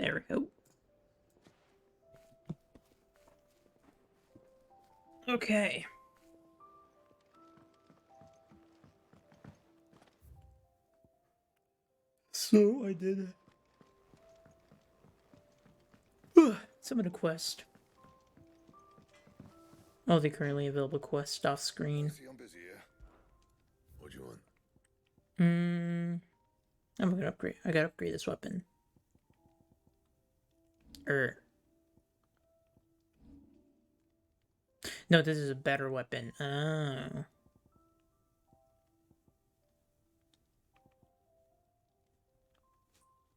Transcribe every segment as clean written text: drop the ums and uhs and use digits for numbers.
There we go. Okay. So I did some of the quest. All the currently available quests off screen. See, I'm busy here. What do you want? I'm gonna upgrade. I gotta upgrade this weapon. No, this is a better weapon. Oh.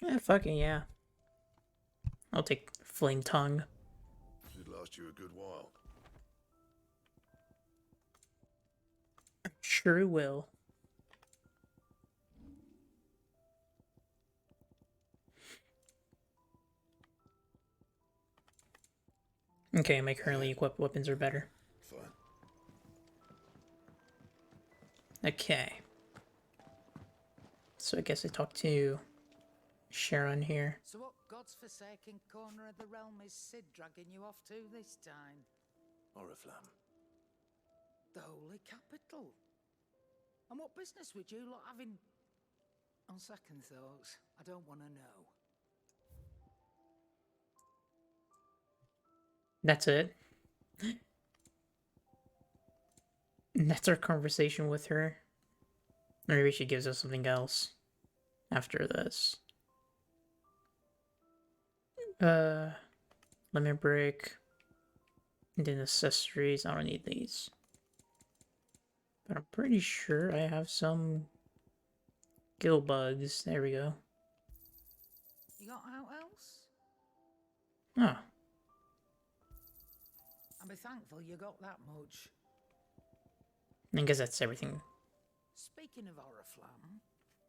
Yeah, fucking yeah. I'll take Flame Tongue. Should last you a good while. Sure will. Okay, my currently equipped weapons are better. Fine. Okay. So I guess I talked to Sharon here. So what God's forsaken corner of the realm is Sid dragging you off to this time? Oriflamme. The holy capital. And what business would you lot having? On second thoughts, I don't want to know. That's it. That's our conversation with her. Or maybe she gives us something else after this. Lemon brick. And then accessories. I don't need these. But I'm pretty sure I have some gill bugs. There we go. You got out else? Oh. I'll be thankful you got that much. I guess that's everything. Speaking of Oriflamme,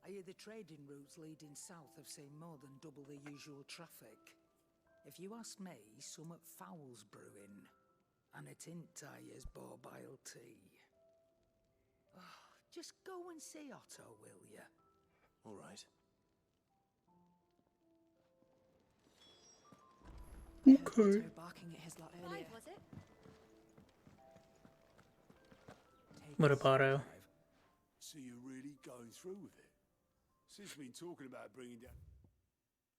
I hear the trading routes leading south have seen more than double the usual traffic. If you ask me, summat foul's brewing, and it ain't Tyre's borbile tea. Oh, just go and see Otto, will ya? All right. Okay. Barking at his lot earlier. Live, was it? What about Otto? So you're really going through with it? Sid's been talking about bringing down...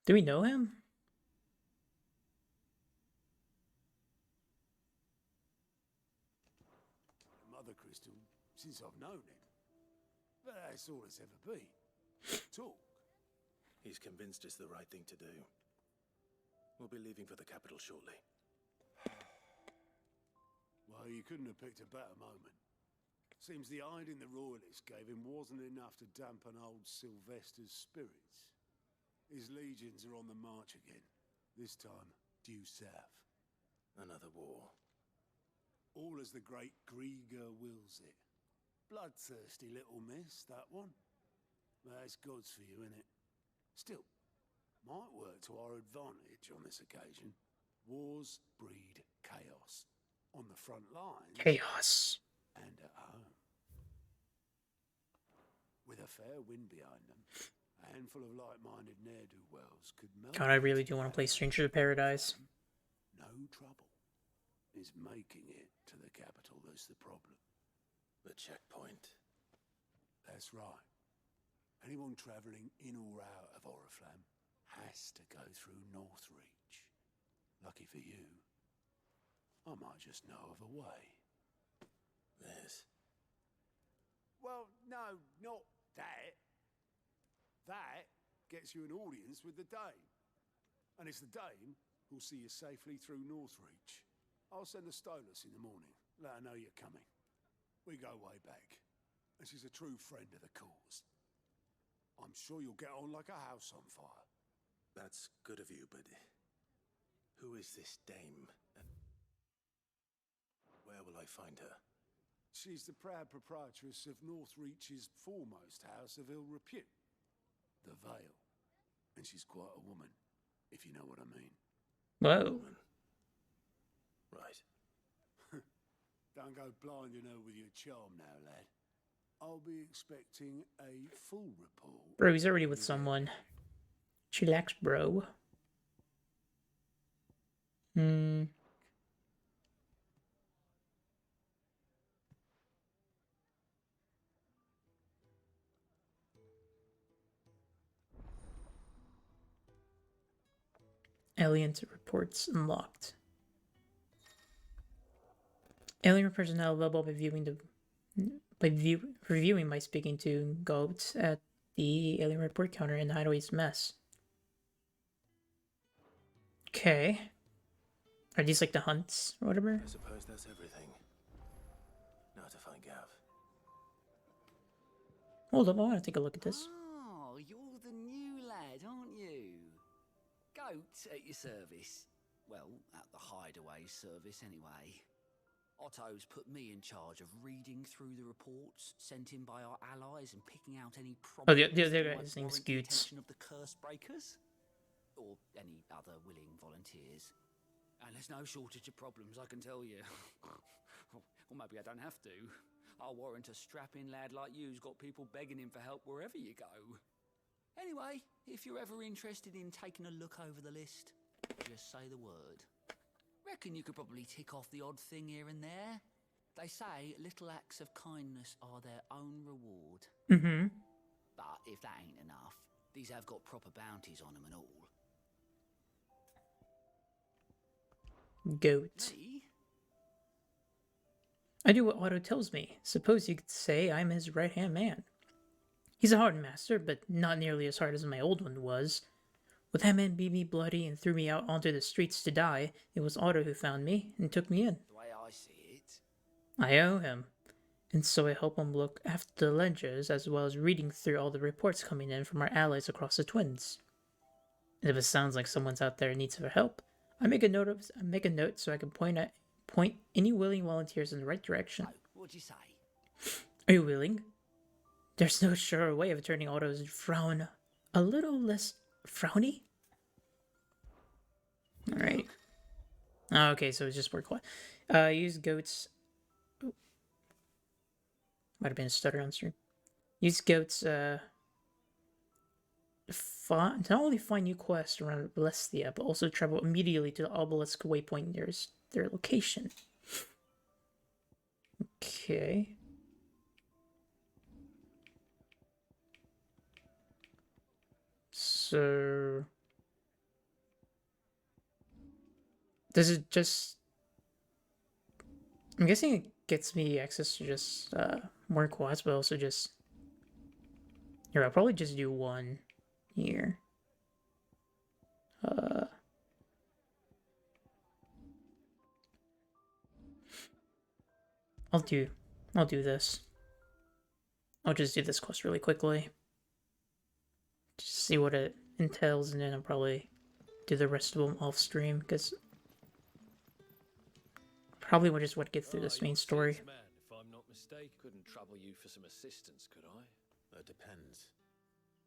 Do we know him? Mother Crystal since I've known him. But that's all it's ever been. Talk. He's convinced it's the right thing to do. We'll be leaving for the capital shortly. Well, you couldn't have picked a better moment. Seems the hiding the royalists gave him wasn't enough to dampen old Sylvester's spirits. His legions are on the march again, this time due south. Another war. All as the great Grieger wills it. Bloodthirsty little miss, that one. That's God's for you, innit? Still, might work to our advantage on this occasion. Wars breed chaos. On the front lines... Chaos. And at home. With a fair wind behind them, a handful of like-minded ne'er-do-wells could melt... God, I really do want to play Stranger of Paradise. No trouble. It's making it to the capital that's the problem. The checkpoint. That's right. Anyone travelling in or out of Oriflamme has to go through Northreach. Lucky for you, I might just know of a way. This. Well, no, not that. That gets you an audience with the Dame. And it's the Dame who'll see you safely through Northreach. I'll send a Stolas in the morning. Let her know you're coming. We go way back. And she's a true friend of the cause. I'm sure you'll get on like a house on fire. That's good of you, but who is this dame? And where will I find her? She's the proud proprietress of Northreach's foremost house of ill repute, the Vale. And she's quite a woman, if you know what I mean. Whoa. Right. Don't go blinding her with your charm now, lad. I'll be expecting a full report. Bro, he's already with someone. Chillax, bro. Hmm. Alien reports unlocked. Alien personnel available by reviewing by speaking to goats at the alien report counter in Hideaway's mess. Okay. Are these like the hunts or whatever? I suppose that's everything. Now to find Gav. Hold up, I want to take a look at this. Oh, you're the new lad, aren't you? Goat at your service. Well, at the Hideaway service anyway. Otto's put me in charge of reading through the reports sent in by our allies and picking out any Oh, problems the other that guy's might name's warrant the Goots. attention of the curse breakers. Or any other willing volunteers. And there's no shortage of problems, I can tell you. Or maybe I don't have to. I'll warrant a strapping lad like you's got people begging him for help wherever you go. Anyway, if you're ever interested in taking a look over the list, just say the word. Reckon you could probably tick off the odd thing here and there. They say little acts of kindness are their own reward. Mm-hmm. But if that ain't enough, these have got proper bounties on them and all. Goat. Me? I do what Otto tells me. Suppose you could say I'm his right-hand man. He's a hard master, but not nearly as hard as my old one was. When that man beat me bloody and threw me out onto the streets to die, it was Otto who found me and took me in. The way I see it. I owe him. And so I help him look after the ledgers as well as reading through all the reports coming in from our allies across the Twins. And if it sounds like someone's out there in need of help, I make a note so I can point any willing volunteers in the right direction. So, what'd you say? Are you willing? There's no surer way of turning Otto's frown a little less frowny. All right. Okay, so it's just more quiet. Use goats. Oh. Might have been a stutter on stream. Use goats. Not only find new quests around Lesthia, but also travel immediately to the obelisk waypoint near their location. Okay. So does it just? I'm guessing it gets me access to just more quests, but also just. Here, I'll probably just do one here. I'll do this. I'll just do this quest really quickly. Just see what it entails, and then I'll probably do the rest of them off stream, because probably we'll just want to get through this main story. Man, if I'm not mistaken, couldn't trouble you for some assistance, could I? That depends.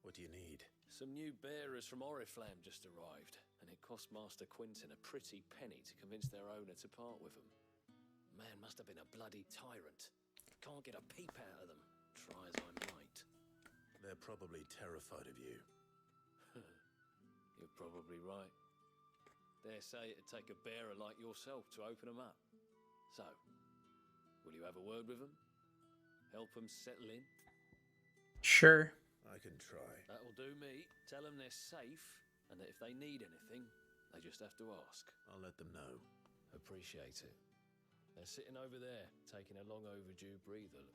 What do you need? Some new bearers from Oriflamme just arrived, and it cost Master Quinton a pretty penny to convince their owner to part with them. Man must have been a bloody tyrant. Can't get a peep out of them, try as I might. They're probably terrified of you. You're probably right. Dare say it'd take a bearer like yourself to open them up. So, will you have a word with them? Help them settle in? Sure. I can try. That'll do me. Tell them they're safe, and that if they need anything, they just have to ask. I'll let them know. Appreciate it. They're sitting over there, taking a long overdue breather.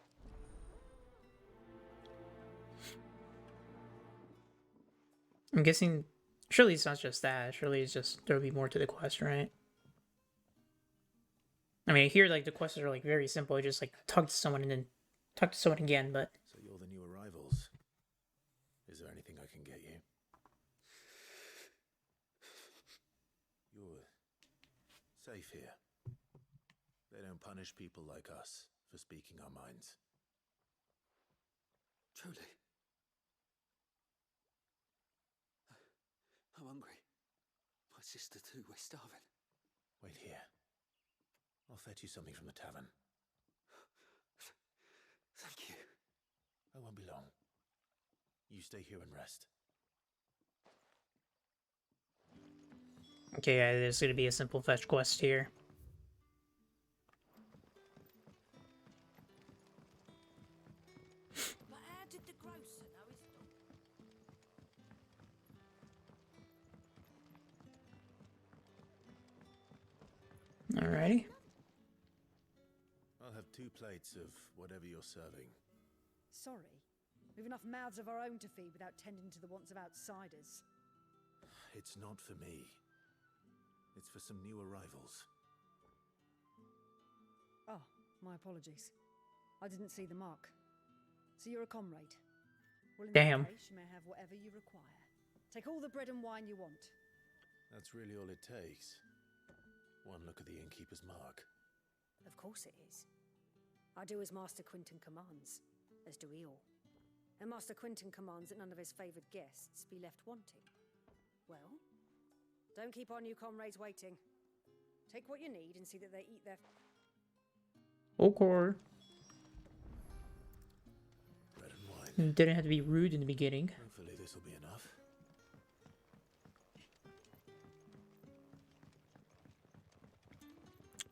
I'm guessing. Surely it's not just that. Surely it's just there'll be more to the quest, right? I mean, here like the quests are like very simple. Just like talk to someone and then talk to someone again. But So you're the new arrivals. Is there anything I can get you? You're safe here. They don't punish people like us for speaking our minds. Truly. I'm hungry. My sister too, we're starving. Wait here. I'll fetch you something from the tavern. Thank you. I won't be long. You stay here and rest. Okay, yeah, there's gonna be a simple fetch quest here. But how did the grocer know his dog? Alrighty. I'll have 2 plates of whatever you're serving. Sorry. We've enough mouths of our own to feed without tending to the wants of outsiders. It's not for me. It's for some new arrivals. Oh, my apologies. I didn't see the mark. So you're a comrade. Well, in Damn. that case, you may have whatever you require. Take all the bread and wine you want. That's really all it takes. One look at the innkeeper's mark. Of course it is. I do as Master Quinton commands, as do we all. And Master Quinton commands that none of his favoured guests be left wanting. Well, don't keep our new comrades waiting. Take what you need and see that they eat their... Okay. Bread and wine. Didn't have to be rude in the beginning. Hopefully this will be enough.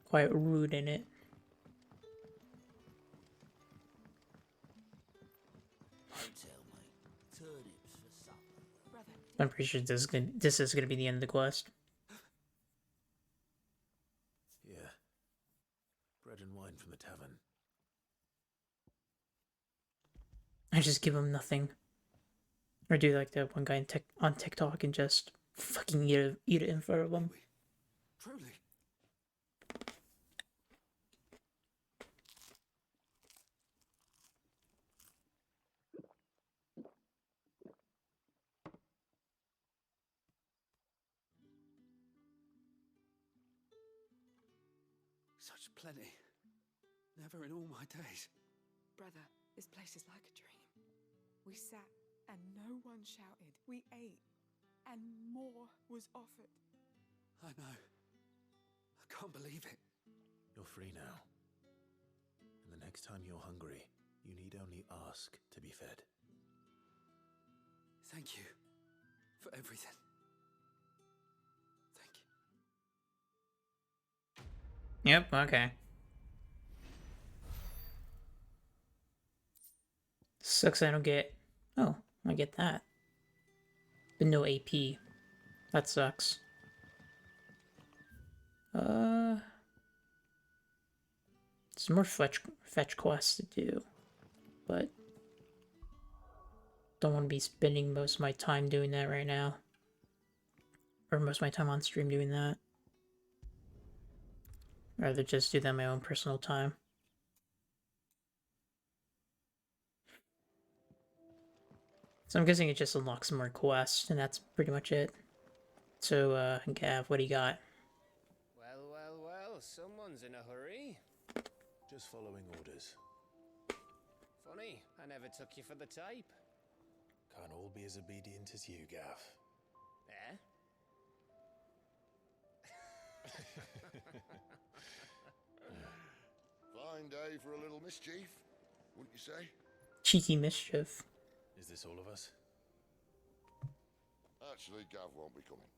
Quite rude in it. Don't tell me. Turnips for supper. Brother, I'm pretty sure this is gonna be the end of the quest. Yeah. Bread and wine from the tavern. I just give him nothing. Or do like that one guy on TikTok and just fucking eat it in front of him. Truly. Such plenty. Never in all my days. brother, this place is like a dream. We sat and no one shouted. We ate and more was offered. I know. I can't believe it. You're free now. And the next time you're hungry, you need only ask to be fed. Thank you for everything. Thank you. Yep, okay. Sucks I don't get... Oh, I get that. But no AP. That sucks. Some more fetch quests to do. But... don't want to be spending most of my time doing that right now. Or most of my time on stream doing that. Rather just do that in my own personal time. So I'm guessing it just unlocks some more quests, and that's pretty much it. So, Gav, what do you got? Well, someone's in a hurry. Just following orders. Funny, I never took you for the type. Can't all be as obedient as you, Gav. Eh? Fine day for a little mischief, wouldn't you say? Cheeky mischief. Is this all of us? Actually, Gav won't be coming.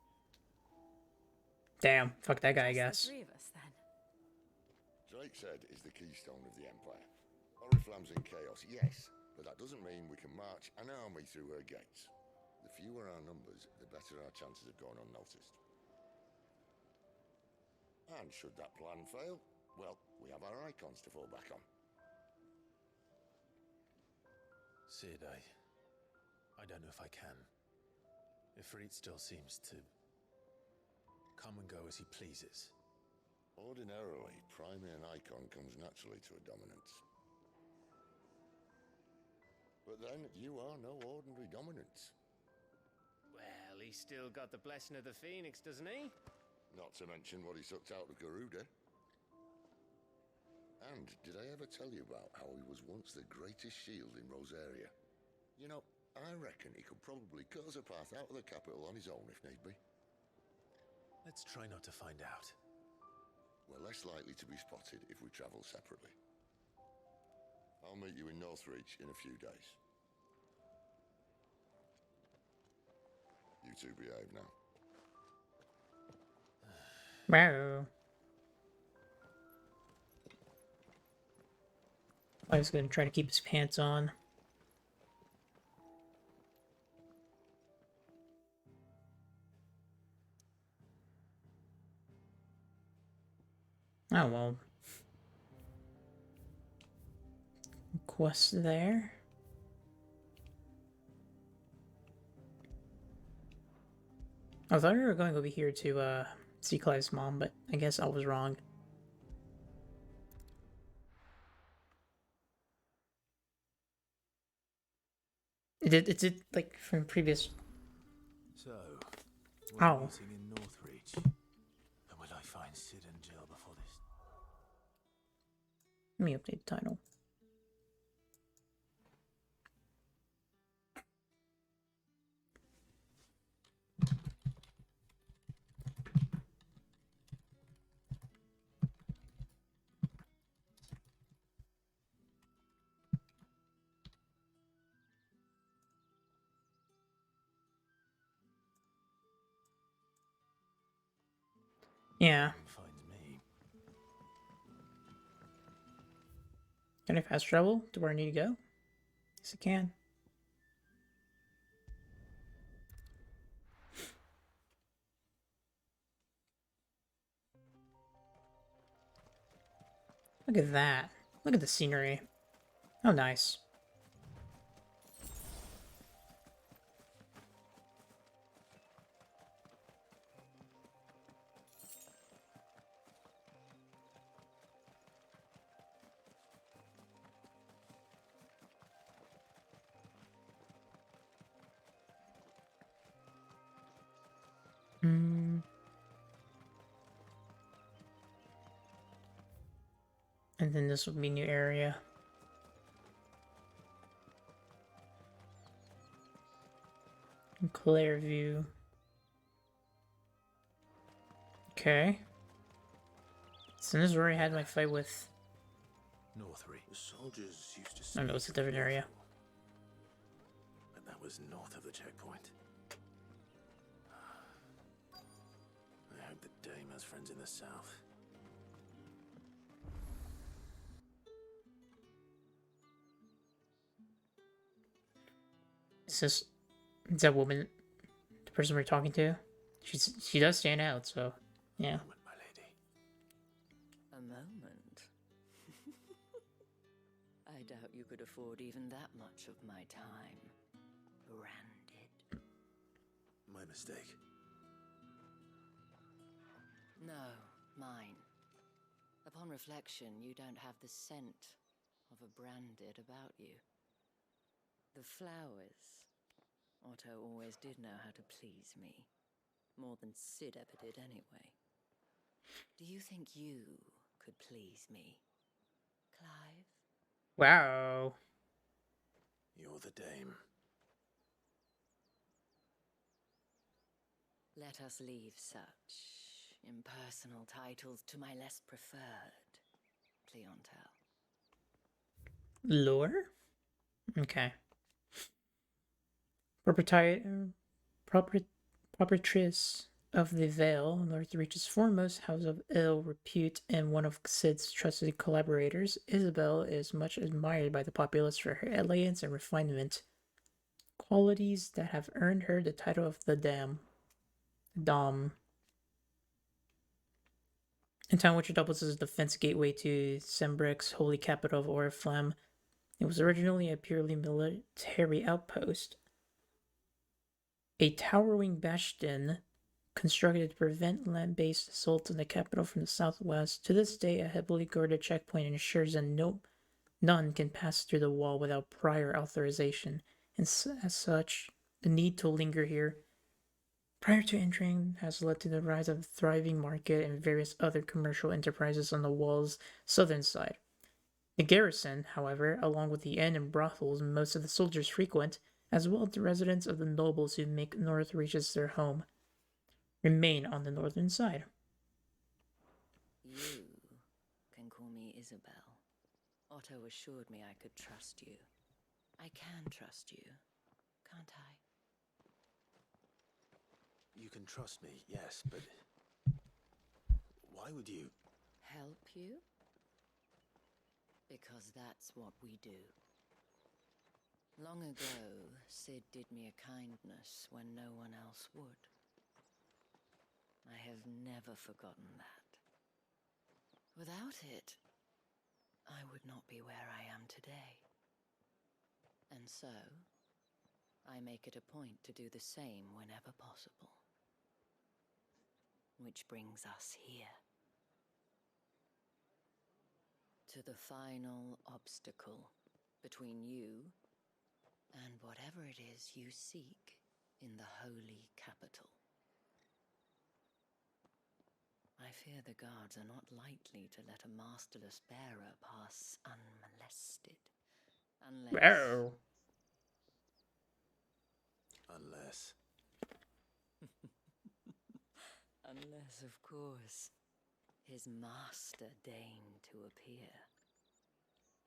Damn, fuck that guy, I Just the guess. three of us, then. Drake's is the keystone of the Empire. Oriflamme's in chaos, yes, but that doesn't mean we can march an army through her gates. The fewer our numbers, the better our chances of going unnoticed. And should that plan fail, well, we have our icons to fall back on. Sid, I don't know if I can. Ifrit still seems to come and go as he pleases. Ordinarily, priming an icon comes naturally to a dominance. But then, you are no ordinary dominance. Well, he's still got the blessing of the Phoenix, doesn't he? Not to mention what he sucked out of Garuda. And did I ever tell you about how he was once the greatest shield in Rosaria? You know, I reckon he could probably cut us a path out of the capital on his own if need be. Let's try not to find out. We're less likely to be spotted if we travel separately. I'll meet you in Northreach in a few days. You two behave now. Wow. I was gonna try to keep his pants on. Oh well. Quest there. I thought we were going over here to see Clive's mom, but I guess I was wrong. It did like from previous. So, we're we're meeting in Northreach. And will I find Sid and Jill before this? Let me update the title. Yeah. Finds me. Can I fast travel to where I need to go? Yes, I can. Look at that. Look at the scenery. Oh, nice. And then this would be new area. Clairview. Okay. So this is where I had my fight with. Northreach. The soldiers used to. Oh no, it's a different area. But that was north of the checkpoint. I hope the Dame has friends in the south. Is that woman the person we're talking to? She does stand out, so yeah. Moment, my lady. A moment? I doubt you could afford even that much of my time. Branded. My mistake. No, mine. Upon reflection, you don't have the scent of a branded about you. The flowers. Otto always did know how to please me. More than Sid ever did anyway. Do you think you could please me, Clive? Wow. You're the Dame. Let us leave such impersonal titles to my less preferred clientele. Lore? Okay. Proprietress of the Vale, Northreach's foremost house of ill repute and one of Sid's trusted collaborators, Isabel is much admired by the populace for her elegance and refinement, qualities that have earned her the title of the Dom. In town, which doubles as a defense gateway to Sanbreque's holy capital of Oriflamme, it was originally a purely military outpost. A towering bastion constructed to prevent land-based assaults on the capital from the southwest. To this day, a heavily guarded checkpoint ensures that none can pass through the wall without prior authorization, and as such, the need to linger here prior to entering has led to the rise of a thriving market and various other commercial enterprises on the wall's southern side. The garrison, however, along with the inn and brothels most of the soldiers frequent, as well as the residents of the nobles who make Northreach their home, remain on the northern side. You can call me Isabel. Otto assured me I could trust you. I can trust you, can't I? You can trust me, yes, but Why would you? Help you? Because that's what we do. Long ago, Sid did me a kindness when no one else would. I have never forgotten that. Without it, I would not be where I am today. And so, I make it a point to do the same whenever possible. Which brings us here. To the final obstacle between you and whatever it is you seek in the holy capital. I fear the guards are not likely to let a masterless bearer pass unmolested. Wow. Unless. Unless, of course, his master deigned to appear.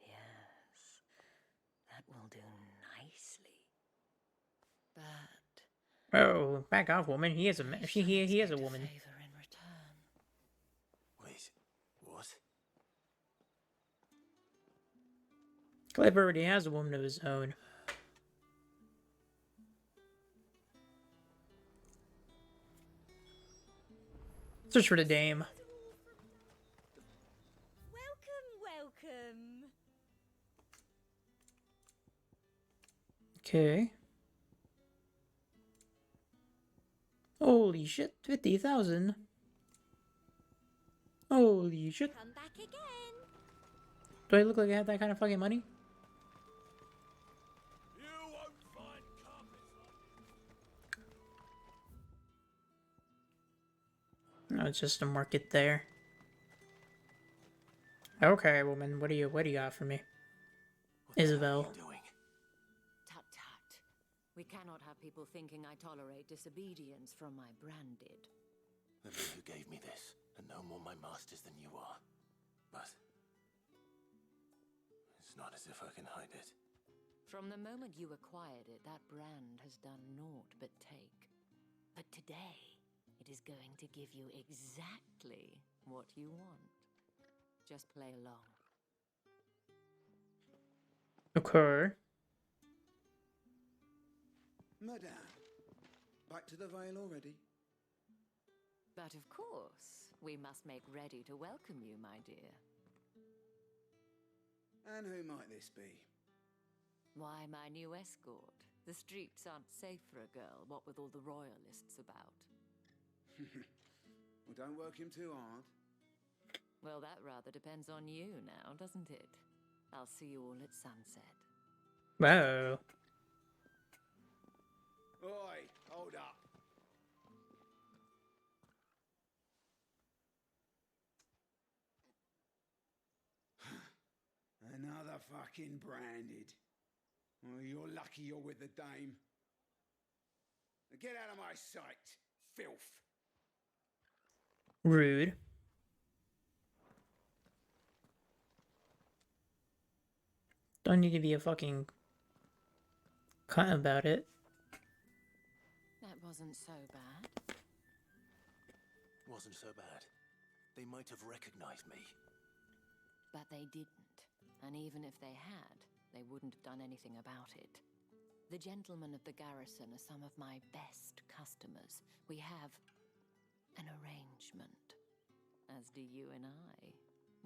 Yes, that will do nicely. But Oh, back off, woman. He is a he is a woman. favor in return. Wait, what? Clive already has a woman of his own. Search for the dame. Welcome. Okay. Holy shit, 50,000. Holy shit. Come back again. Do I look like I have that kind of fucking money? You won't find carpets like No, it's just a market there. Okay, woman, what do you got for me? What the hell Isabel. are you doing? Tut tut. We cannot have people thinking I tolerate disobedience from my branded. The man who gave me this are no more my masters than you are. But it's not as if I can hide it. From the moment you acquired it, that brand has done naught but take. But today, it is going to give you exactly what you want. Just play along. Okay. Madame, back to the Vale already? But of course, we must make ready to welcome you, my dear. And who might this be? Why, my new escort. The streets aren't safe for a girl, what with all the royalists about. Well, don't work him too hard. Well, that rather depends on you now, doesn't it? I'll see you all at sunset. Whoa. Oi, hold up. Another fucking branded. Well, you're lucky you're with the dame. Now get out of my sight, filth. Rude. Don't need to be a fucking cunt about it. That wasn't so bad. Wasn't so bad. They might have recognized me. But they didn't. And even if they had, they wouldn't have done anything about it. The gentlemen of the garrison are some of my best customers. We have an arrangement, as do you and I.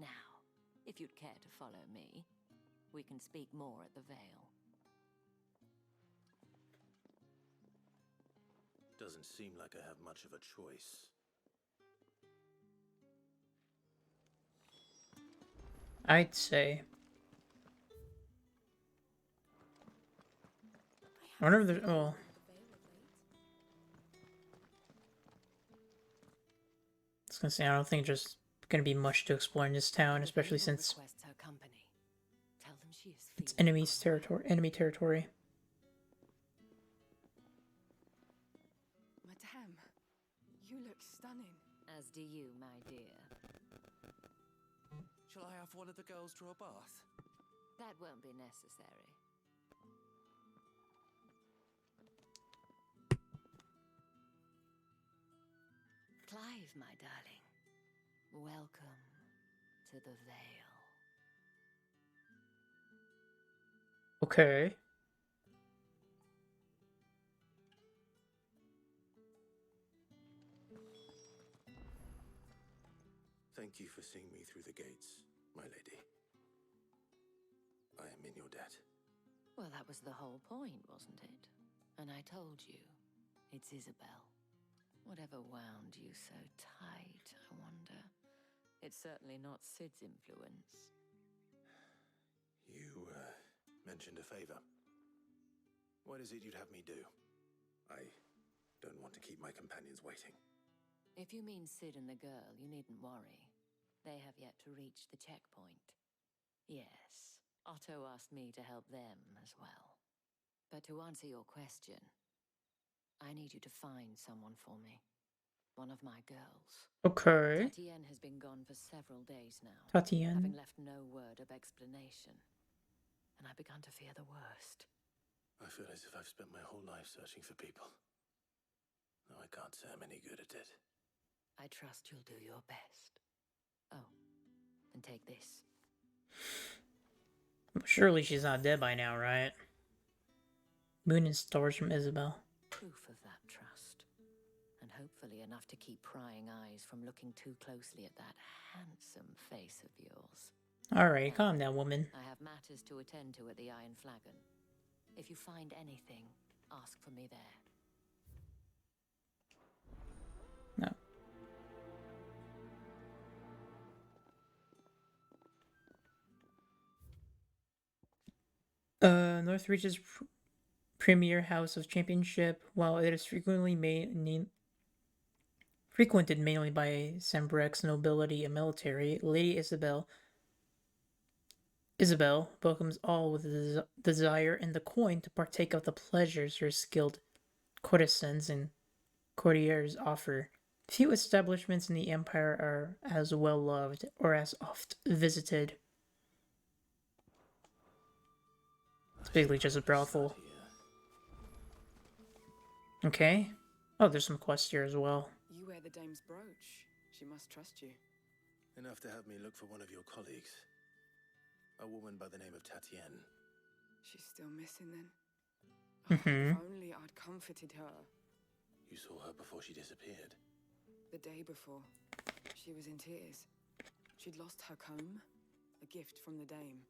Now, if you'd care to follow me, we can speak more at the Vale. Doesn't seem like I have much of a choice. I'd say. I wonder if there's. Oh. I was gonna say, I don't think there's gonna be much to explore in this town, especially since Requests her company. Tell them she is it's feeling enemy's territory. Enemy territory. Madame, you look stunning. As do you, my dear. Shall I have one of the girls draw a bath? That won't be necessary. Clive, my darling. Welcome to the Vale. Okay. Thank you for seeing me through the gates, my lady. I am in your debt. Well, that was the whole point, wasn't it? And I told you, it's Isabel. Whatever wound you so tight, I wonder. It's certainly not Sid's influence. You, mentioned a favor. What is it you'd have me do? I don't want to keep my companions waiting. If you mean Sid and the girl, you needn't worry. They have yet to reach the checkpoint. Yes, Otto asked me to help them as well. But to answer your question, I need you to find someone for me. One of my girls. Okay. Tatienne has been gone for several days now, Tatienne. having left no word of explanation. And I've begun to fear the worst. I feel as if I've spent my whole life searching for people. Though I can't say I'm any good at it. I trust you'll do your best. Oh, and take this. Surely she's not dead by now, right? Moon and stars from Isabel. Proof of that trust. And hopefully enough to keep prying eyes from looking too closely at that handsome face of yours. Alright, calm down, woman. I have matters to attend to at the Iron Flagon. If you find anything, ask for me there. No. Northreach's premier house of championship, while it is frequented mainly by Sanbreque's nobility and military, Lady Isabel welcomes all with the desire and the coin to partake of the pleasures her skilled courtesans and courtiers offer. Few establishments in the Empire are as well loved or as oft visited. It's basically just a brothel. Okay. Oh, there's some quests here as well. You wear the dame's brooch. She must trust you. Enough to have me look for one of your colleagues. A woman by the name of Tatienne. She's still missing then? Oh, if only I'd comforted her. You saw her before she disappeared. The day before, she was in tears. She'd lost her comb, a gift from the dame.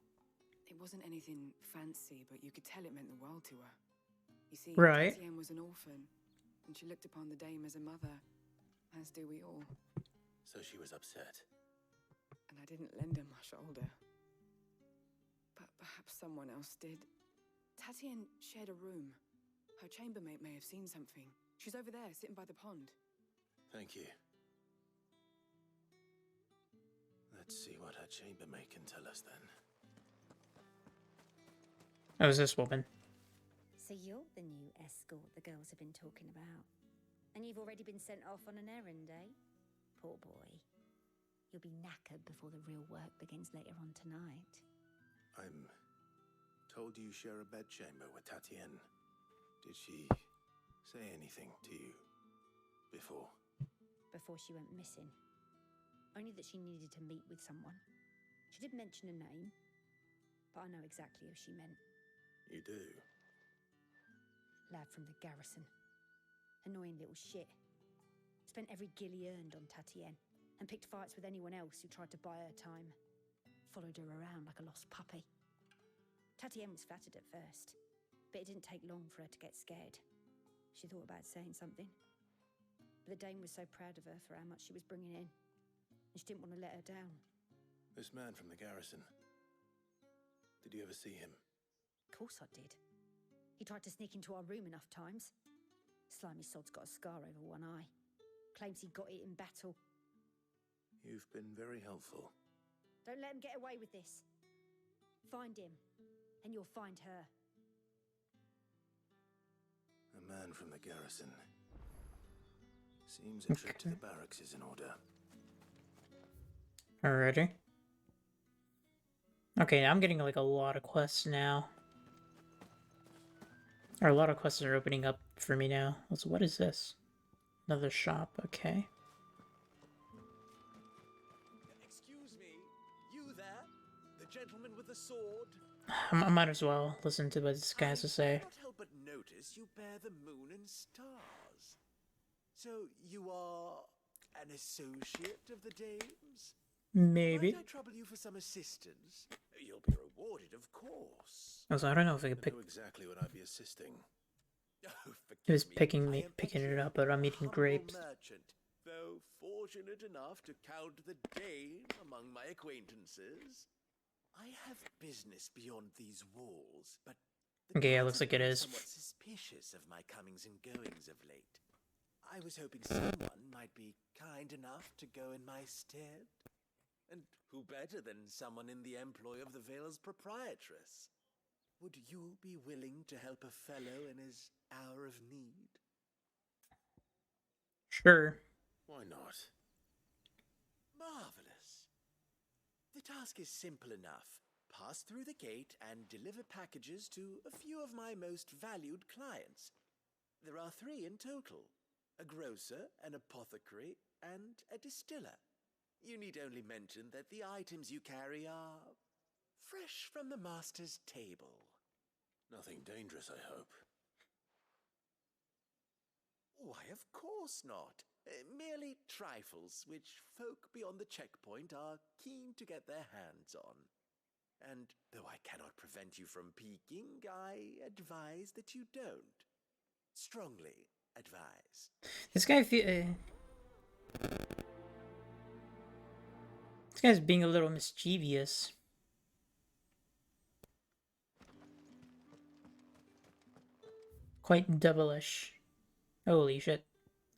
It wasn't anything fancy, but you could tell it meant the world to her. You see, right. Tatienne was an orphan, and she looked upon the dame as a mother, as do we all. So she was upset. And I didn't lend her my shoulder. But perhaps someone else did. Tatienne shared a room. Her chambermaid may have seen something. She's over there, sitting by the pond. Thank you. Let's see what her chambermaid can tell us then. Oh, is this woman? So you're the new escort the girls have been talking about. And you've already been sent off on an errand, eh? Poor boy. You'll be knackered before the real work begins later on tonight. I'm told you share a bedchamber with Tatienne. Did she say anything to you before? Before she went missing. Only that she needed to meet with someone. She did mention a name, but I know exactly who she meant. You do? Lad from the garrison. Annoying little shit. Spent every guil he earned on Tatienne, and picked fights with anyone else who tried to buy her time. Followed her around like a lost puppy. Tatienne was flattered at first, but it didn't take long for her to get scared. She thought about saying something. But the dame was so proud of her for how much she was bringing in, and she didn't want to let her down. This man from the garrison. Did you ever see him? Of course I did. He tried to sneak into our room enough times. Slimy sod's got a scar over one eye. Claims he got it in battle. You've been very helpful. Don't let him get away with this. Find him, and you'll find her. A man from the garrison. Seems a trip to the barracks is in order. Alrighty. Okay, now I'm getting like a lot of quests now. Or a lot of quests are opening up for me now. So what is this? Another shop, okay. gentleman with the sword? I might as well listen to what this guy has to say. I cannot help but notice you bear the moon and stars. So you are an associate of the dames? Maybe. Might I trouble you for some assistance? You'll be rewarded, of course. Also, I don't know if I could pick. Who exactly would I be assisting? Oh, He was forgive picking I me, am picking it actually up, but I'm a eating humble grapes. merchant, though fortunate enough to count the Dane among my acquaintances. I have business beyond these walls, but the Okay, yeah, guards looks like have it been is. somewhat suspicious of my comings and goings of late. I was hoping someone might be kind enough to go in my stead. And who better than someone in the employ of the Vale's proprietress? Would you be willing to help a fellow in his hour of need? Sure. Why not? Marvelous. The task is simple enough. Pass through the gate and deliver packages to a few of my most valued clients. There are 3 in total: a grocer, an apothecary, and a distiller. You need only mention that the items you carry are fresh from the master's table. Nothing dangerous, I hope. Why, of course not. Merely trifles which folk beyond the checkpoint are keen to get their hands on. And though I cannot prevent you from peeking, I advise that you don't. Strongly advise. This guy this guy's being a little mischievous. Quite devilish. Holy shit.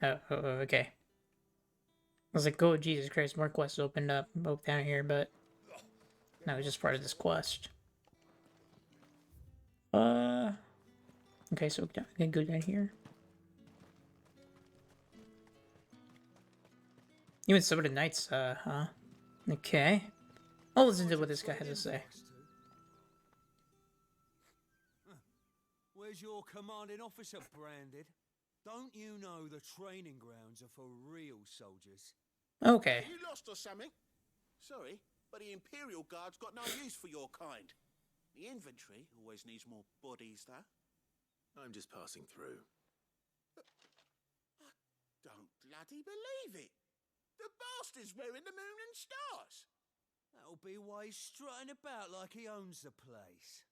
Oh, okay. I was like, oh, Jesus Christ, more quests opened up both down here, but no, it's just part of this quest. Okay, so we can go down here. Even some of the knights, huh? Okay. I'll listen to what this guy has to say. Where's your commanding officer branded? Don't you know the training grounds are for real soldiers? Okay. You lost or something? Sorry, but the Imperial Guard's got no use for your kind. The infantry always needs more bodies, though. I'm just passing through. I don't bloody believe it. The bastard's wearing the moon and stars. That'll be why he's strutting about like he owns the place.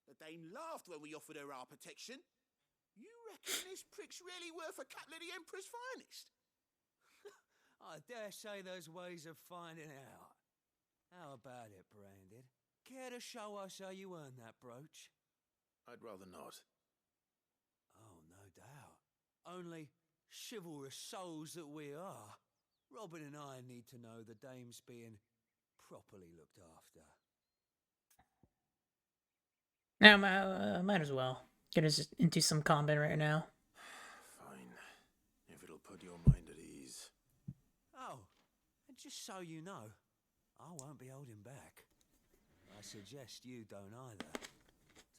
The Dame laughed when we offered her our protection. You reckon this prick's really worth a couple of the Emperor's finest? I dare say there's ways of finding out. How about it, Branded? Care to show us how you earned that brooch? I'd rather not. Oh, no doubt. Only chivalrous souls that we are, Robin and I need to know the dame's being properly looked after. Now, might as well get us into some combat right now. Fine. If it'll put your mind at ease. Oh, and just so you know, I won't be holding back. I suggest you don't either.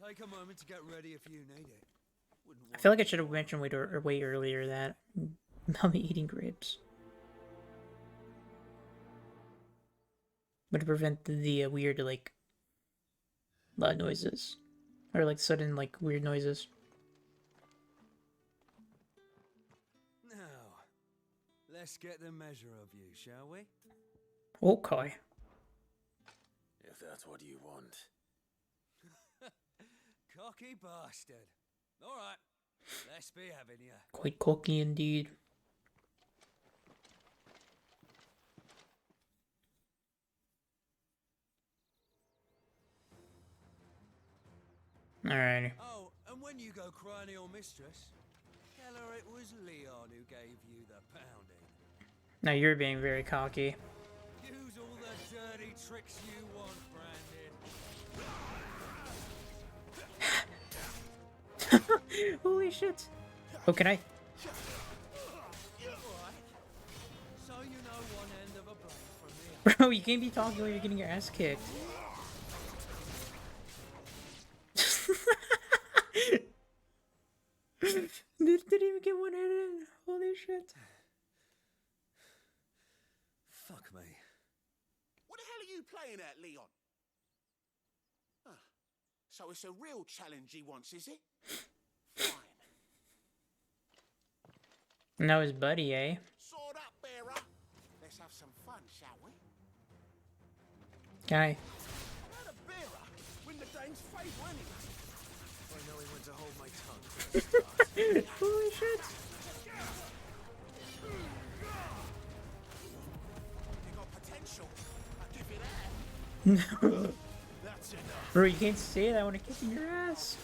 Take a moment to get ready if you need it. I feel like I should have mentioned way earlier that I'll be eating grapes. But to prevent the weird, like, loud noises. Or, like, sudden, like, weird noises. Now, let's get the measure of you, shall we? Okay. If that's what you want. Cocky bastard. Alright, let's be having you. Quite cocky indeed. Alrighty. Oh, and when you go crying to your mistress, tell her it was Leon who gave you the pounding. Now you're being very cocky. Use all the dirty tricks you want, Branded. Holy shit. Oh, can I? So you know one end of a blade from the other. Bro, you can't be talking while you're getting your ass kicked. Didn't even get one hit in. Holy shit. Fuck me. What the hell are you playing at, Leon? So it's a real challenge he wants, is it? Fine. Now his buddy, eh? Sword up, bearer. Let's have some fun, shall we? Guy. Not a bearer. Win the Dane's favour anyway. I know he went to hold my tongue. Holy shit. You got potential. I'll give you that. No. That's enough. Bro, you can't say that. I want to kick in your ass.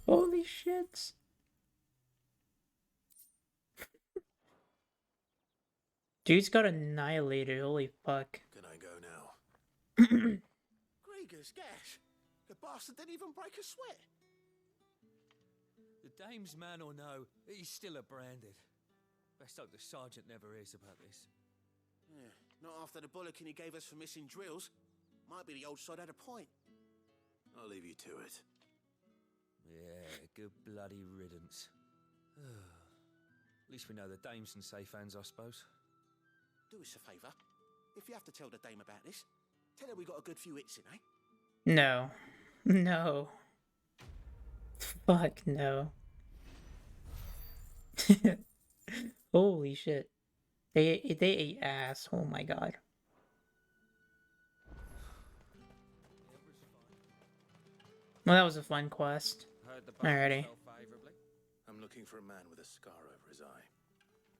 Holy shit. Dude's got annihilated. Holy fuck. Can I go now? Grieger's gash. The bastard didn't even break a sweat. The dame's man or no, he's still a branded. Best hope the sergeant never hears about this. Yeah, not after the bollocking he gave us for missing drills. Might be the old sod had a point. I'll leave you to it. Yeah, good bloody riddance. At least we know the dame's in safe hands, I suppose. Do us a favour. If you have to tell the dame about this, tell her we got a good few hits in, eh? No. No. Fuck no. Holy shit. They ate ass. Oh my god. Well, that was a fun quest. Alrighty. I'm looking for a man with a scar over his eye.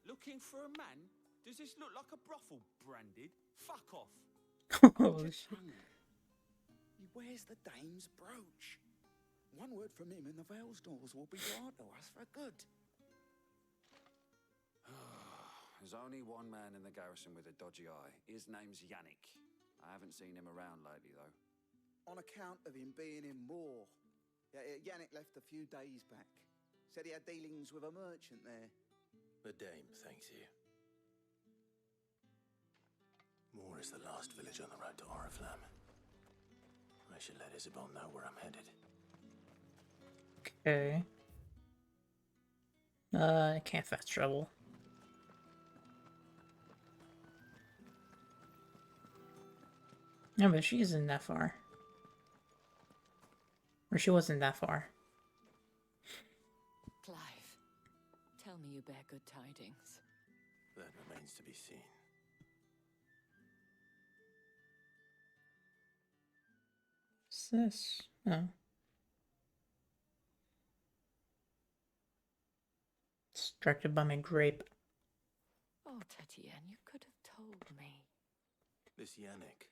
Looking for a man? Does this look like a brothel, branded? Fuck off. Holy shit. He wears the dame's brooch. One word from him and the Vale's doors will be barred to us for good. There's only one man in the garrison with a dodgy eye. His name's Yannick. I haven't seen him around lately, though. On account of him being in Moor. Yannick left a few days back. Said he had dealings with a merchant there. The dame thanks you. Moor is the last village on the road to Oriflamme. I should let Isabel know where I'm headed. Okay. I can't fast travel. No, but she isn't that far. Or she wasn't that far. Clive, tell me you bear good tidings. That remains to be seen. What's this? Oh. Distracted by my grape. Oh, Tatienne, you could have told me. This Yannick.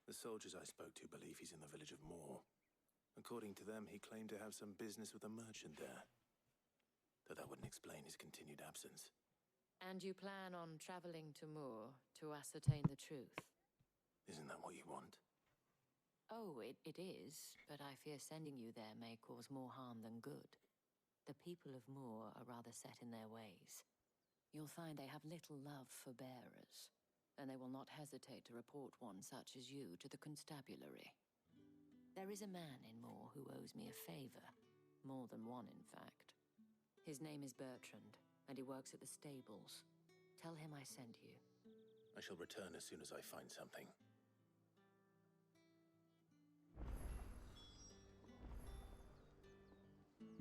The soldiers I spoke to believe he's in the village of Moor. According to them, he claimed to have some business with a merchant there. Though that wouldn't explain his continued absence. And you plan on traveling to Moor to ascertain the truth? Isn't that what you want? Oh, it is, but I fear sending you there may cause more harm than good. The people of Moor are rather set in their ways. You'll find they have little love for bearers, and they will not hesitate to report one such as you to the constabulary. There is a man in Moor who owes me a favor. More than one, in fact. His name is Bertrand, and he works at the stables. Tell him I sent you. I shall return as soon as I find something.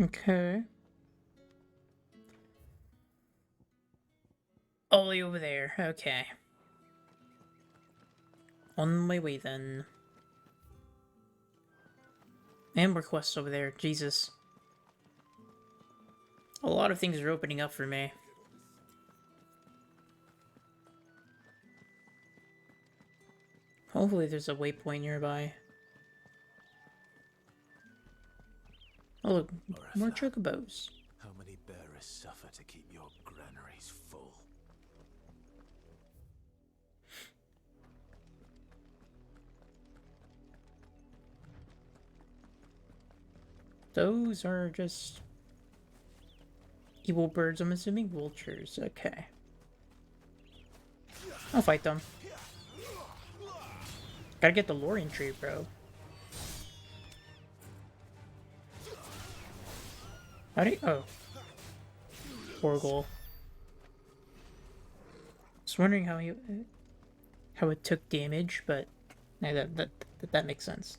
Okay. All the way over there. Okay. On my way then. And more quests over there. Jesus. A lot of things are opening up for me. Hopefully there's a waypoint nearby. Oh look, more chocobos. How many bearers suffer to keep your granaries full? Those are just evil birds, I'm assuming. Vultures, okay. I'll fight them. Gotta get the Lorian tree, bro. How do you... Oh. Poor goal. Just wondering how he... how it took damage, but yeah, that makes sense.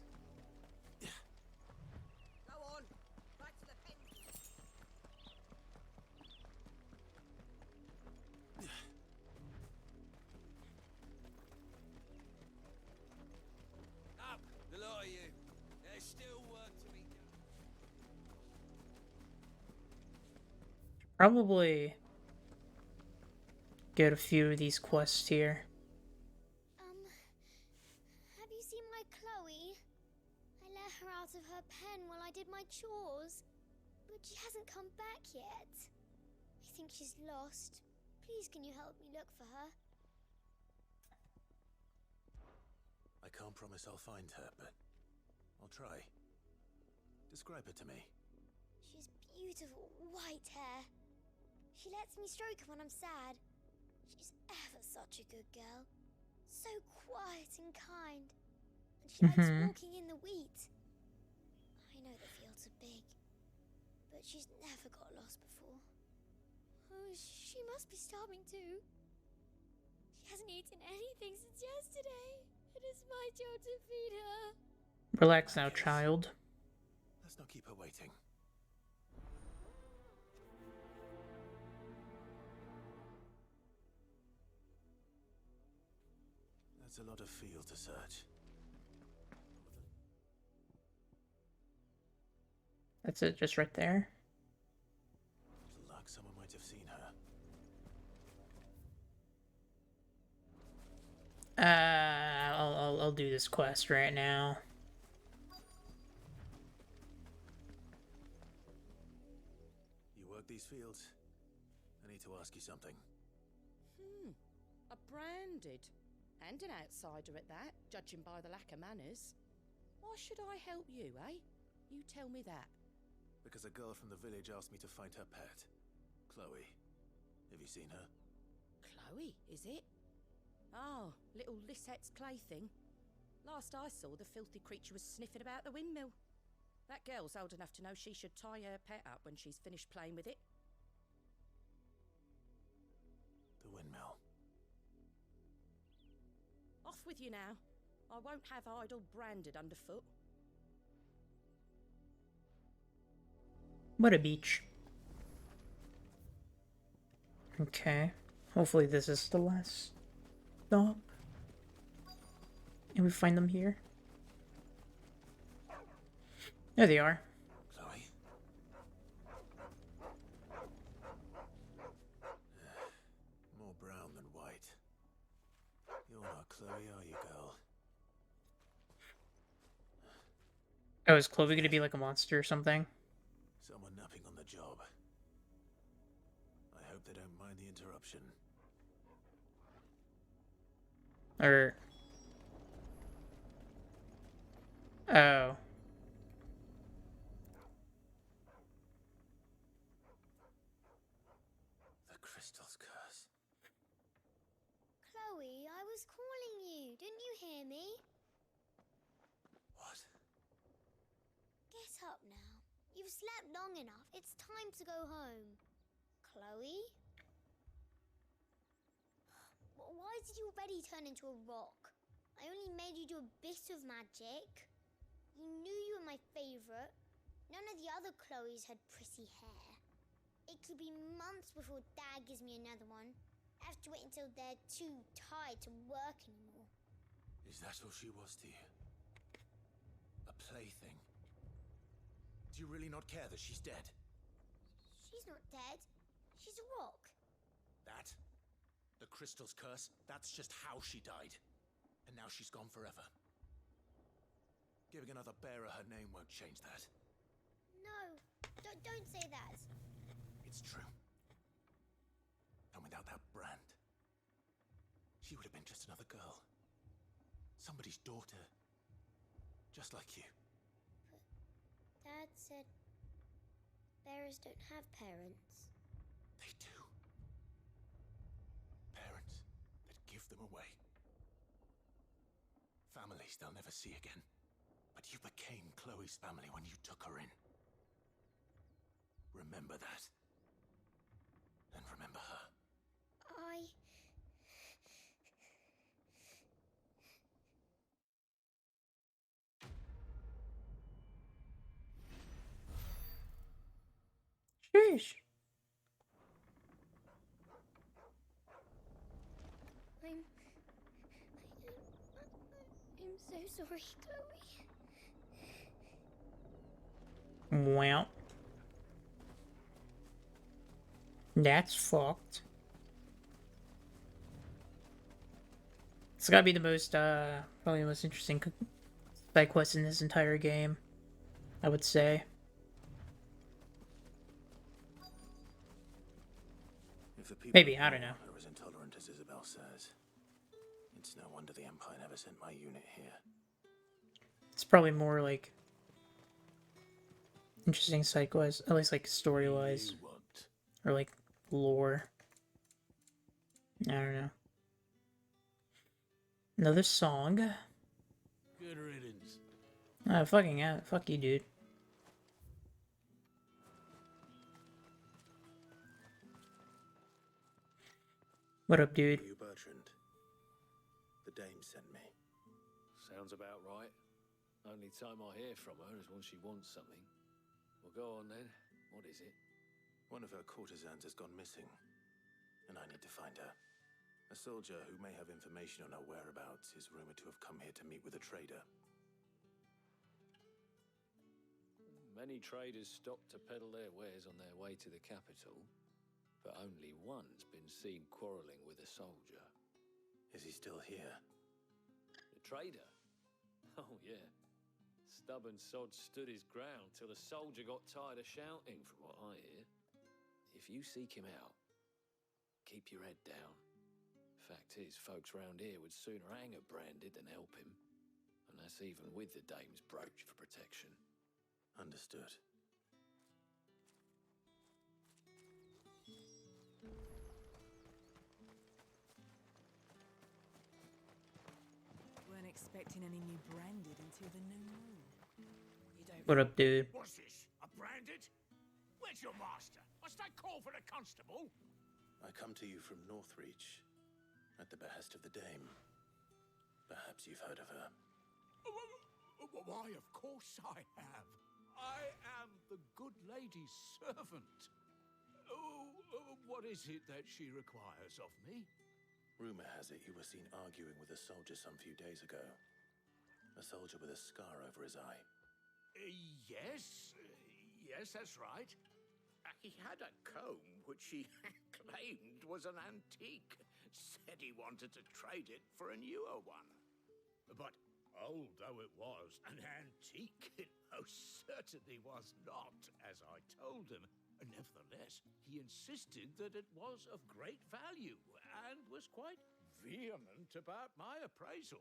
Go on, back to the pen. Up, the lot of you. There's still work to be done. Probably get a few of these quests here. Have you seen my Chloe? I let her out of her pen while I did my chores, but she hasn't come back yet. I think she's lost. Please, can you help me look for her? I can't promise I'll find her, but I'll try. Describe her to me. She has beautiful white hair. She lets me stroke her when I'm sad. She's ever such a good girl. So quiet and kind. And she likes walking in the wheat. I know the fields are big, but she's never got lost before. Oh, she must be starving too. She hasn't eaten anything since yesterday. It is my job to feed her. Relax now, child. Let's not keep her waiting. That's a lot of field to search. That's it, just right there. Luck, someone might have seen her. I'll do this quest right now. You work these fields? I need to ask you something. A branded. And an outsider at that, judging by the lack of manners. Why should I help you, eh? You tell me that. Because a girl from the village asked me to find her pet, Chloe. Have you seen her? Chloe, is it? Oh, little Lisette's plaything. Last I saw, the filthy creature was sniffing about the windmill. That girl's old enough to know she should tie her pet up when she's finished playing with it. The windmill. Off with you now. I won't have idle branded underfoot. What a beach. Okay. Hopefully this is the last stop. And we find them here. There they are. Chloe? More brown than white. You're not Chloe, are you, girl? Oh, is Chloe gonna be like a monster or something? Someone napping on the job. I hope they don't mind the interruption. Or... Oh. The crystal's curse. Chloe, I was calling you. Didn't you hear me? What? Get up now. You've slept long enough. It's time to go home. Chloe? Why did you already turn into a rock? I only made you do a bit of magic. You knew you were my favorite. None of the other Chloes had pretty hair. It could be months before Dad gives me another one. I have to wait until they're too tired to work anymore. Is that all she was to you? A plaything? Do you really not care that she's dead? She's not dead. She's a rock. That? The crystal's curse? That's just how she died. And now she's gone forever. Giving another bearer her name won't change that. No, don't say that. It's true. And without that brand, she would have been just another girl. Somebody's daughter. Just like you. Dad said bearers don't have parents. They do. Parents that give them away. Families they'll never see again. But you became Chloe's family when you took her in. Remember that. And remember her. Sheesh. I'm so sorry, Chloe. Well. That's fucked. It's gotta be the most, probably the most interesting side quest in this entire game, I would say. If the people Maybe, I don't know. are as intolerant as Isabel says, it's no wonder the Empire never sent my unit here. It's probably more like interesting side quests, at least like story-wise, or like lore. I don't know. Another song. Good riddance. Ah, fucking yeah, fuck you, dude. What up, dude? You, Bertrand? The dame sent me. Sounds about right. Only time I hear from her is when she wants something. Well, go on then. What is it? One of her courtesans has gone missing, and I need to find her. A soldier who may have information on her whereabouts is rumored to have come here to meet with a trader. Many traders stop to peddle their wares on their way to the capital, but only one's been seen quarreling with a soldier. Is he still here? The trader? Oh, yeah. Stubborn sod stood his ground till the soldier got tired of shouting, from what I hear. If you seek him out, keep your head down. Fact is, folks round here would sooner hang a branded than help him. And that's even with the dame's brooch for protection. Understood. Weren't expecting any new branded until the new moon. You don't. What up, dude? What's this? A branded? Where's your master? Must I call for the constable? I come to you from Northreach, at the behest of the dame. Perhaps you've heard of her. Why, of course I have. I am the good lady's servant. What is it that she requires of me? Rumor has it you were seen arguing with a soldier some few days ago. A soldier with a scar over his eye. Yes, that's right. He had a comb which he claimed was an antique. Said he wanted to trade it for a newer one. But old though it was, an antique it most certainly was not, as I told him. Nevertheless, he insisted that it was of great value and was quite vehement about my appraisal.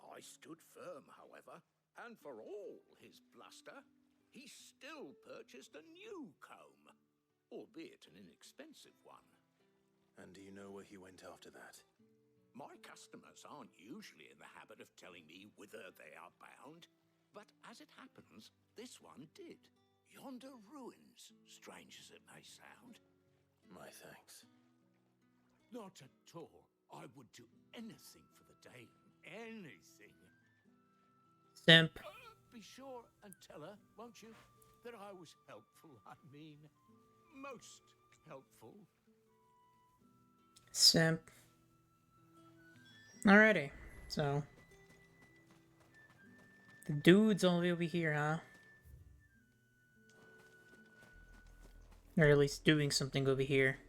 I stood firm, however, and for all his bluster, he still purchased a new comb, albeit an inexpensive one. And do you know where he went after that? My customers aren't usually in the habit of telling me whither they are bound, but as it happens, this one did. Yonder ruins, strange as it may sound. My thanks. Not at all. I would do anything for the dame. Anything. Simp. Be sure and tell her, won't you, that I was helpful. I mean, most helpful. Simp. Alrighty, so the dude's all over here, huh? Or at least doing something over here.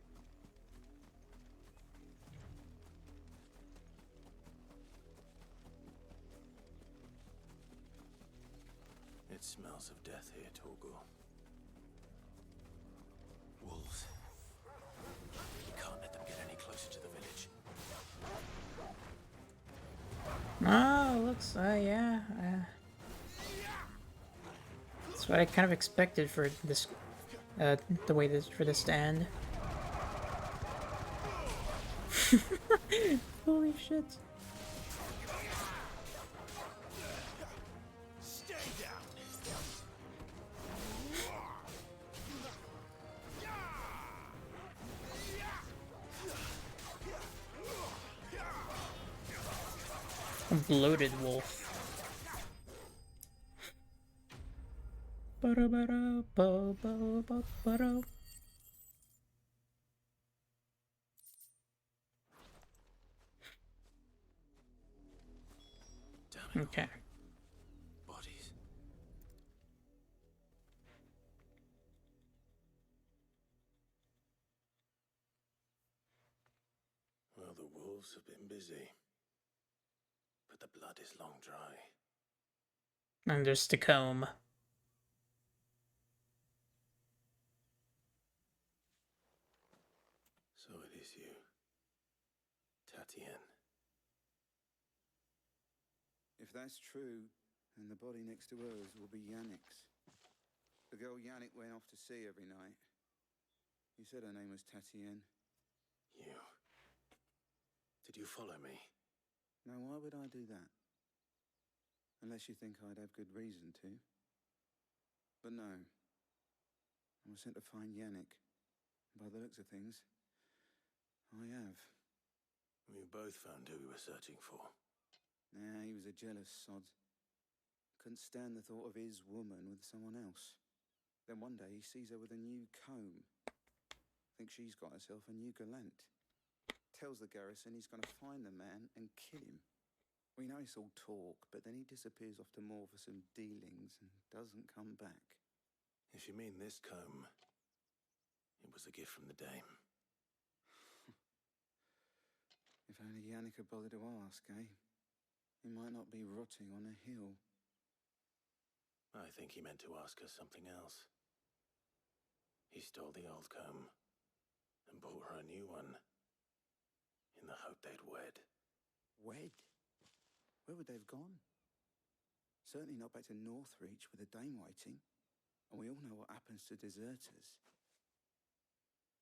It smells of death here, Torgor. Wolves. You can't let them get any closer to the village. Oh, looks, yeah. That's what I kind of expected for this, the way this, for this to end. Holy shit. Stay down. A bloated wolf. Ba-da-ba-da-ba-ba-ba-ba-da. Okay. Bodies. Well, the wolves have been busy. But the blood is long dry. And there's the comb. So it is you, Tatien. If that's true, then the body next to hers will be Yannick's. The girl Yannick went off to sea every night. You said her name was Tatien. You. Did you follow me? Now, why would I do that? Unless you think I'd have good reason to. But no. I was sent to find Yannick. By the looks of things, I have. We both found who we were searching for. Nah, he was a jealous sod. Couldn't stand the thought of his woman with someone else. Then one day he sees her with a new comb. Thinks she's got herself a new gallant. Tells the garrison he's going to find the man and kill him. We know it's all talk, but then he disappears off to Moor for some dealings and doesn't come back. If you mean this comb, it was a gift from the dame. If only Yannick had bothered to ask, eh? He might not be rotting on a hill. I think he meant to ask her something else. He stole the old comb and bought her a new one in the hope they'd wed. Wed? Where would they have gone? Certainly not back to Northreach with a dame waiting. And we all know what happens to deserters.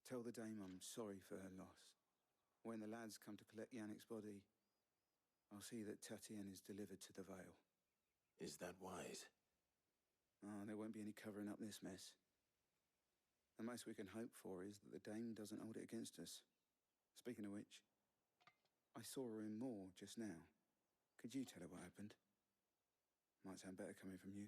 Tell the dame I'm sorry for her loss. When the lads come to collect Yannick's body, I'll see that Tatien is delivered to the Vale. Is that wise? Oh, there won't be any covering up this mess. The most we can hope for is that the dame doesn't hold it against us. Speaking of which, I saw her in Moor just now. Could you tell her what happened? Might sound better coming from you.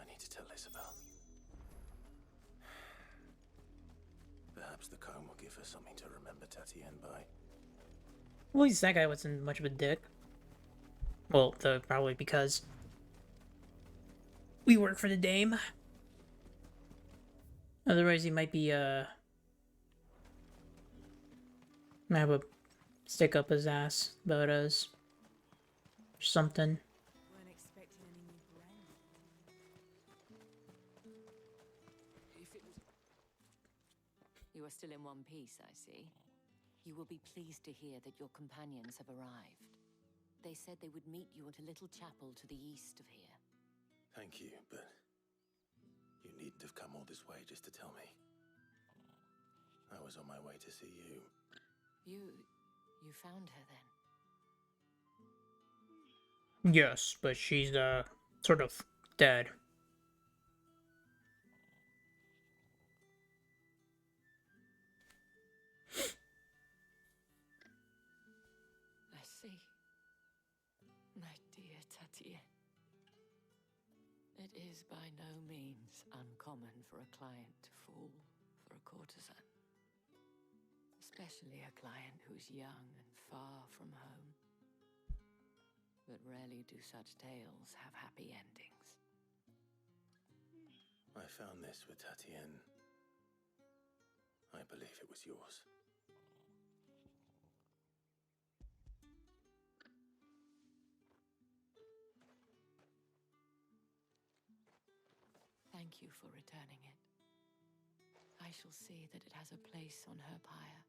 I need to tell Isabel. Perhaps the comb will give her something to remember Tatien by. Well, at least that guy wasn't much of a dick. Well, though, probably because we work for the dame. Otherwise, he might be, might have a stick up his ass about us. Or something. Weren't expecting any new brand. You are still in one piece, I see. You will be pleased to hear that your companions have arrived. They said they would meet you at a little chapel to the east of here. Thank you, but you needn't have come all this way just to tell me. I was on my way to see you. You found her then? Yes, but she's, sort of dead. I see. My dear Tatien. It is by no means uncommon for a client to fall for a courtesan. Especially a client who's young and far from home. But rarely do such tales have happy endings. I found this with Tatien. I believe it was yours. Thank you for returning it. I shall see that it has a place on her pyre.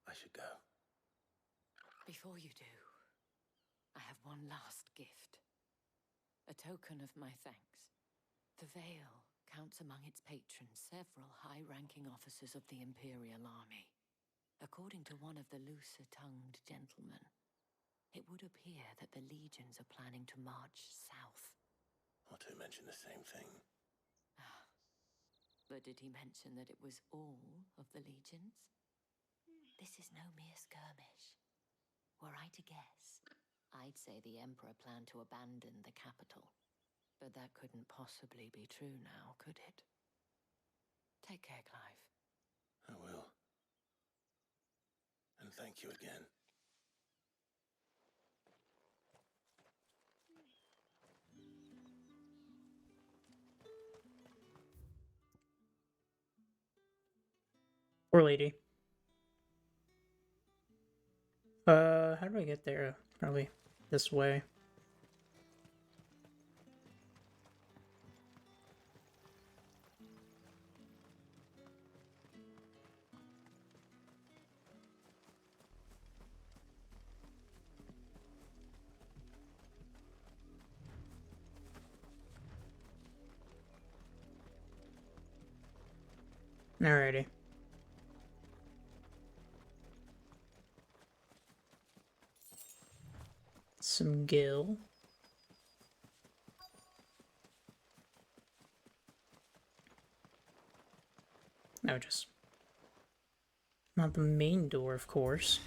I should go. Before you do, I have one last gift. A token of my thanks. The Vale counts among its patrons several high-ranking officers of the Imperial Army. According to one of the looser-tongued gentlemen, it would appear that the legions are planning to march south. Otto mentioned the same thing. But did he mention that it was all of the legions? this is no mere skirmish. Were I to guess, I'd say the Emperor planned to abandon the capital. But that couldn't possibly be true now, could it? Take care, Clive. I will. And thank you again. Poor lady. How do I get there? Probably this way. Alrighty. Some gill. No, just not the main door, of course.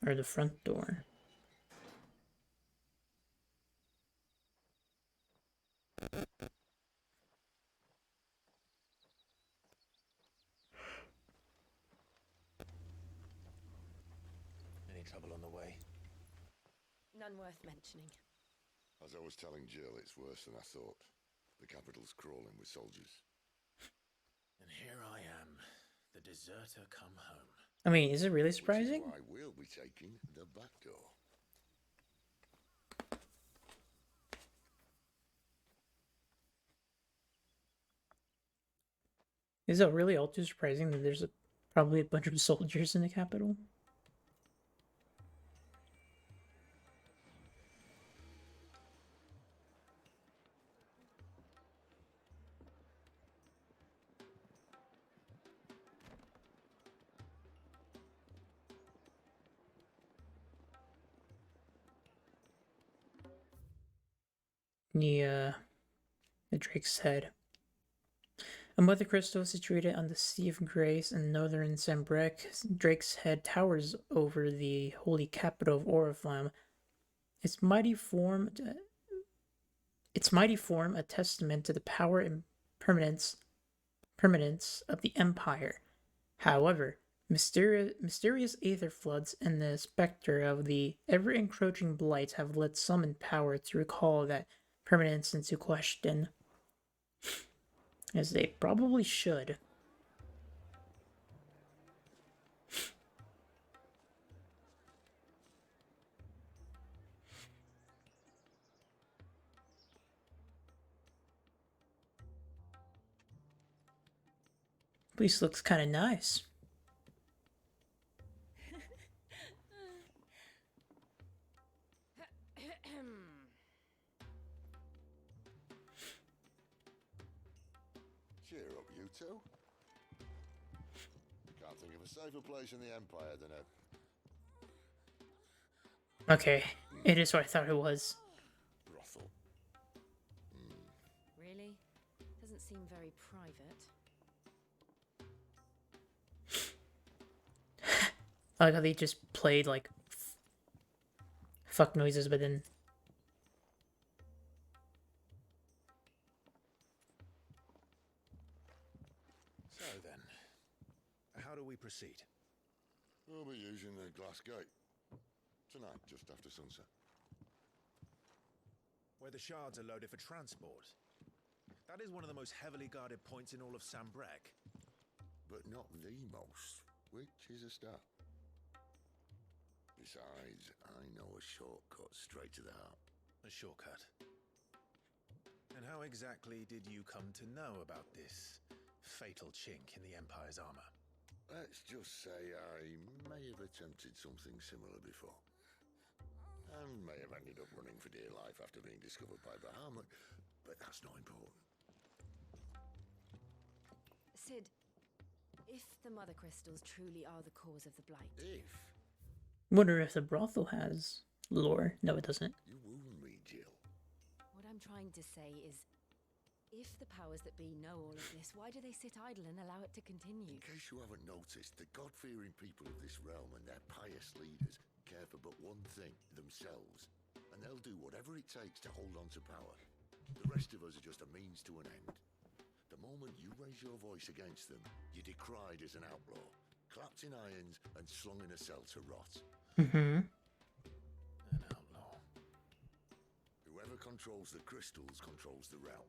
Or the front door. Any trouble on the way? None worth mentioning. As I was telling Jill, it's worse than I thought. The capital's crawling with soldiers. And here I am, the deserter come home. I mean, is it really surprising? Which is why we'll be taking the back door. Is it really all too surprising that there's probably a bunch of soldiers in the capital? The Drake's Head. A mother crystal situated on the Sea of Grace in northern Sanbreque, Drake's Head towers over the holy capital of Oriflamme. Its mighty form, a testament to the power and permanence of the Empire. However, mysterious aether floods and the specter of the ever-encroaching blight have led some in power to recall that permanence into question, as they probably should. Place looks kind of nice. Cheer up, you two. Can't think of a safer place in the Empire than a... Okay, it is what I thought it was. brothel. Really? Doesn't seem very private. I like how they just played like fuck noises, but then So then, how do we proceed? We'll be using the glass gate. Tonight, just after sunset. Where the shards are loaded for transport. That is one of the most heavily guarded points in all of Sanbreque. But not the most, which is a start. Besides, I know a shortcut straight to the heart. A shortcut. And how exactly did you come to know about this fatal chink in the Empire's armor? Let's just say I may have attempted something similar before. And may have ended up running for dear life after being discovered by Bahamut, but that's not important. Sid, if the mother crystals truly are the cause of the blight... If? Wonder if the brothel has lore. No, it doesn't. You wound me, Jill. What I'm trying to say is, If the powers that be know all of this, why do they sit idle and allow it to continue? In case you haven't noticed, the God-fearing people of this realm and their pious leaders care for but one thing, themselves. And they'll do whatever it takes to hold on to power. The rest of us are just a means to an end. The moment you raise your voice against them, you're decried as an outlaw, clapped in irons and slung in a cell to rot. Mm-hmm. An outlaw. Whoever controls the crystals controls the realm.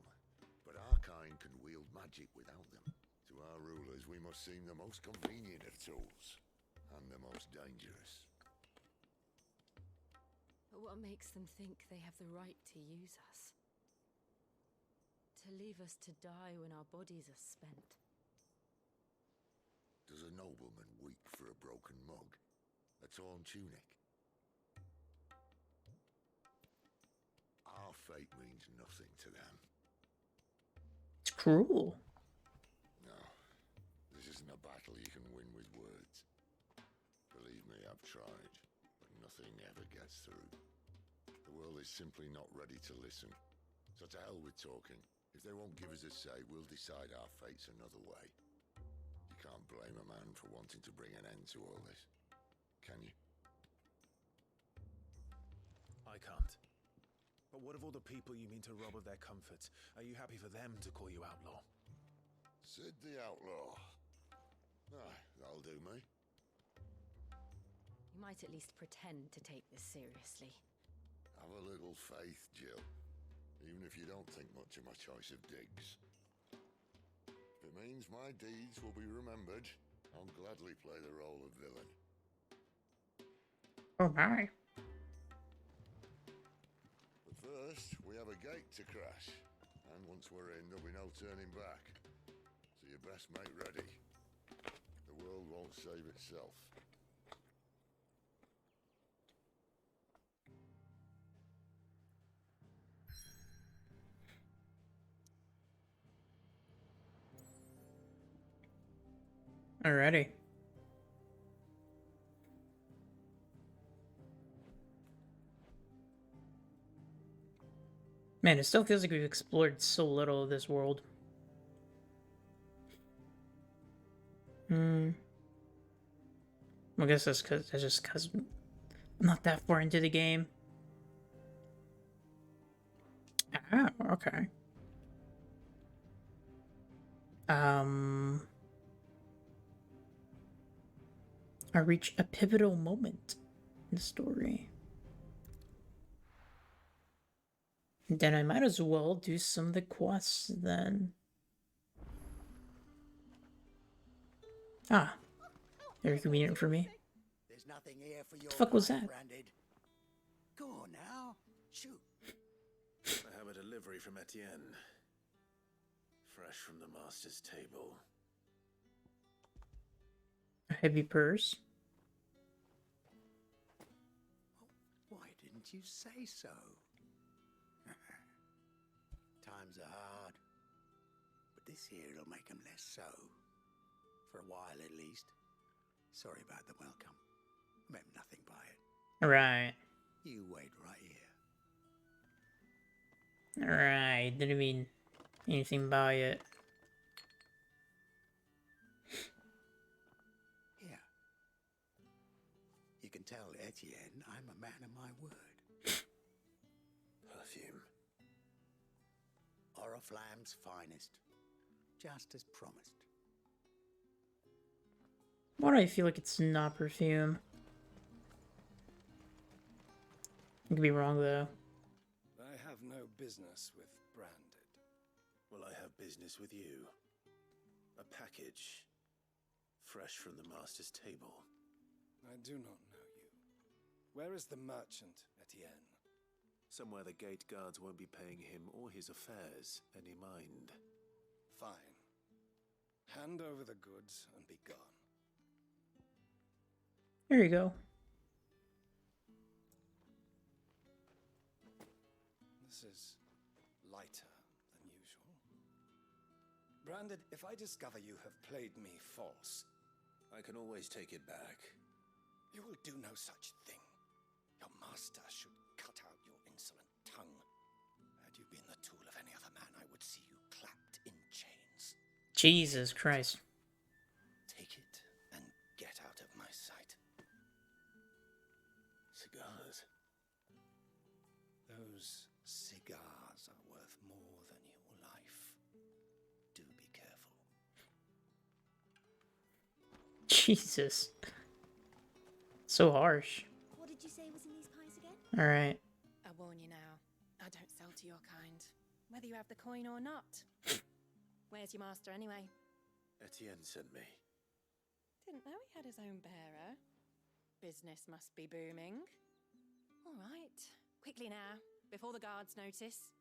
But our kind can wield magic without them. To our rulers, we must seem the most convenient of tools, and the most dangerous. But what makes them think they have the right to use us? To leave us to die when our bodies are spent? Does a nobleman weep for a broken mug? A torn tunic? Our fate means nothing to them. It's cruel. No, this isn't a battle you can win with words. Believe me, I've tried, but nothing ever gets through. The world is simply not ready to listen. So to hell with talking. If they won't give us a say, we'll decide our fates another way. You can't blame a man for wanting to bring an end to all this, can you? I can't. But what of all the people you mean to rob of their comforts? Are you happy for them to call you outlaw? Sid the Outlaw. Aye, that'll do me. You might at least pretend to take this seriously. Have a little faith, Jill. Even if you don't think much of my choice of digs. If it means my deeds will be remembered, I'll gladly play the role of villain. Oh my. But first, we have a gate to crash. And once we're in, there'll be no turning back. So you best make ready. The world won't save itself. Alrighty. Man, it still feels like we've explored so little of this world. I guess that's just because I'm not that far into the game. Ah, okay. I reach a pivotal moment in the story. Then I might as well do some of the quests then. Ah, very convenient for me. There's nothing here for your What the fuck was kind, that? Branded. Go on now, shoot. I have a delivery from Etienne. Fresh from the master's table. A heavy purse. Why didn't you say so? Times are hard, but this here'll make 'em less so. For a while, at least. Sorry about the welcome. Meant nothing by it. Right. You wait right here. Right. Didn't mean anything by it. Here. You can tell Etienne I'm a man of my word. Perfume. Oriflamme's finest. Just as promised. Why do I feel like it's not perfume? I could be wrong though. I have no business with Branded. Well, I have business with you. A package. Fresh from the master's table. I do not know you. Where is the merchant, Etienne? Somewhere the gate guards won't be paying him or his affairs any mind. Fine. Hand over the goods and be gone. There you go. This is lighter than usual. Branded, if I discover you have played me false... I can always take it back. You will do no such thing. Your master should cut out your insolent tongue. Had you been the tool of any other man, I would see you clapped in chains. Jesus Christ. Take it and get out of my sight. Cigars. Those cigars are worth more than your life. Do be careful. Jesus. So harsh. What did you say was in these pies again? Alright. I warn you now, I don't sell to your kind, whether you have the coin or not. Where's your master anyway? Etienne sent me. Didn't know he had his own bearer. Business must be booming. All right, quickly now, before the guards notice.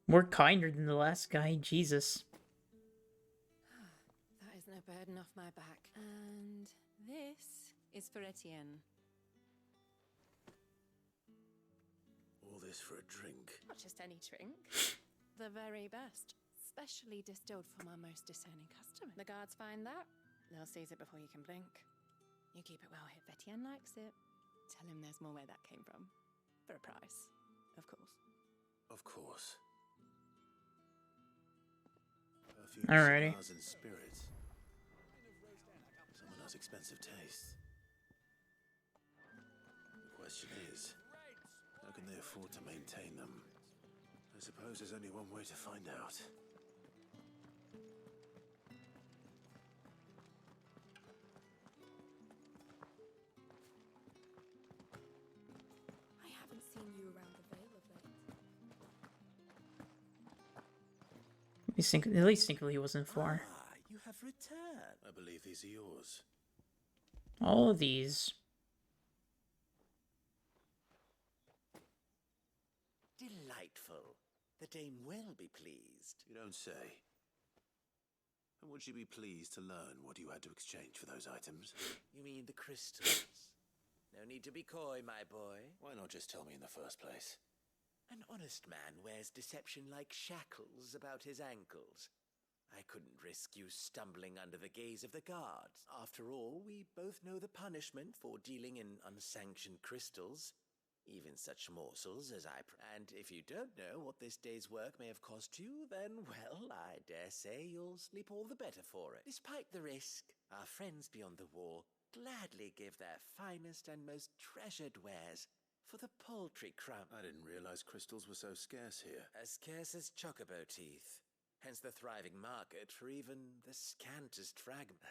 More kinder than the last guy, Jesus. That isn't a burden off my back. And this is for Etienne. All this for a drink. Not just any drink. The very best. Specially distilled for my most discerning customer. The guards find that, they'll seize it before you can blink. You keep it well hid. Etienne likes it. Tell him there's more where that came from. For a price, of course. Of course. Perfume, Alrighty. cigars, and spirits. Someone has expensive taste. The question is, how can they afford to maintain them? I suppose there's only one way to find out. I haven't seen you around the Vale of late. At least think he wasn't far. Ah, you have returned. I believe these are yours. All of these. Delightful. The dame will be pleased. You don't say. And would she be pleased to learn what you had to exchange for those items? You mean the crystals? No need to be coy, my boy. Why not just tell me in the first place? An honest man wears deception like shackles about his ankles. I couldn't risk you stumbling under the gaze of the guards. After all, we both know the punishment for dealing in unsanctioned crystals. Even such morsels as And if you don't know what this day's work may have cost you, then, well, I dare say you'll sleep all the better for it. Despite the risk, our friends beyond the wall gladly give their finest and most treasured wares for the paltry crumb. I didn't realize crystals were so scarce here. As scarce as chocobo teeth. Hence the thriving market for even the scantest fragment.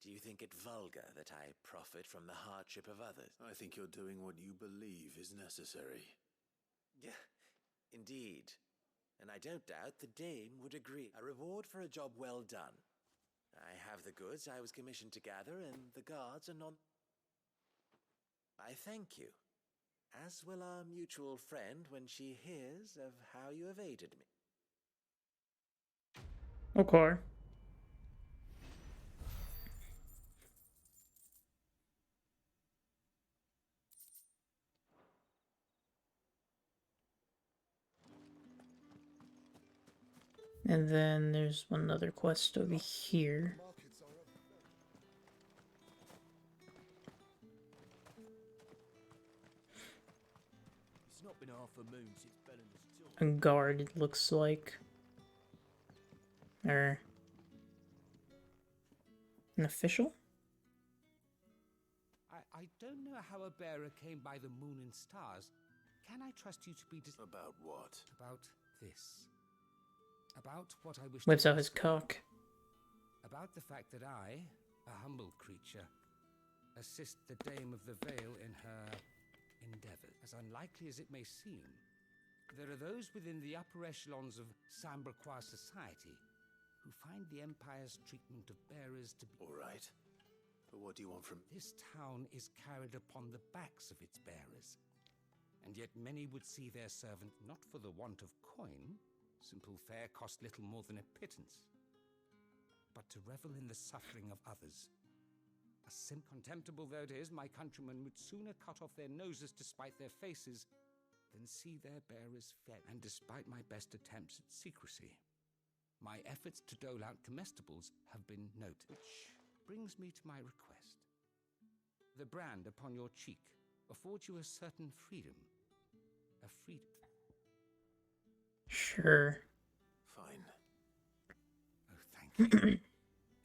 Do you think it vulgar that I profit from the hardship of others? I think you're doing what you believe is necessary. Yeah, indeed. And I don't doubt the dame would agree. A reward for a job well done. I have the goods I was commissioned to gather, and the guards are not... I thank you. As will our mutual friend when she hears of how you have aided me. Okay. And then there's one other quest over here. It's not been half a moon since Belen's A guard, it looks like. Or an official? I don't know how a bearer came by the moon and stars. Can I trust you to be... About what? About this. About what I wish Whips to out his ask. cock. About the fact that I, a humble creature, assist the Dame of the Vale in her endeavours. As unlikely as it may seem, there are those within the upper echelons of Sanbreque society who find the Empire's treatment of bearers to be... All right. But what do you want from... This town is carried upon the backs of its bearers, and yet many would see their servant not for the want of coin. Simple fare cost little more than a pittance, but to revel in the suffering of others. Contemptible though it is, my countrymen would sooner cut off their noses to spite their faces than see their bearers fed. And despite my best attempts at secrecy, my efforts to dole out comestibles have been noted. Which brings me to my request. The brand upon your cheek affords you a certain freedom, a freedom. Sure. Fine. Oh, thank you.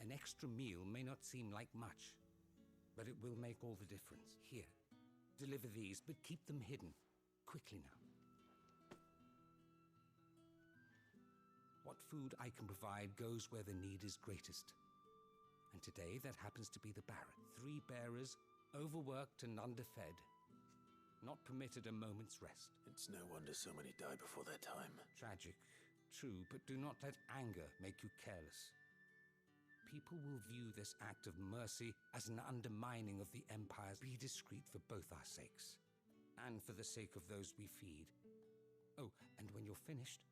An extra meal may not seem like much, but it will make all the difference. Here, deliver these, but keep them hidden. Quickly now. What food I can provide goes where the need is greatest. And today that happens to be the Baron. 3 bearers, overworked and underfed, not permitted a moment's rest. It's no wonder so many die before their time. Tragic, true, but do not let anger make you careless. People will view this act of mercy as an undermining of the Empire. Be discreet for both our sakes, and for the sake of those we feed. Oh, and when you're finished,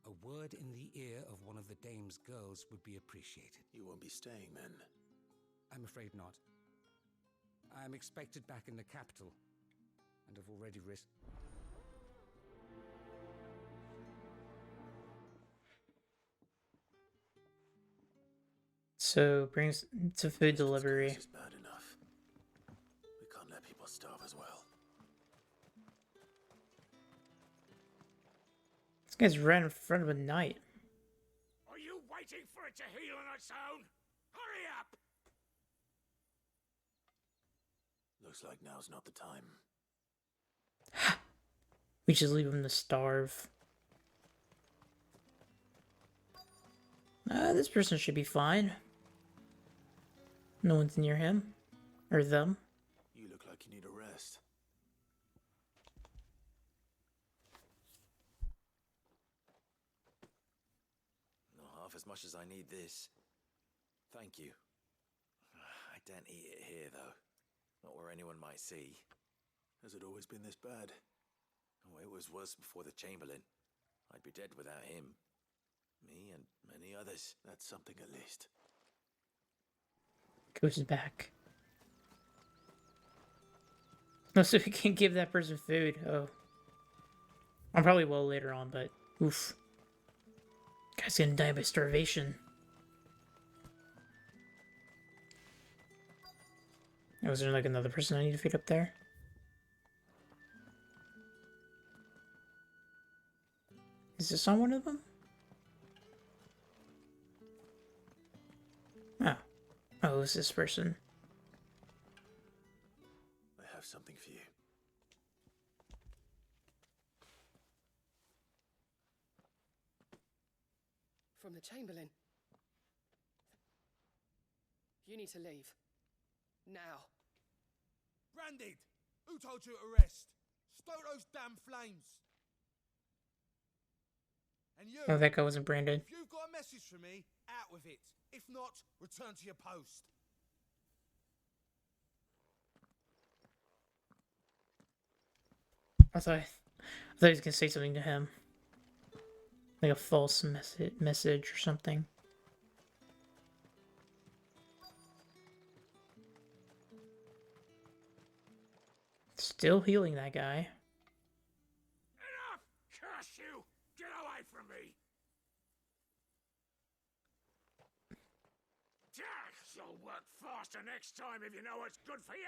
a word in the ear of one of the dame's girls would be appreciated. You won't be staying then? I'm afraid not. I'm expected back in the capital, and have already risked... So brings to food delivery. This is bad enough. We can't let people starve as well. This guy's right in front of a knight. Are you waiting for it to heal on its own? Hurry up! Looks like now's not the time. We just leave him to starve. This person should be fine. No one's near him. Or them. You look like you need a rest. Not half as much as I need this. Thank you. I don't eat it here, though. Not where anyone might see. Has it always been this bad? Oh, it was worse before the Chamberlain. I'd be dead without him. Me and many others. That's something at least. Goes back. No, so we can give that person food. Oh. I probably will later on, but oof. Guy's gonna die by starvation. Oh, is there like another person I need to feed up there? Is this on one of them? Oh. Oh, it's this person. I have something for you. From the Chamberlain. You need to leave. Now. Branded! Who told you to rest? Stoke those damn flames! And you... Oh, that guy wasn't branded. If you've got a message for me, out with it. If not, return to your post. I thought he was gonna say something to him. Like a false message or something. Still healing that guy. Enough! Curse you! Get away from me! You'll work faster next time if you know what's good for you!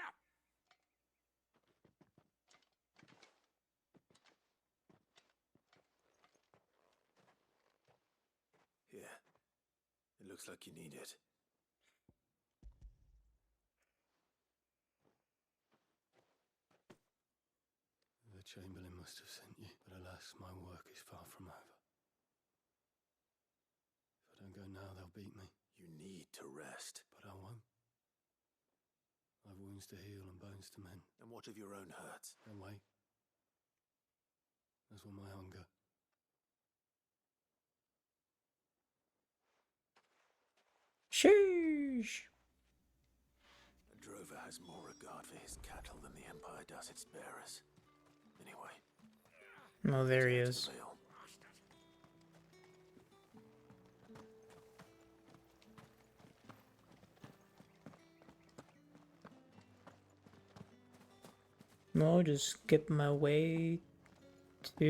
Here. It looks like you need it. The Chamberlain must have sent you, but alas, my work is far from over. If I don't go now, they'll beat me. You need to rest. But I won't. I've wounds to heal and bones to mend. And what of your own hurts? Then wait. As will my hunger. Sheesh. A drover has more regard for his cattle than the Empire does its bearers. Anyway. Oh, there he is. I'll just get my way to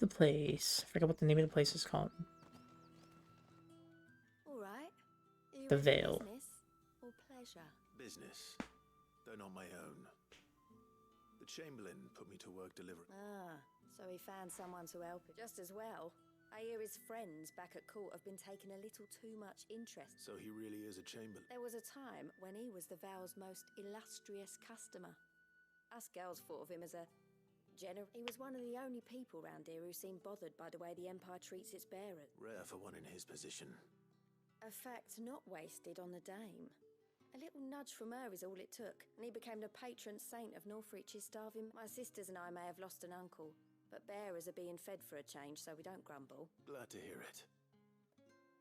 the place. I forgot what the name of the place is called. All right. Are you The ready for Vale. Business or pleasure? Business, though not my own. The Chamberlain put me to work delivering. Ah, so he found someone to help him. Just as well. I hear his friends back at court have been taking a little too much interest. So he really is a Chamberlain. There was a time when he was the Val's most illustrious customer. Us girls thought of him as a general. He was one of the only people round here who seemed bothered by the way the Empire treats its bearers. Rare for one in his position. A fact not wasted on the dame. A little nudge from her is all it took, and he became the patron saint of Northreach's starving. My sisters and I may have lost an uncle, but bearers are being fed for a change, so we don't grumble. Glad to hear it.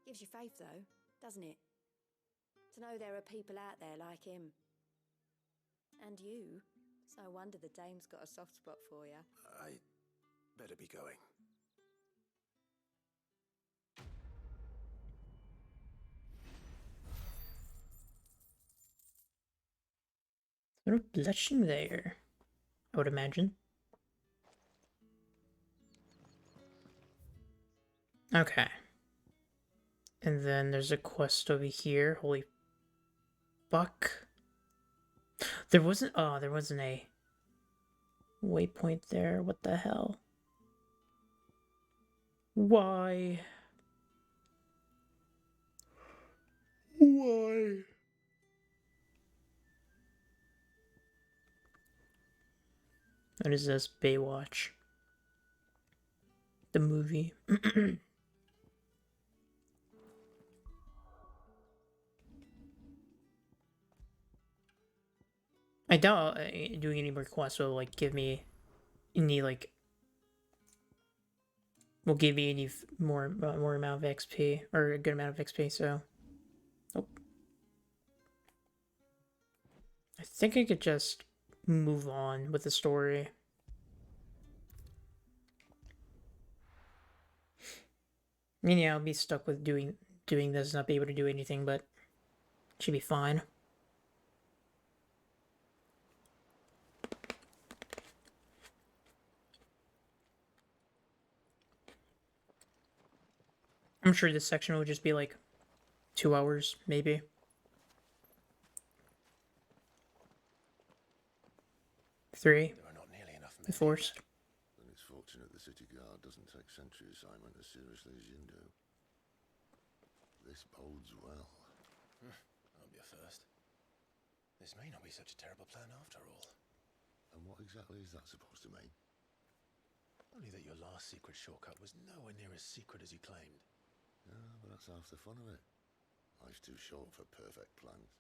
Gives you faith, though, doesn't it? To know there are people out there like him. And you. It's no wonder the dame's got a soft spot for you. I better be going. A little blushing there, I would imagine. Okay. And then there's a quest over here. Holy fuck. There wasn't a waypoint there. What the hell? Why? Why? What is this? Baywatch. The movie. I doubt doing any more quests will like give me any like will give me any more amount of XP or a good amount of XP. So, nope. I think I could just move on with the story. I mean, yeah, I'll be stuck with doing this, not be able to do anything, but should be fine. I'm sure this section will just be like 2 hours, maybe. Three. There are not nearly enough men. Forced. Then it's fortunate the city guard doesn't take sentry assignment as seriously as you do. This bodes well. I'll be a first. This may not be such a terrible plan after all. And what exactly is that supposed to mean? Only that your last secret shortcut was nowhere near as secret as you claimed. Yeah, but that's half the fun of it. Life's too short for perfect plans.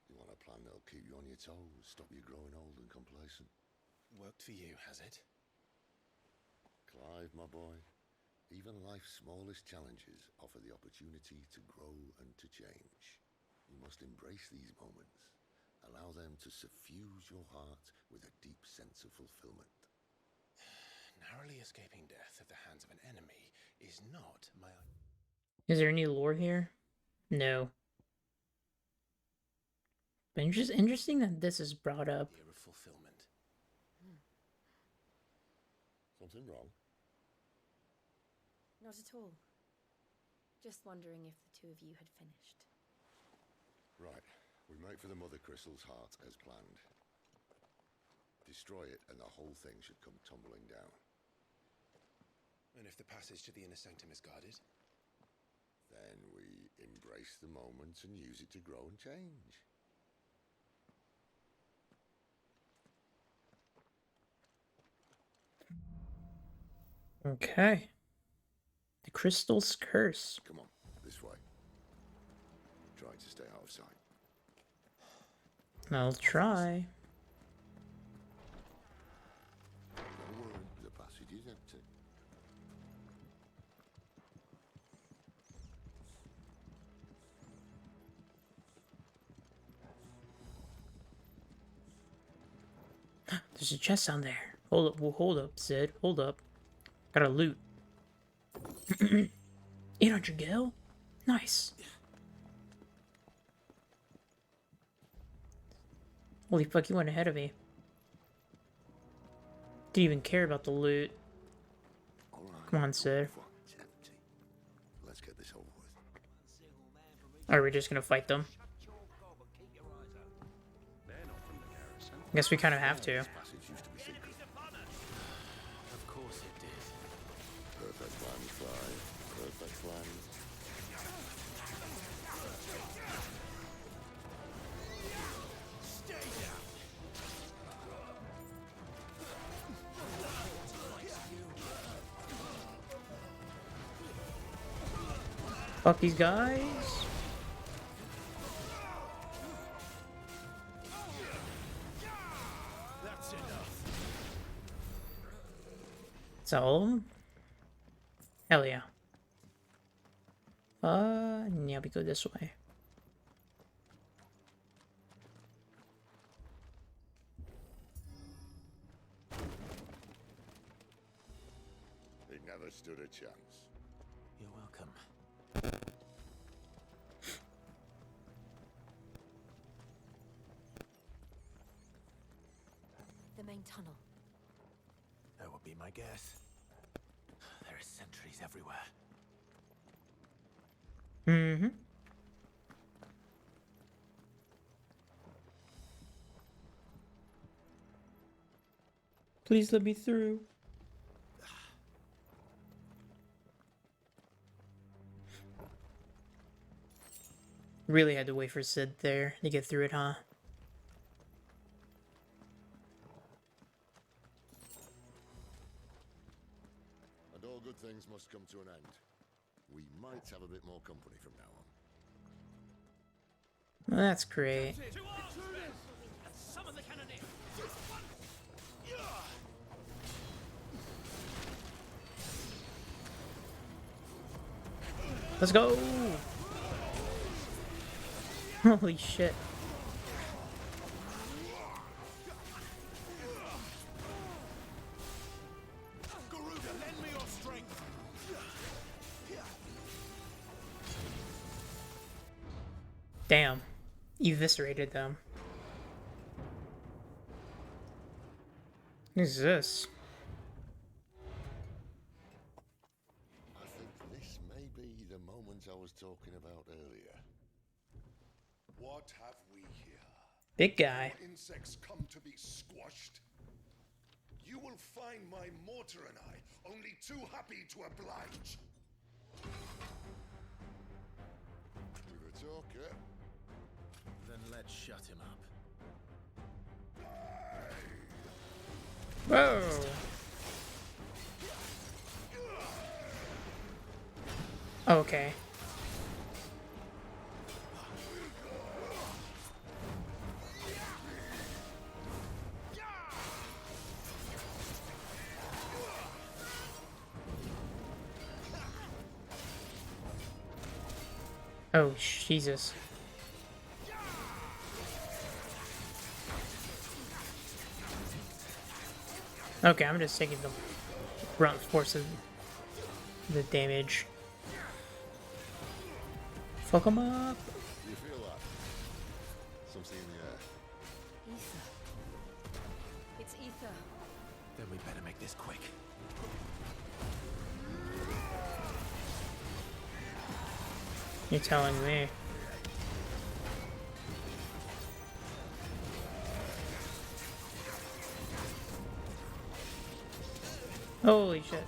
You want a plan that'll keep you on your toes, stop you growing old and complacent. Worked for you, has it? Clive, my boy, even life's smallest challenges offer the opportunity to grow and to change. You must embrace these moments. Allow them to suffuse your heart with a deep sense of fulfillment. Narrowly escaping death at the hands of an enemy is not my... Is there any lore here? No. But it's just interesting that this is brought up. ...idea of fulfillment. Something wrong? Not at all. Just wondering if the two of you had finished. Right. We make for the Mother Crystal's heart as planned. Destroy it and the whole thing should come tumbling down. And if the passage to the inner sanctum is guarded? Then we embrace the moment and use it to grow and change. Okay. The Crystal's Curse. Come on, this way. Try to stay out of sight. I'll try. Don't worry, the passage is empty. There's a chest down there. Hold up, hold up, Sid. Hold up. Gotta loot. 800 gil? Nice. Holy fuck, you went ahead of me. Didn't even care about the loot. Come on, Sid. Let's get this over with. Are we just gonna fight them? Guess we kind of have to. This passage used to be secret. Of course it did. Perfect plan, Fly. Perfect plan. Fuck these guys. That's enough. Is that all of them? Hell yeah. Yeah, we go this way. He never stood a chance. You're welcome. The main tunnel. That would be my guess. There are sentries everywhere. Mm-hmm. Please let me through. Really had to wait for Sid there to get through it, huh? And all good things must come to an end. We might have a bit more company from now on. That's great. Summon the cannoneer. Let's go! Holy shit. Garuda, lend me your strength. Damn. Eviscerated them. What is this? I think this may be the moment I was talking about earlier. What have we here? Big guy. Insects come to be squashed. You will find my mortar and I only too happy to oblige. To the talker. Then let's shut him up. Whoa! Okay. Oh, Jesus. Okay, I'm just taking the brunt force of the damage. Fuck him up. You feel that? Something in the air. Ether. It's ether. Then we better make this quick. You're telling me. Holy shit.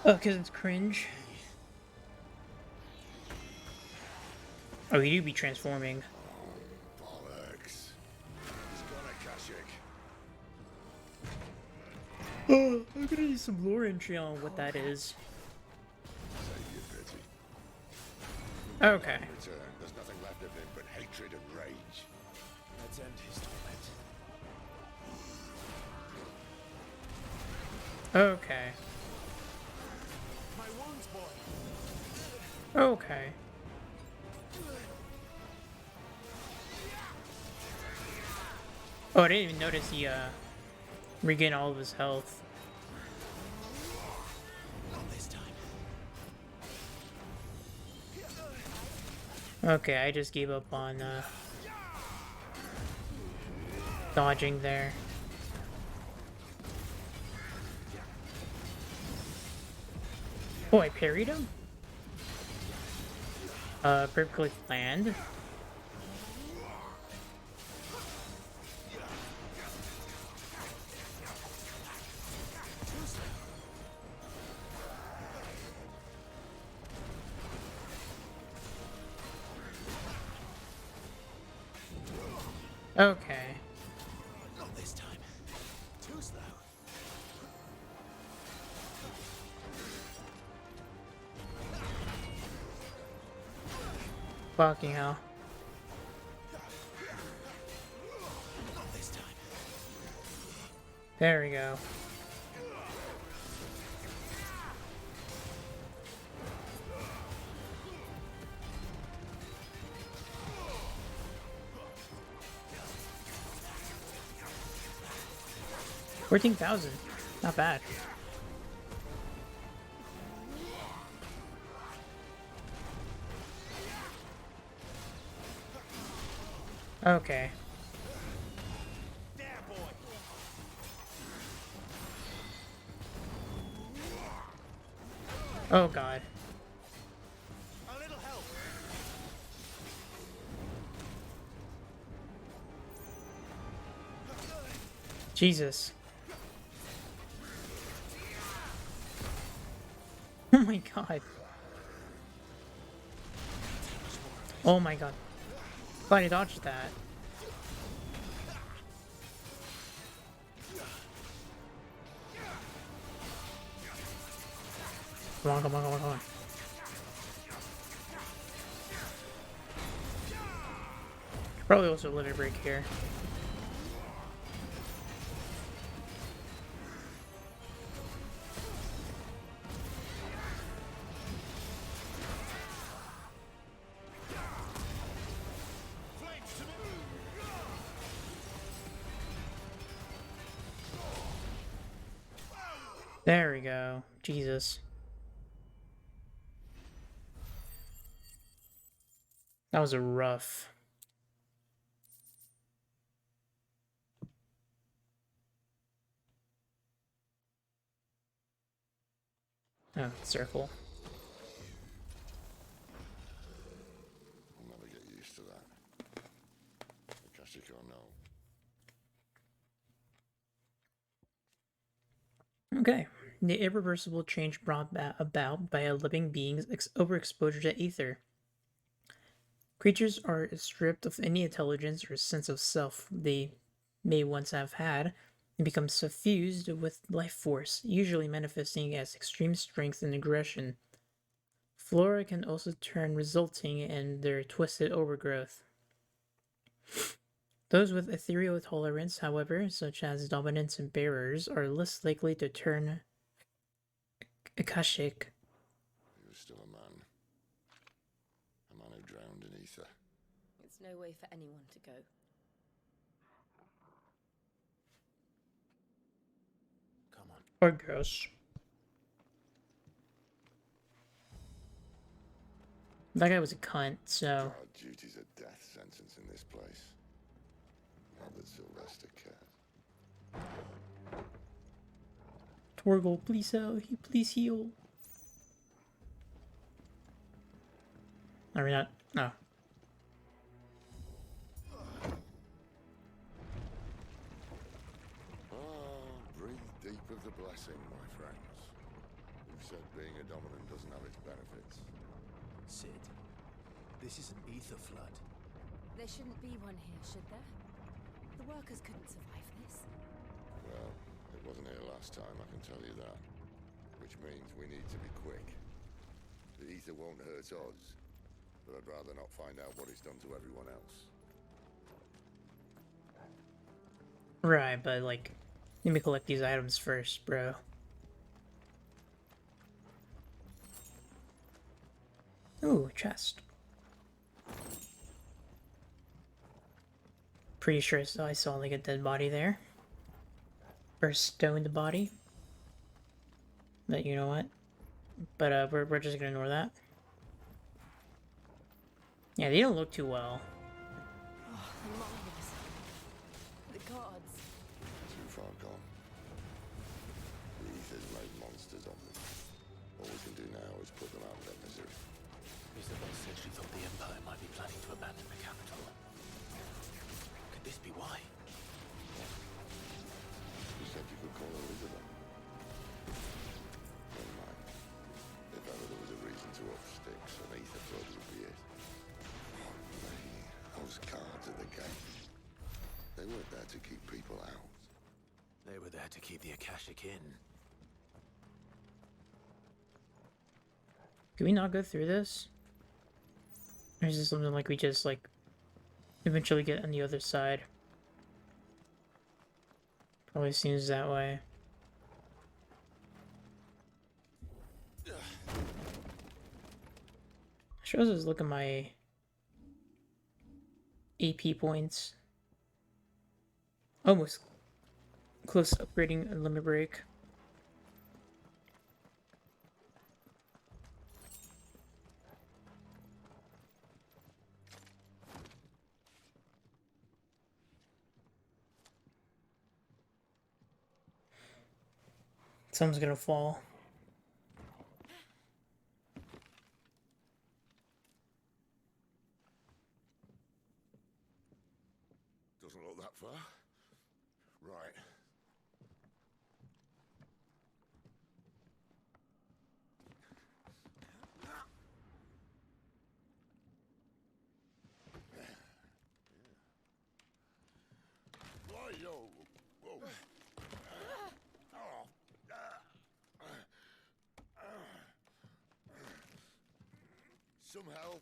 Oh, because it's cringe. Oh, you do be transforming. Bollocks. He's got a Kashik. Oh, I'm gonna need some lore entry on what that is. Save your pity. Okay. In return, there's nothing left of him but hatred and rage. Let's end his torment. Okay. My wounds, boy. Okay. Oh, I didn't even notice he, regained all of his health. Not this time. Okay, I just gave up on dodging there. Oh, I parried him? Perfectly planned. Okay. Not this time. Too slow. Fucking hell. Not this time. There we go. $14,000. Not bad. Okay. Oh god. A little help. Jesus. Oh my god. Oh my god. Glad I dodged that. Come on, come on, come on, come on. Probably also limit break here. There we go. Jesus. That was a rough. Oh, circle. I'll never get used to that. Akashic or no. Okay. The irreversible change brought about by a living being's overexposure to ether. Creatures are stripped of any intelligence or sense of self they may once have had and become suffused with life force, usually manifesting as extreme strength and aggression. Flora can also turn, resulting in their twisted overgrowth. Those with ethereal tolerance, however, such as dominants and bearers, are less likely to turn Akashic. He was still a man. A man who drowned in ether. It's no way for anyone to go. Come on. Or gross. That guy was a cunt, so. God, duty's a death sentence in this place. Not that Sylvester cared. Torgal, please please heal. Are we not? No. Breathe deep of the blessing, my friends. Who said being a dominant doesn't have its benefits? Sid, this is an ether flood. There shouldn't be one here, should there? The workers couldn't survive this. Well, it wasn't here last time, I can tell you that. Which means we need to be quick. The ether won't hurt us, but I'd rather not find out what it's done to everyone else. Right, but like, let me collect these items first, bro. Ooh, chest. Pretty sure I saw like a dead body there. Or a stoned body. But you know what? But we're just gonna ignore that. Yeah, they don't look too well. Oh, the miners. The gods. Too far gone. The Ether's made monsters of them. All we can do now is put them out of their misery. Isabel said she thought the Empire might be planning to abandon the capital. Could this be why? You said you could call her Isabel. Never mind. If ever there was a reason to up sticks, an Ether flood would be it. Those guards at the gate. They weren't there to keep people out. They were there to keep the Akashic in. Can we not go through this? Or is this something like we just, like, eventually get on the other side? Probably seems that way. Shows us look at my AP points. Almost close to upgrading a limit break. Someone's gonna fall. Doesn't look that far. Right. Whoa. Whoa. Some help.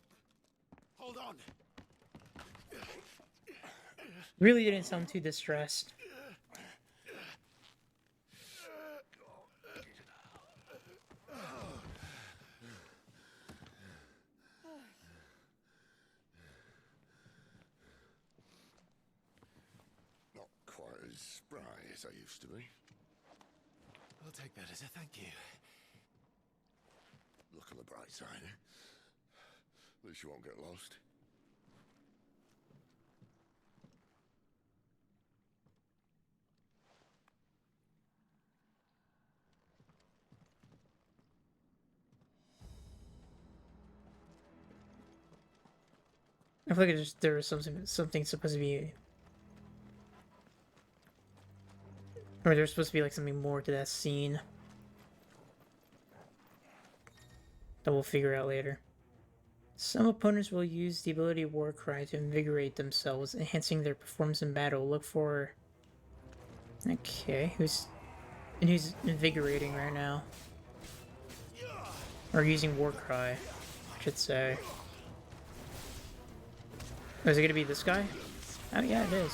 Hold on. Really didn't sound too distressed. Not quite as spry as I used to be. I'll take that as a thank you. Look on the bright side, eh? At least you won't get lost. I feel like there was something supposed to be, or there's supposed to be like something more to that scene that we'll figure out later. Some opponents will use the ability Warcry to invigorate themselves, enhancing their performance in battle. Look for... Okay, who's invigorating right now? Or using Warcry, I should say. Oh, is it gonna be this guy? Oh yeah, it is.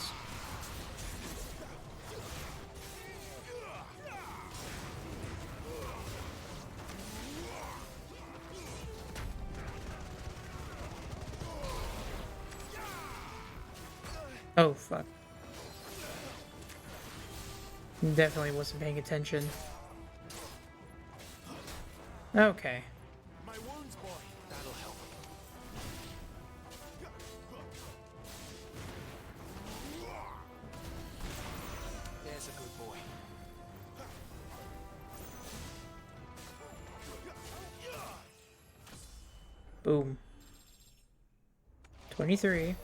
Oh, fuck. Definitely wasn't paying attention. Okay. My wounds, boy. That'll help. There's a good boy. Boom. 23.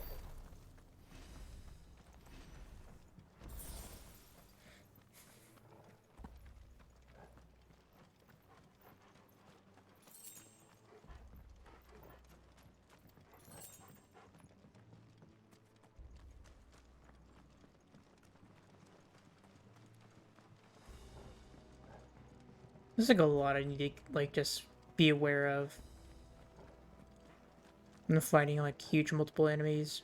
There's like a lot I need to like just be aware of. I'm fighting like huge multiple enemies.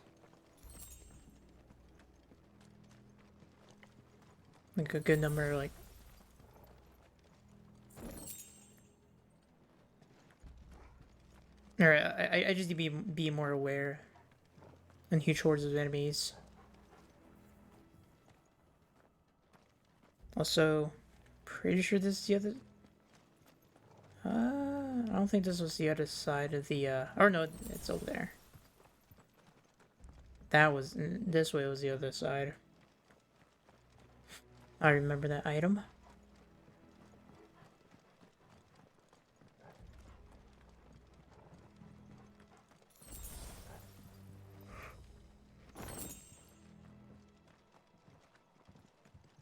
Like a good number, like... Alright, I just need to be more aware. And huge hordes of enemies. Also, pretty sure this is the other... I don't think this was the other side of the, or no, it's over there. That was... This way was the other side. I remember that item.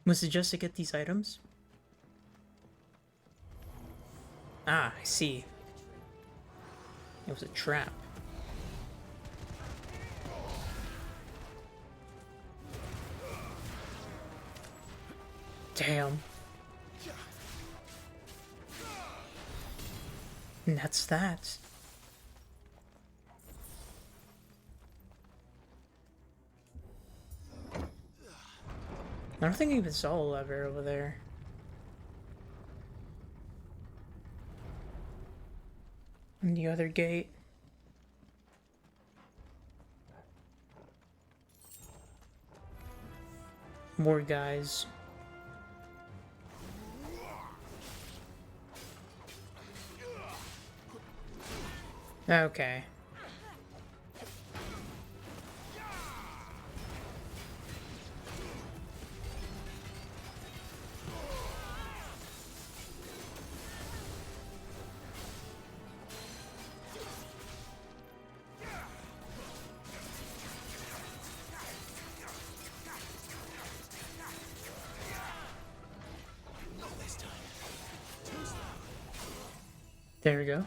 Was it just to get these items? Ah, I see. It was a trap. Damn. And that's that. I don't think I even saw a lever over there. And the other gate. More guys. Okay. There we go.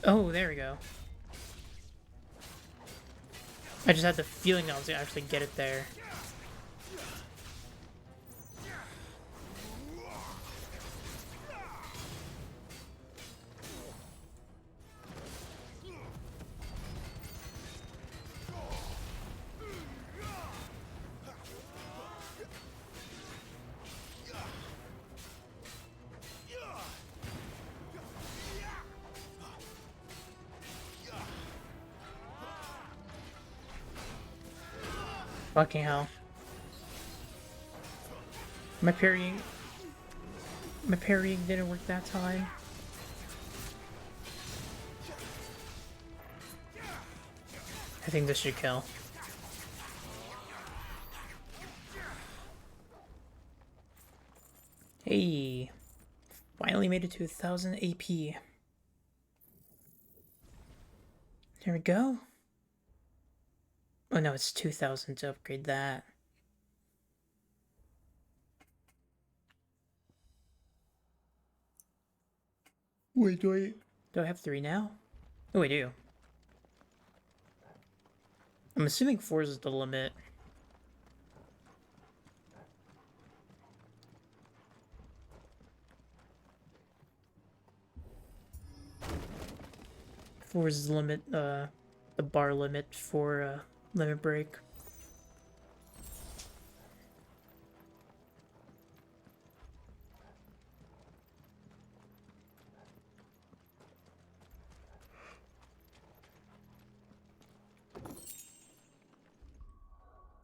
Oh, there we go. I just had the feeling I was gonna actually get it there. Fucking hell. My parrying didn't work that time. I think this should kill. Hey, finally made it to 1000 AP. There we go. Oh no, it's 2000 to upgrade that. Wait, do I have 3 now? Oh, I do. I'm assuming 4 is the limit. Four is the limit, the bar limit for limit break.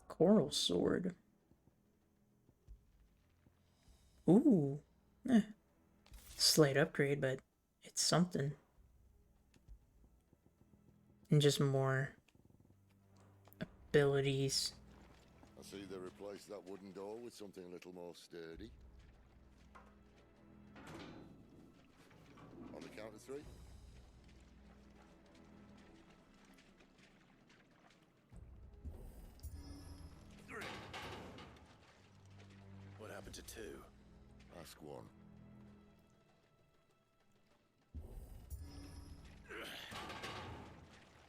Coral sword. Ooh. Slight upgrade, but it's something. And just more abilities. I see they replaced that wooden door with something a little more sturdy. On the count of 3. What happened to 2? Ask 1.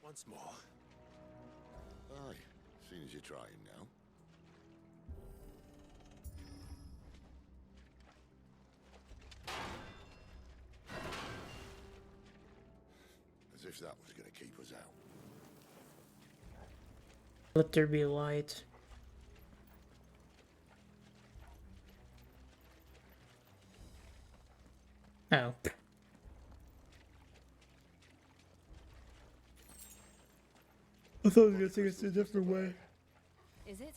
Once more. Aye, seeing as you're trying now. As if that was going to keep us out. Let there be light. Oh. I thought it was gonna take us a different way. Is it?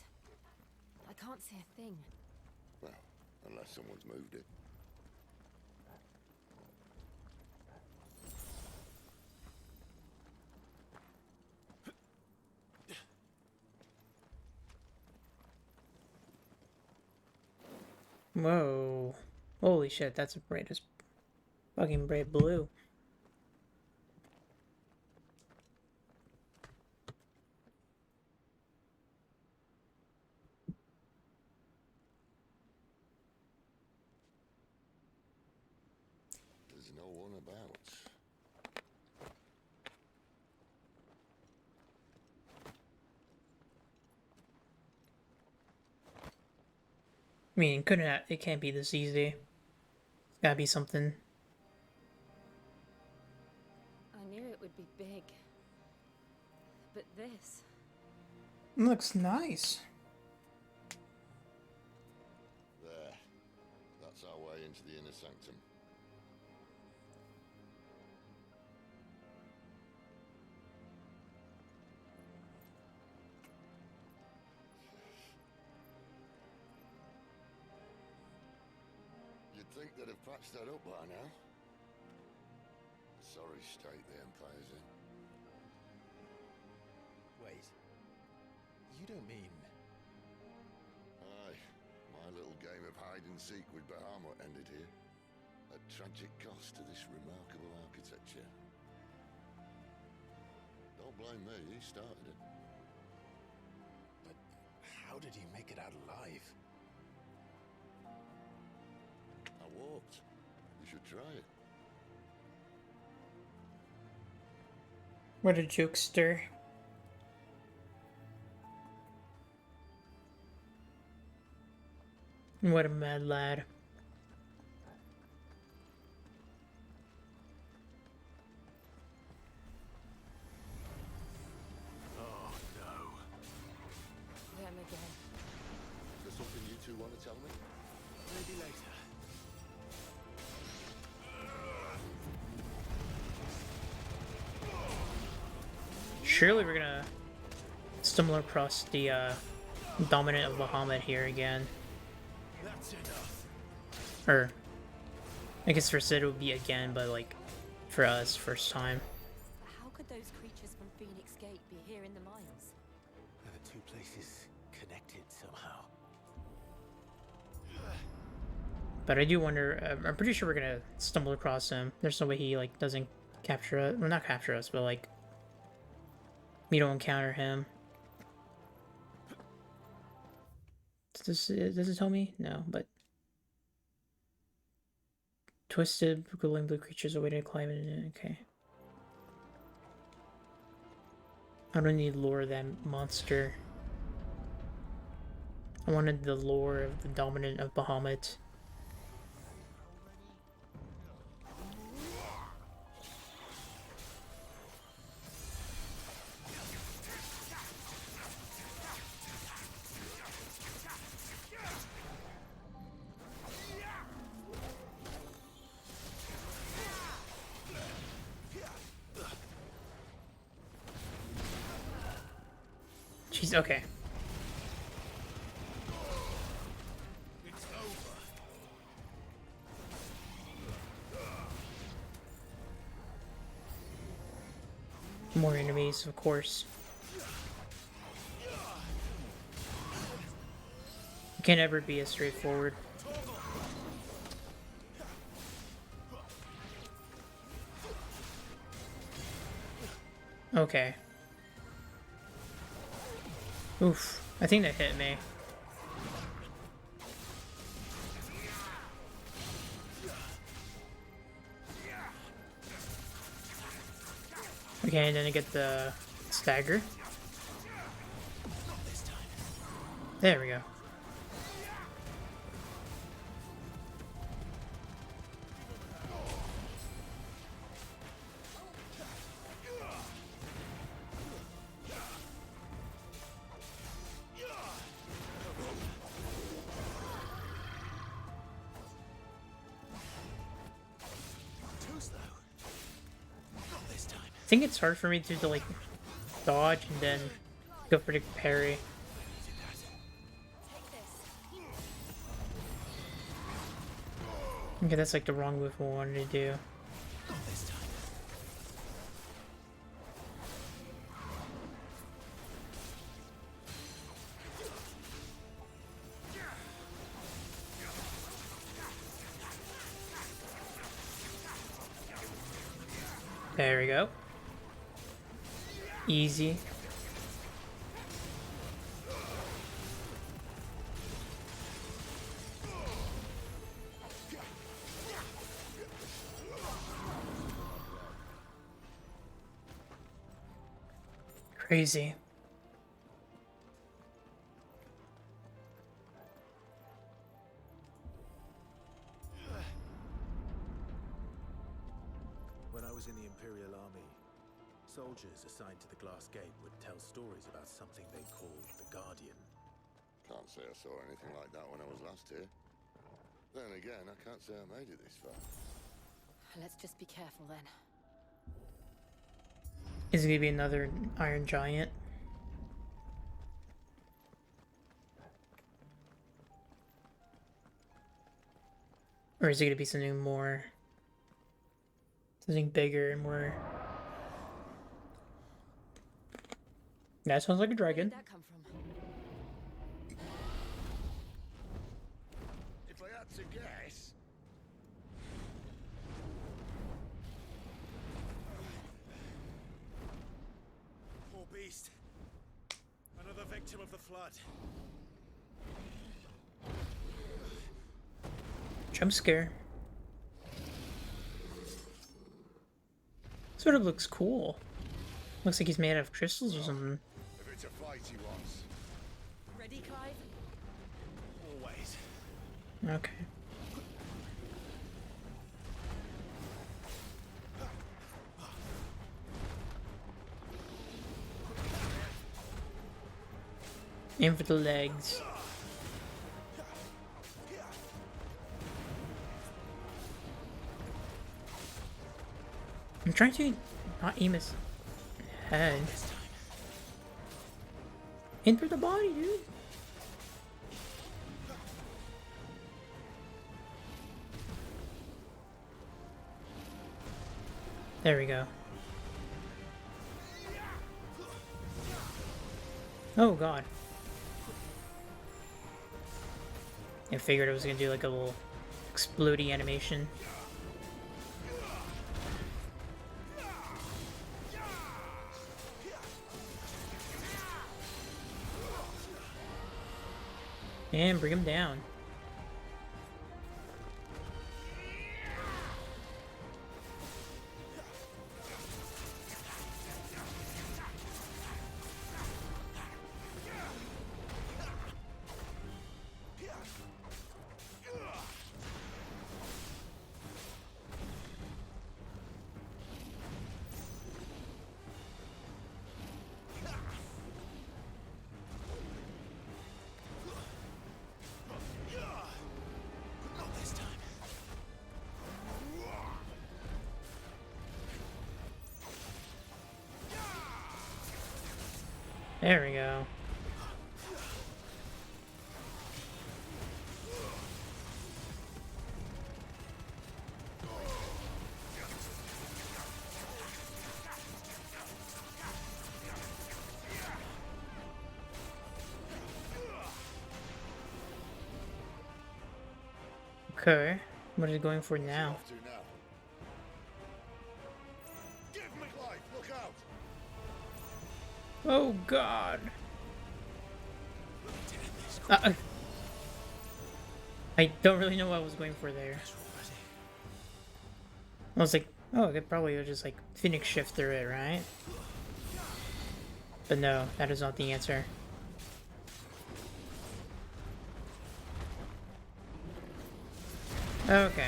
I can't see a thing. Well, unless someone's moved it. Whoa. Holy shit, that's bright as fucking bright blue. There's no one about. I mean, it can't be this easy. Gotta be something. I knew it would be big. But this... Looks nice. There. That's our way into the inner sanctum. You'd think they'd have patched that up by now. Sorry state the Empire's in. Wait. You don't mean... Aye. My little game of hide-and-seek with Bahamut ended here. At tragic cost to this remarkable architecture. Don't blame me, he started it. But how did you make it out alive? I walked. You should try it. What a jokester. What a mad lad. Oh, no. Them again. Is there something you two want to tell me? Maybe later. Surely we're gonna stumble across the dominant of Bahamut here again. That's enough. Or, I guess for Sid it would be again, but like, for us, first time. How could those creatures from Phoenix Gate be here in the mines? Are the two places connected somehow? But I do wonder, I'm pretty sure we're gonna stumble across him. There's no way he, like, doesn't capture us. Well, not capture us, but, like, we don't encounter him. Does it tell me? No, but... Twisted, glowing blue creatures awaiting to climb in. Okay. I don't need lore of that monster. I wanted the lore of the dominant of Bahamut. Jeez, okay. It's over. More enemies, of course. It can't ever be as straightforward. Okay. Oof. I think that hit me. Okay, and then I get the stagger. There we go. Too slow. Not this time. I think it's hard for me to like dodge and then go for the parry. Okay, that's like the wrong move I wanted to do. There we go. Easy. Crazy. When I was in the Imperial Army, soldiers assigned to the Glass Gate would tell stories about something they called the Guardian. Can't say I saw anything like that when I was last here. Then again, I can't say I made it this far. Let's just be careful then. Is it gonna be another Iron Giant? Or is it gonna be something more... something bigger and more... That sounds like a dragon. Where did that come from? If I had to guess... Poor beast. Another victim of the flood. Jump scare. Sort of looks cool. Looks like he's made out of crystals or something. If it's a fight he wants. Ready, Clive? Always. Okay. Aim for the legs. I'm trying to not aim his head. Aim for the body, dude. There we go. Oh god. I figured I was gonna do like a little explodey animation. And bring him down. There we go. Okay, what are you going for now? Give me life, look out! Oh god. I don't really know what I was going for there. I was like, oh, I could probably just like Phoenix shift through it, right? But no, that is not the answer. Okay.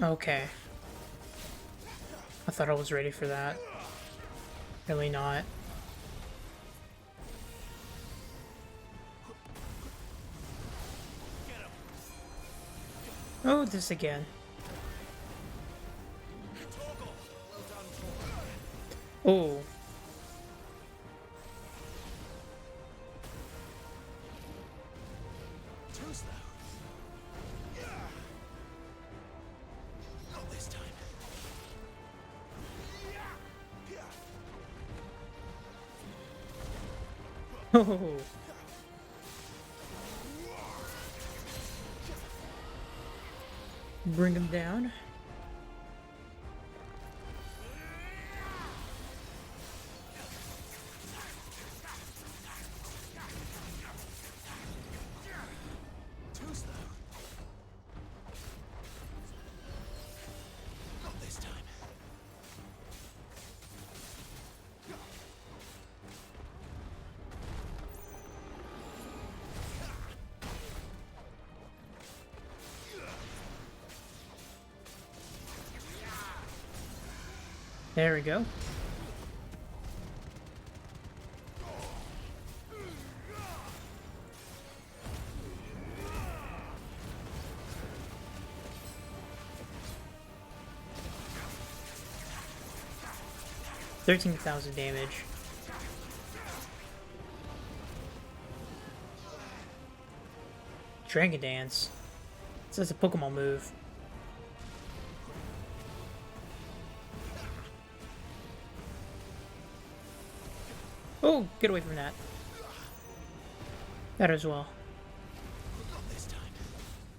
Okay. I thought I was ready for that. Really not. Oh, this again. Oh. Too slow. Not this time. Oh. Bring him down. Too slow. Not this time. There we go. $13,000 damage. Dragon Dance. So that's a Pokemon move. Oh, get away from that. That as well.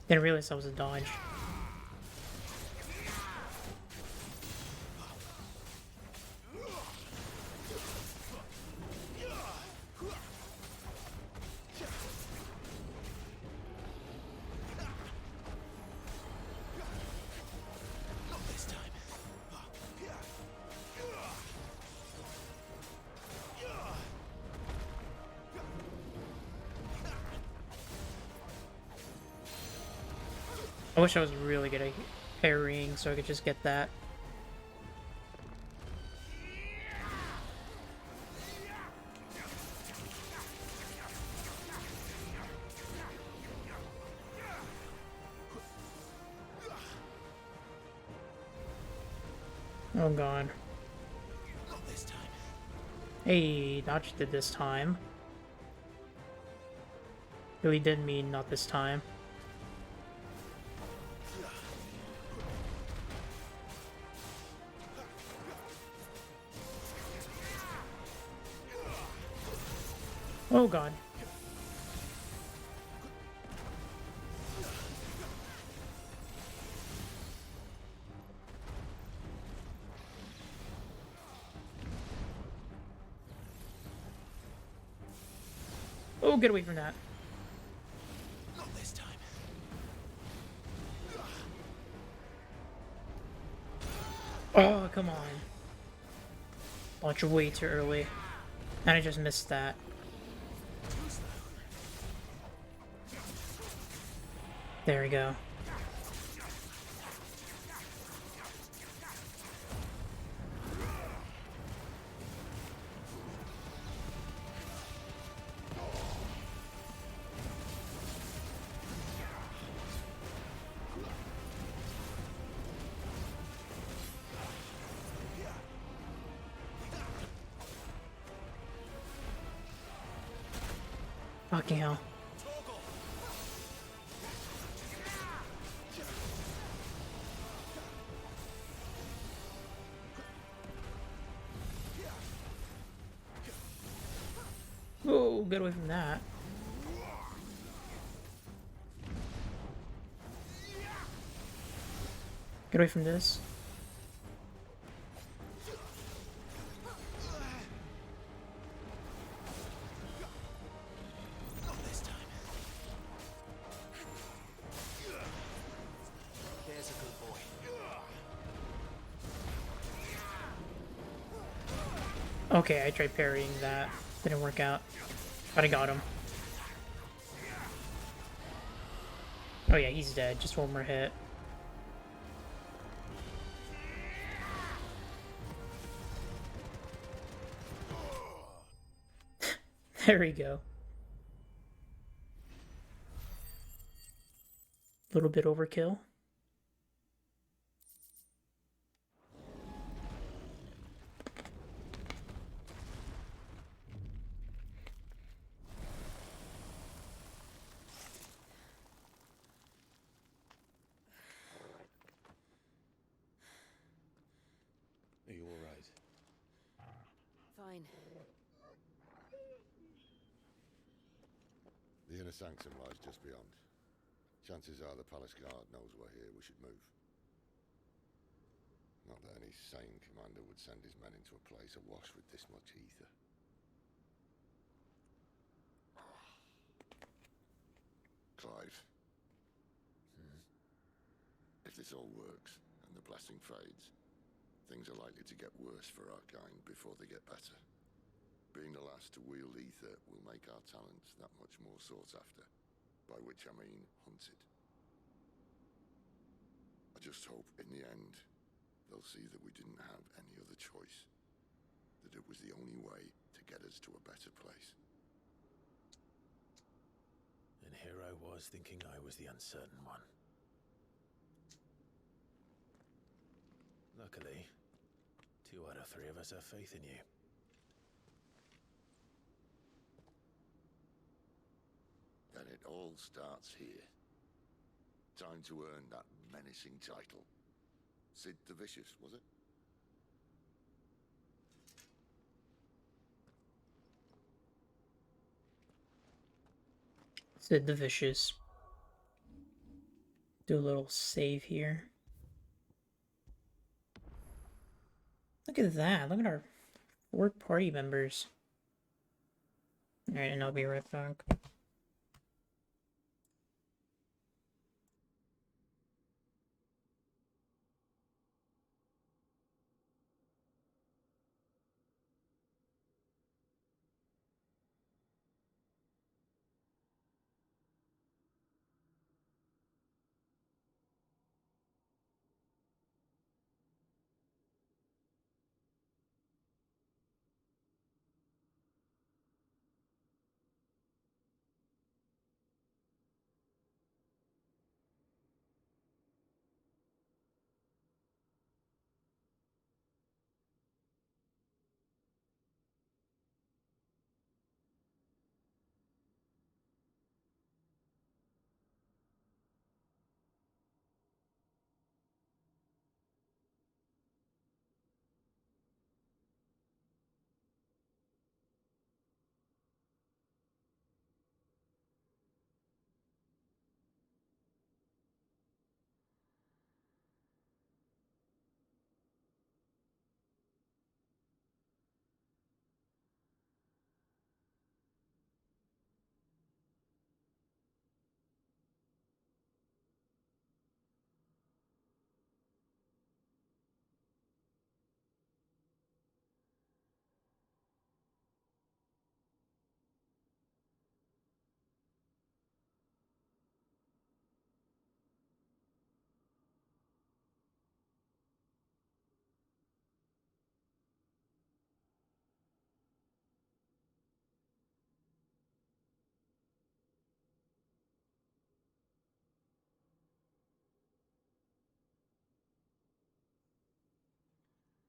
Didn't realize that was a dodge. I wish I was really good at parrying so I could just get that. Oh god. Hey, dodged it this time. Really did mean not this time. Oh god. Oh, get away from that. Not this time. Oh, come on. Launch way too early. And I just missed that. There we go. Fucking hell. Oh, get away from that. Get away from this. There's a good boy. Okay, I tried parrying that. Didn't work out. But I got him. Oh yeah, he's dead. Just one more hit. There we go. Little bit overkill. fine. The inner sanctum lies just beyond. Chances are the palace guard knows we're here. We should move. Not that any sane commander would send his men into a place awash with this much ether. Clive. If this all works, and the blessing fades, things are likely to get worse for our kind before they get better. Being the last to wield ether will make our talents that much more sought after, by which I mean hunted. I just hope, in the end, they'll see that we didn't have any other choice, that it was the only way to get us to a better place. And here I was thinking I was the uncertain one. Luckily, 2 out of 3 of us have faith in you. Then it all starts here. Time to earn that menacing title. Sid the Vicious, was it? Sid the Vicious. Do a little save here. Look at that. Look at our 4 party members. Alright, and I'll be right back.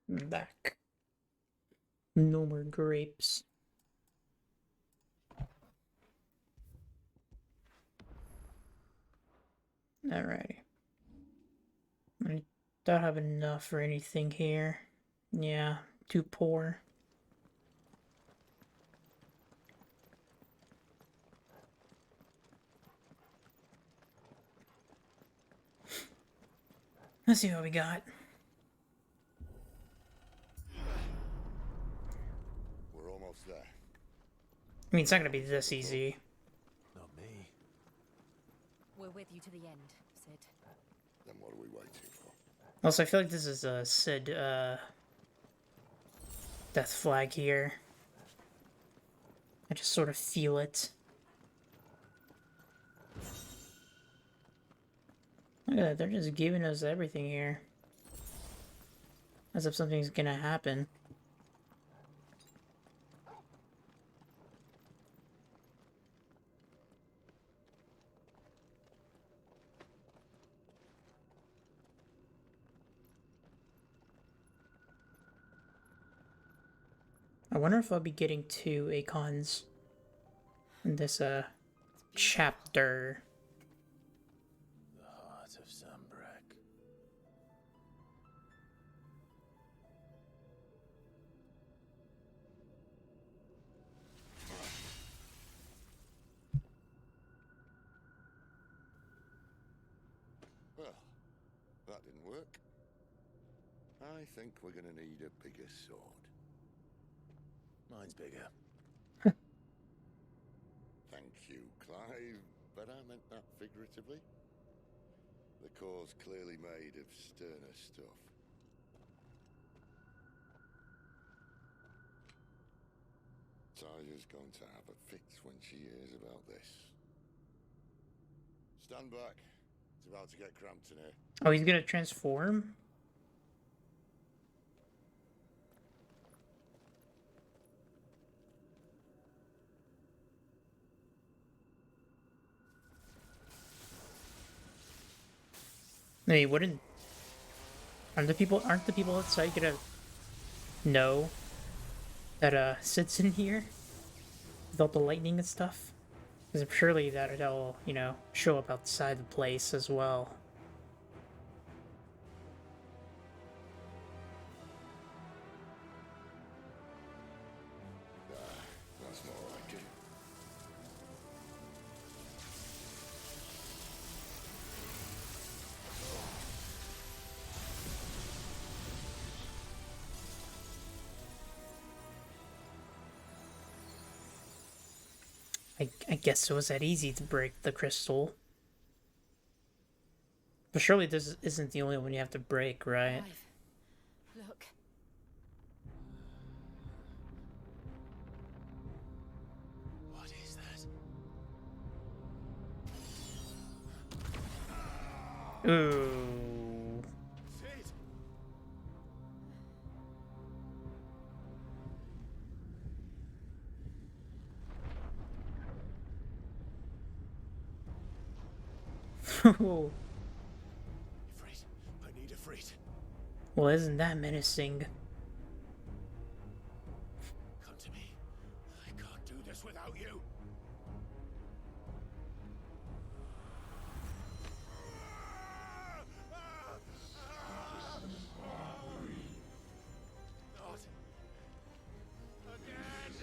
I'm back. No more grapes. Alrighty. I don't have enough for anything here. Yeah, too poor. Let's see what we got. We're almost there. I mean, it's not gonna be this easy. Not me. We're with you to the end, Sid. Then what are we waiting for? Also, I feel like this is a Sid, death flag here. I just sort of feel it. Look at that, they're just giving us everything here. As if something's gonna happen. I wonder if I'll be getting 2 Acons in this, chapter. The heart of Sanbreque. That didn't work. I think we're gonna need a bigger sword. Mine's bigger. Thank you, Clive, but I meant that figuratively. The core's clearly made of sterner stuff. Taya's going to have a fit when she hears about this. Stand back. It's about to get cramped in here. Oh, he's gonna transform? No, he wouldn't. Aren't the people outside gonna know that Sid's in here? With all the lightning and stuff? Because surely that'll, you know, show up outside the place as well. That's more like it. I guess it was that easy to break the crystal. But surely this isn't the only one you have to break, right? Look. What is that? Ooh. Sid! Well, Ifrit, I need Ifrit. isn't that menacing? Come to me. I can't do this without you. Not again.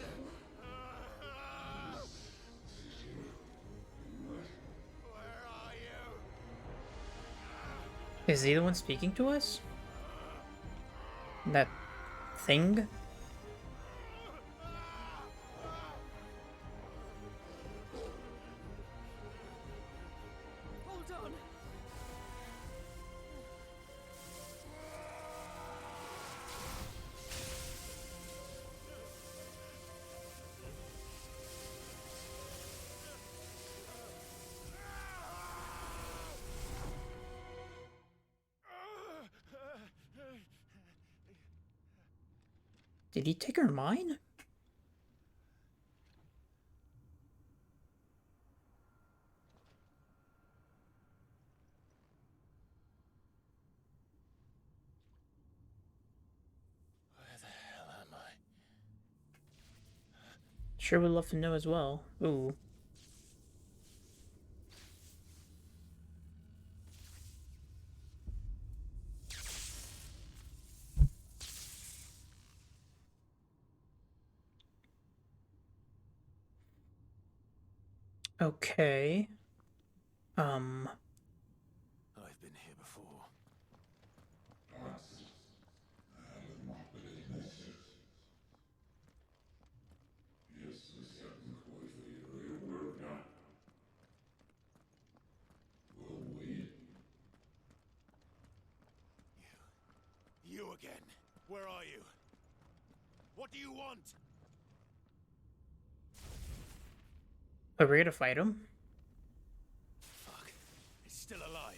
Where are you? Is he the one speaking to us? That thing? Hold on. Did he take her mine? Where the hell am I? Sure would love to know as well. Ooh. Okay. I've been here before. You again. Where are you? What do you want? Are we gonna fight him? Fuck. It's still alive.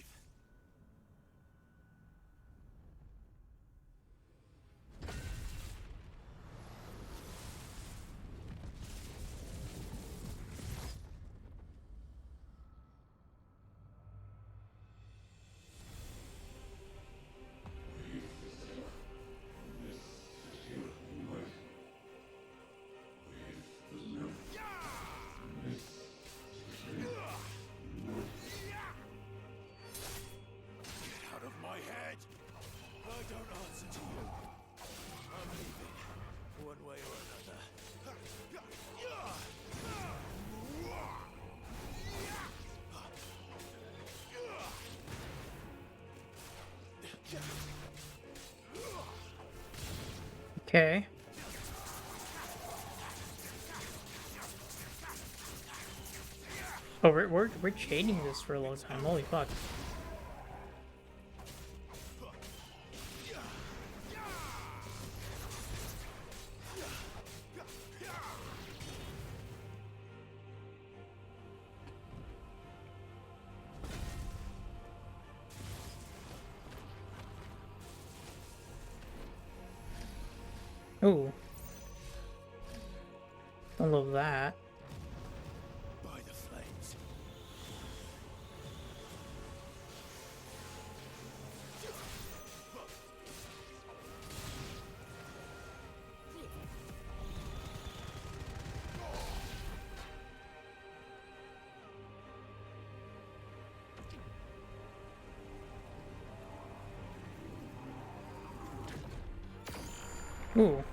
Get out of my head! I don't answer to you. I'm leaving, one way or another. Okay. Oh, we're chaining this for a long time. Holy fuck. Ooh. Don't love that. By the flames. Ooh.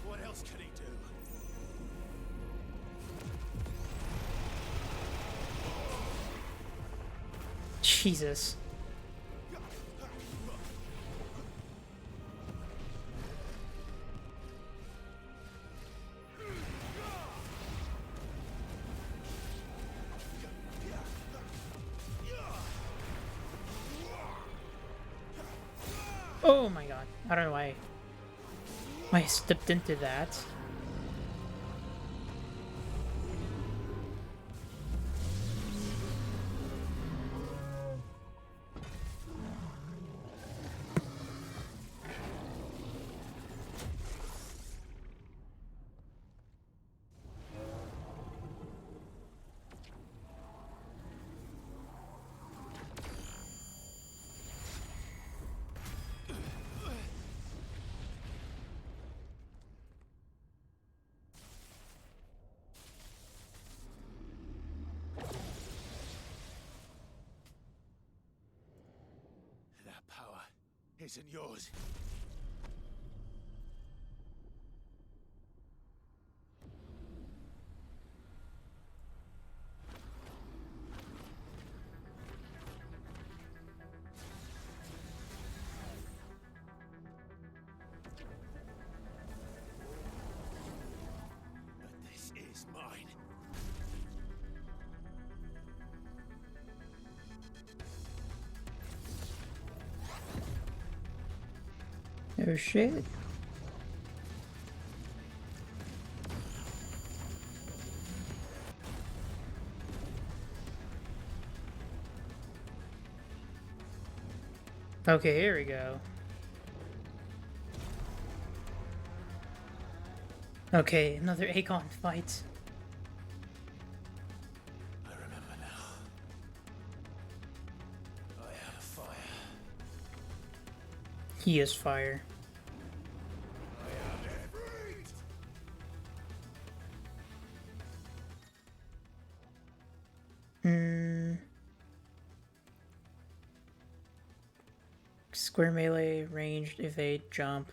What else can he do? Jesus. Oh my god. I don't know why I stepped into that. That power isn't yours. But this is mine. Oh shit. Okay, here we go. Okay, another Aegon fight. I remember now. I had a fire. He is fire. Square melee, ranged, evade, jump.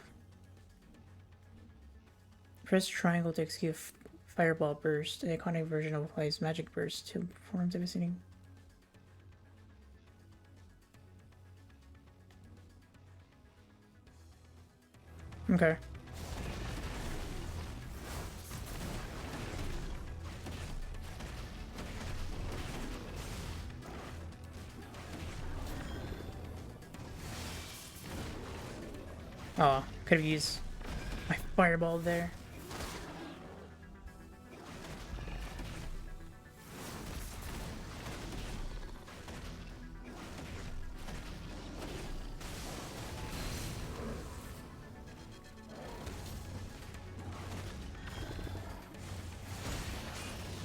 Press triangle to execute fireball burst. The iconic version applies magic burst to perform devastating. Okay. Oh, could have used my fireball there.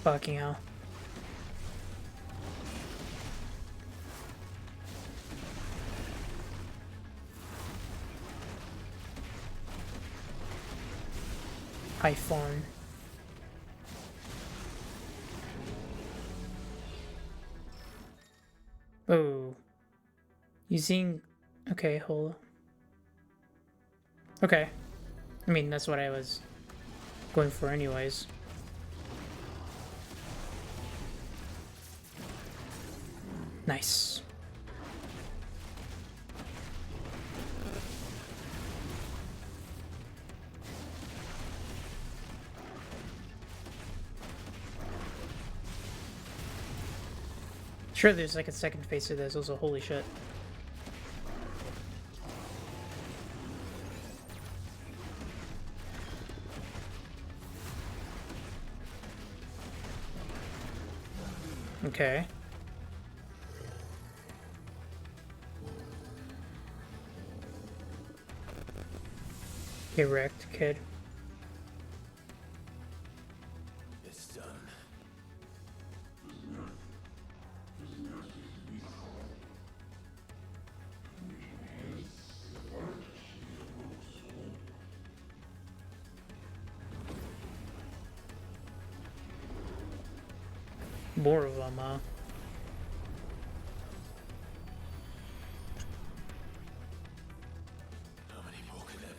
Fucking hell. iPhone. Oh. Using... Okay, hold. Okay. I mean, that's what I was going for anyways. Nice. Sure, there's like a second phase to this. Also, holy shit. Okay. Get wrecked, kid. It's done. More of them, huh? How many more can there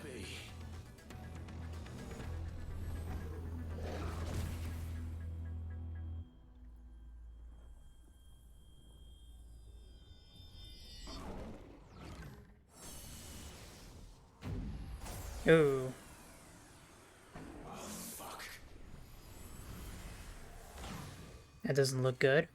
be? Ooh. Fuck. That doesn't look good.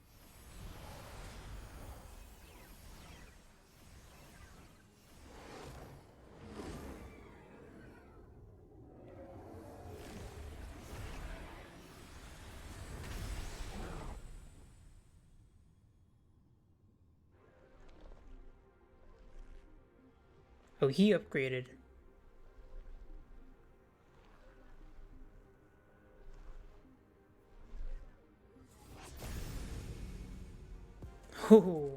Oh, he upgraded. Oh.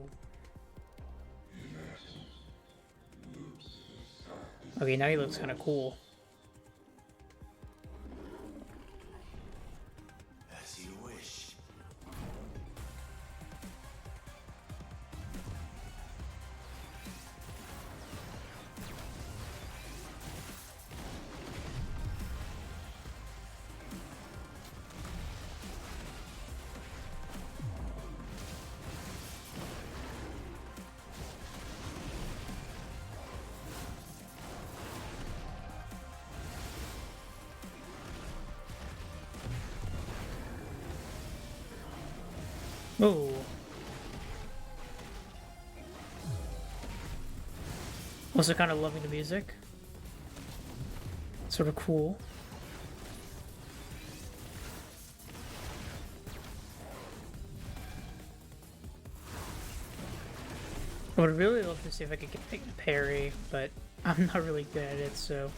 Okay, now he looks kind of cool. As you wish. Oh. Also kind of loving the music. Sort of cool. I would really love to see if I could get a parry, but I'm not really good at it, so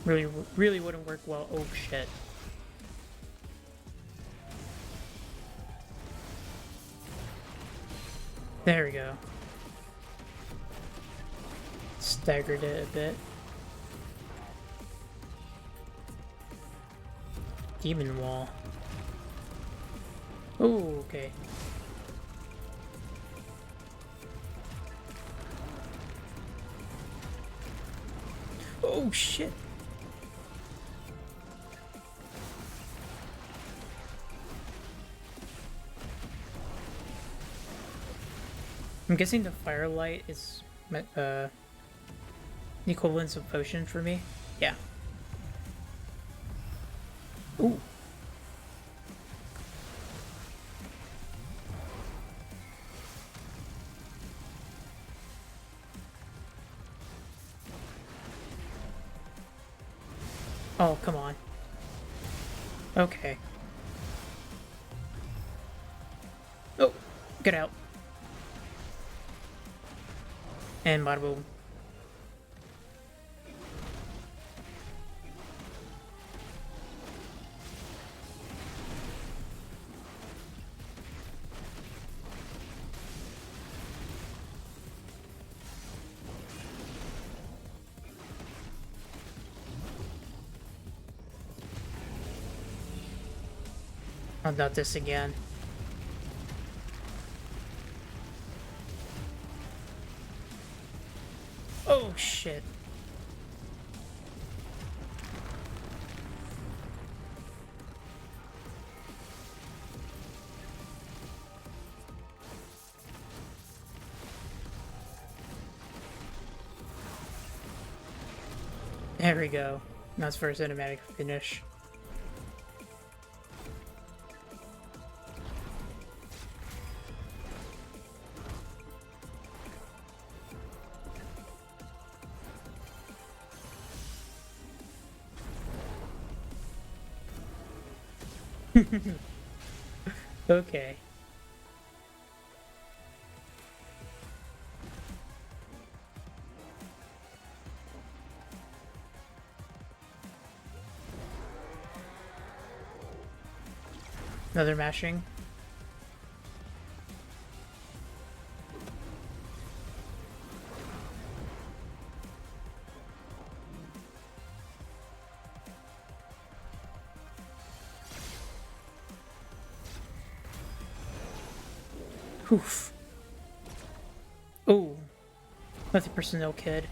really wouldn't work well. Oh shit. There we go. Staggered it a bit. Demon wall. Oh, okay. Oh shit. I'm guessing the firelight is the equivalence of potion for me. Yeah. Ooh. Oh, come on. Okay. Oh, get out. And bada boom. Oh, not this again. Oh shit. There we go. That's for a cinematic finish. Okay. Another mashing. Oof. Oh. Nothing personnel kid.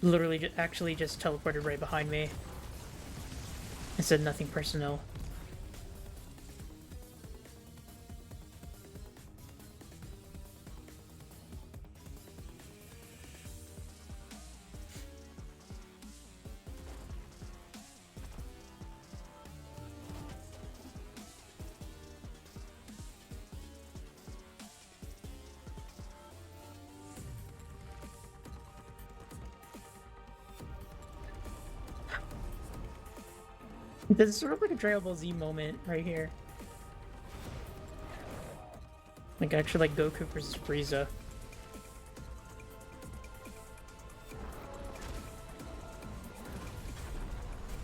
Literally actually just teleported right behind me. And said nothing personnel. This is sort of like a Dragon Ball Z moment right here. Like actually like Goku versus Frieza.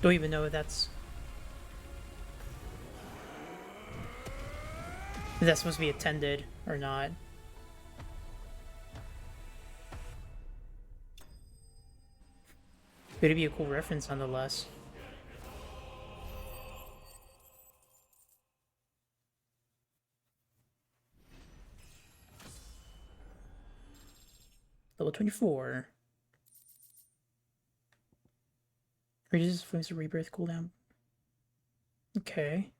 Don't even know if that's supposed to be attended or not. But it'd be a cool reference nonetheless. Level 24. Reduces flames of rebirth cooldown. Okay.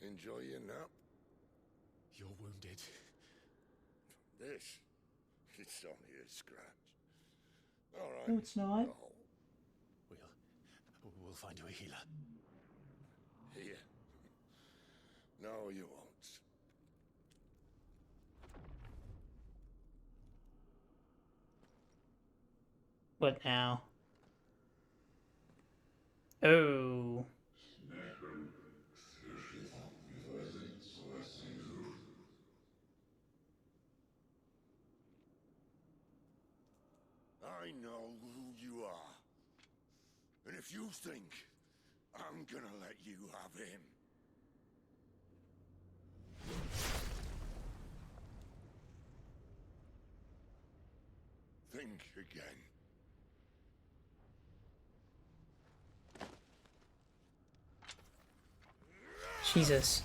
Enjoy your nap? You're wounded. This? It's only a scratch. All right. No, it's not. We'll find you a healer. Here. No, you won't. What now? Oh. I know who you are. And if you think I'm gonna let you have him... Think again. Jesus.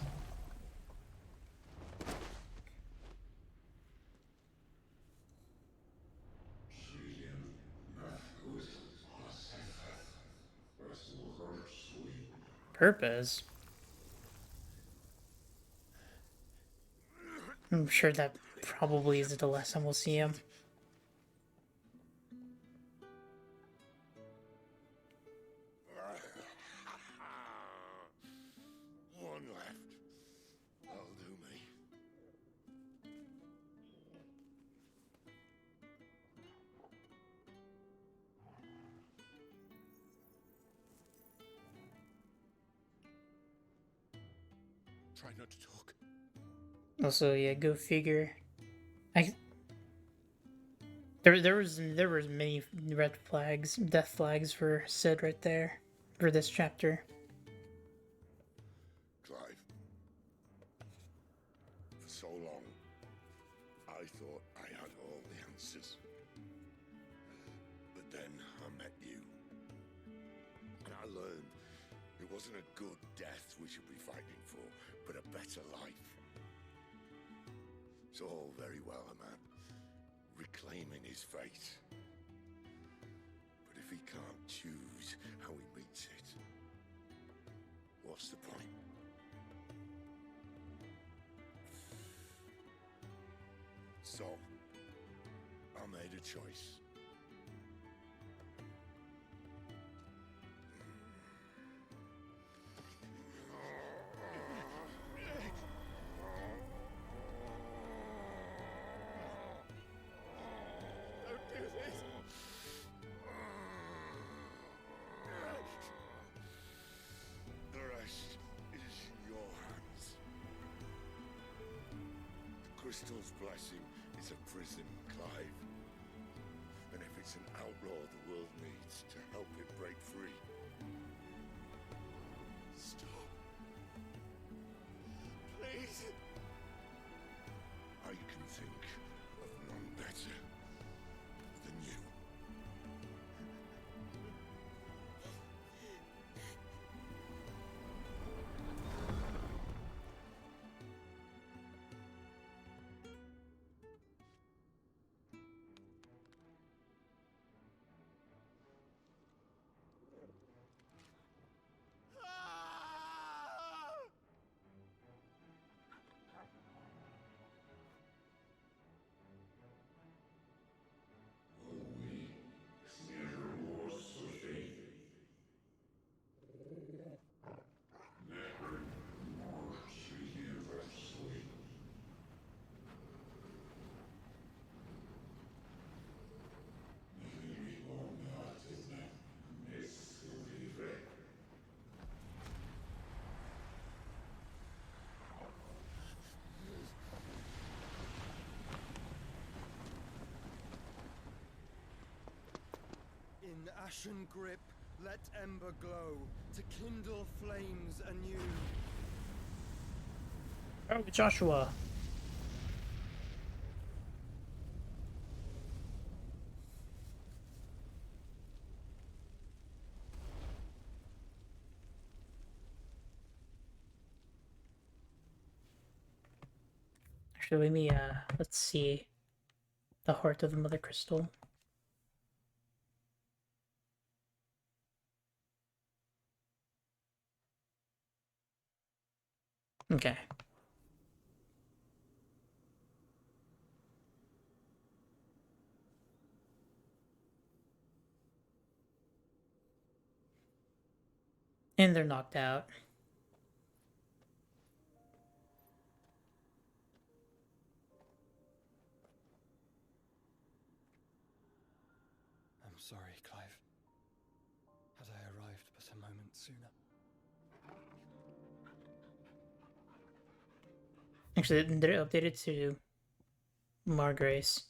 Purpose? I'm sure that probably is the last time we'll see him. One left. That'll do me. Try not to talk. Also, yeah, go figure. There was many red flags, death flags for Sid right there for this chapter. Clive. For so long, I thought answers. But then I met you. And I learned it wasn't a good death we should be fighting for, but a better life. It's all very well, a man reclaiming his fate. But if he can't choose how he meets it, what's the point? So, I made a choice. The rest is in your hands. The crystal's blessing is a prison, Clive. And if it's an outlaw the world needs to help it break free. Stop. Please. I can think of none better than you. In ashen grip, let ember glow, to kindle flames anew. Oh, Joshua. Actually, let me, let's see. The heart of the Mother Crystal. Okay. And they're knocked out. I'm sorry, Clive. Had I arrived but a moment sooner. Actually, they're updated to Margrace.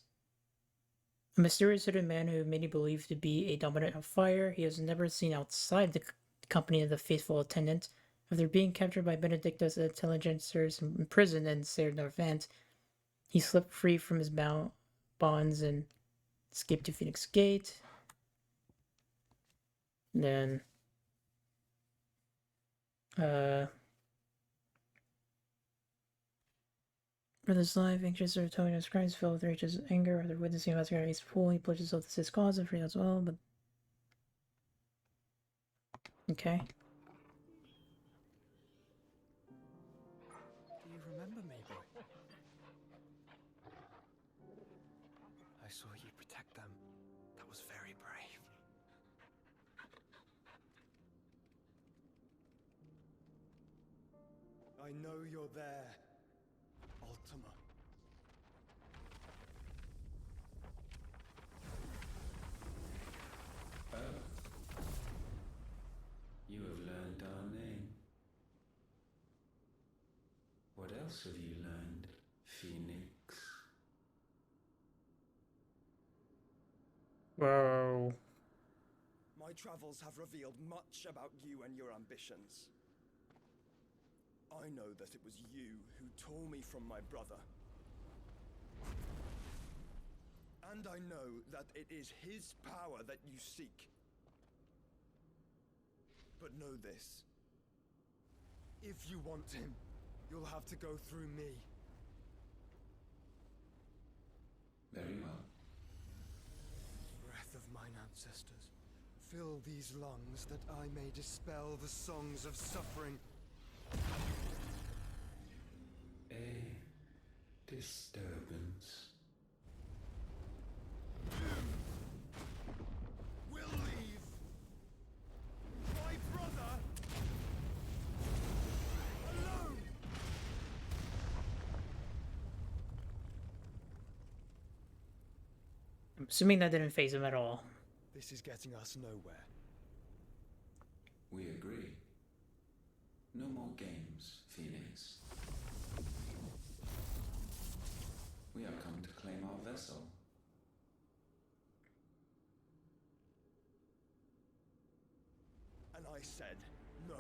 A mysterious hidden man who many believe to be a dominant of fire. He is never seen outside the company of the faithful attendant. After being captured by Benedicta's intelligencers and imprisoned in Ser Norvant, he slipped free from his bonds and escaped to Phoenix Gate. Then, for this life, anxious or telling his crimes, filled with righteous anger, after witnessing a massacre at his pool, he pledges himself to his cause and free as well, but... Okay. Do you remember me, boy? I saw you protect them. That was very brave. I know you're there, Ultima. Oh. You have learned our name. What else have you learned, Phoenix? Whoa. My travels have revealed much about you and your ambitions. I know that it was you who tore me from my brother. And I know that it is his power that you seek. But know this. If you want him, you'll have to go through me. Very well. Breath of mine ancestors, fill these lungs that I may dispel the songs of suffering. A disturbance. We'll leave. My brother alone. I'm assuming that didn't phase him at all. This is getting us nowhere. We agree. No more games, Phoenix. We have come to claim our vessel. And I said no.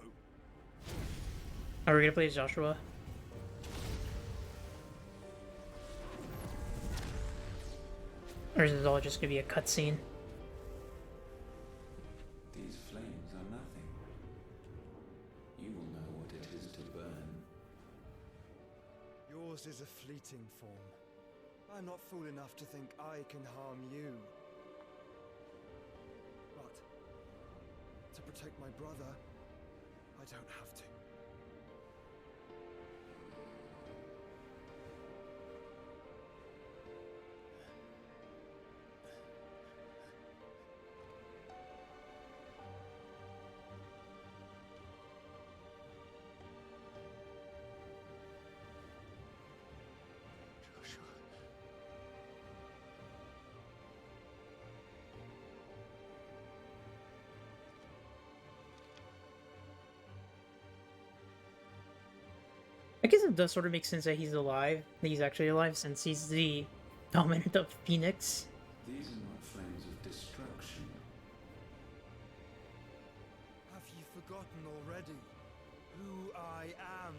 Are we gonna play as Joshua? Or is it all just gonna be a cutscene? These flames are nothing. You will know what it is to burn. Yours is a fleeting form. I'm not fool enough to think I can harm you. But to protect my brother, I don't have to. I guess it does sort of make sense that he's alive, that he's actually alive, since he's the dominant of Phoenix. These are not flames of destruction. Have you forgotten already who I am?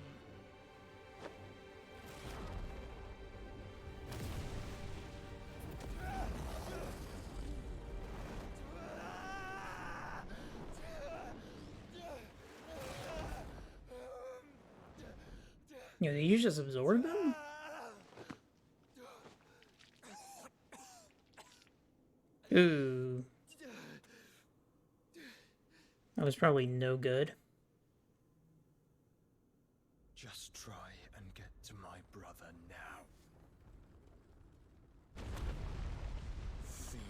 You know, did you just absorb him? Ooh. That was probably no good. Just try and get to my brother now. Fiend.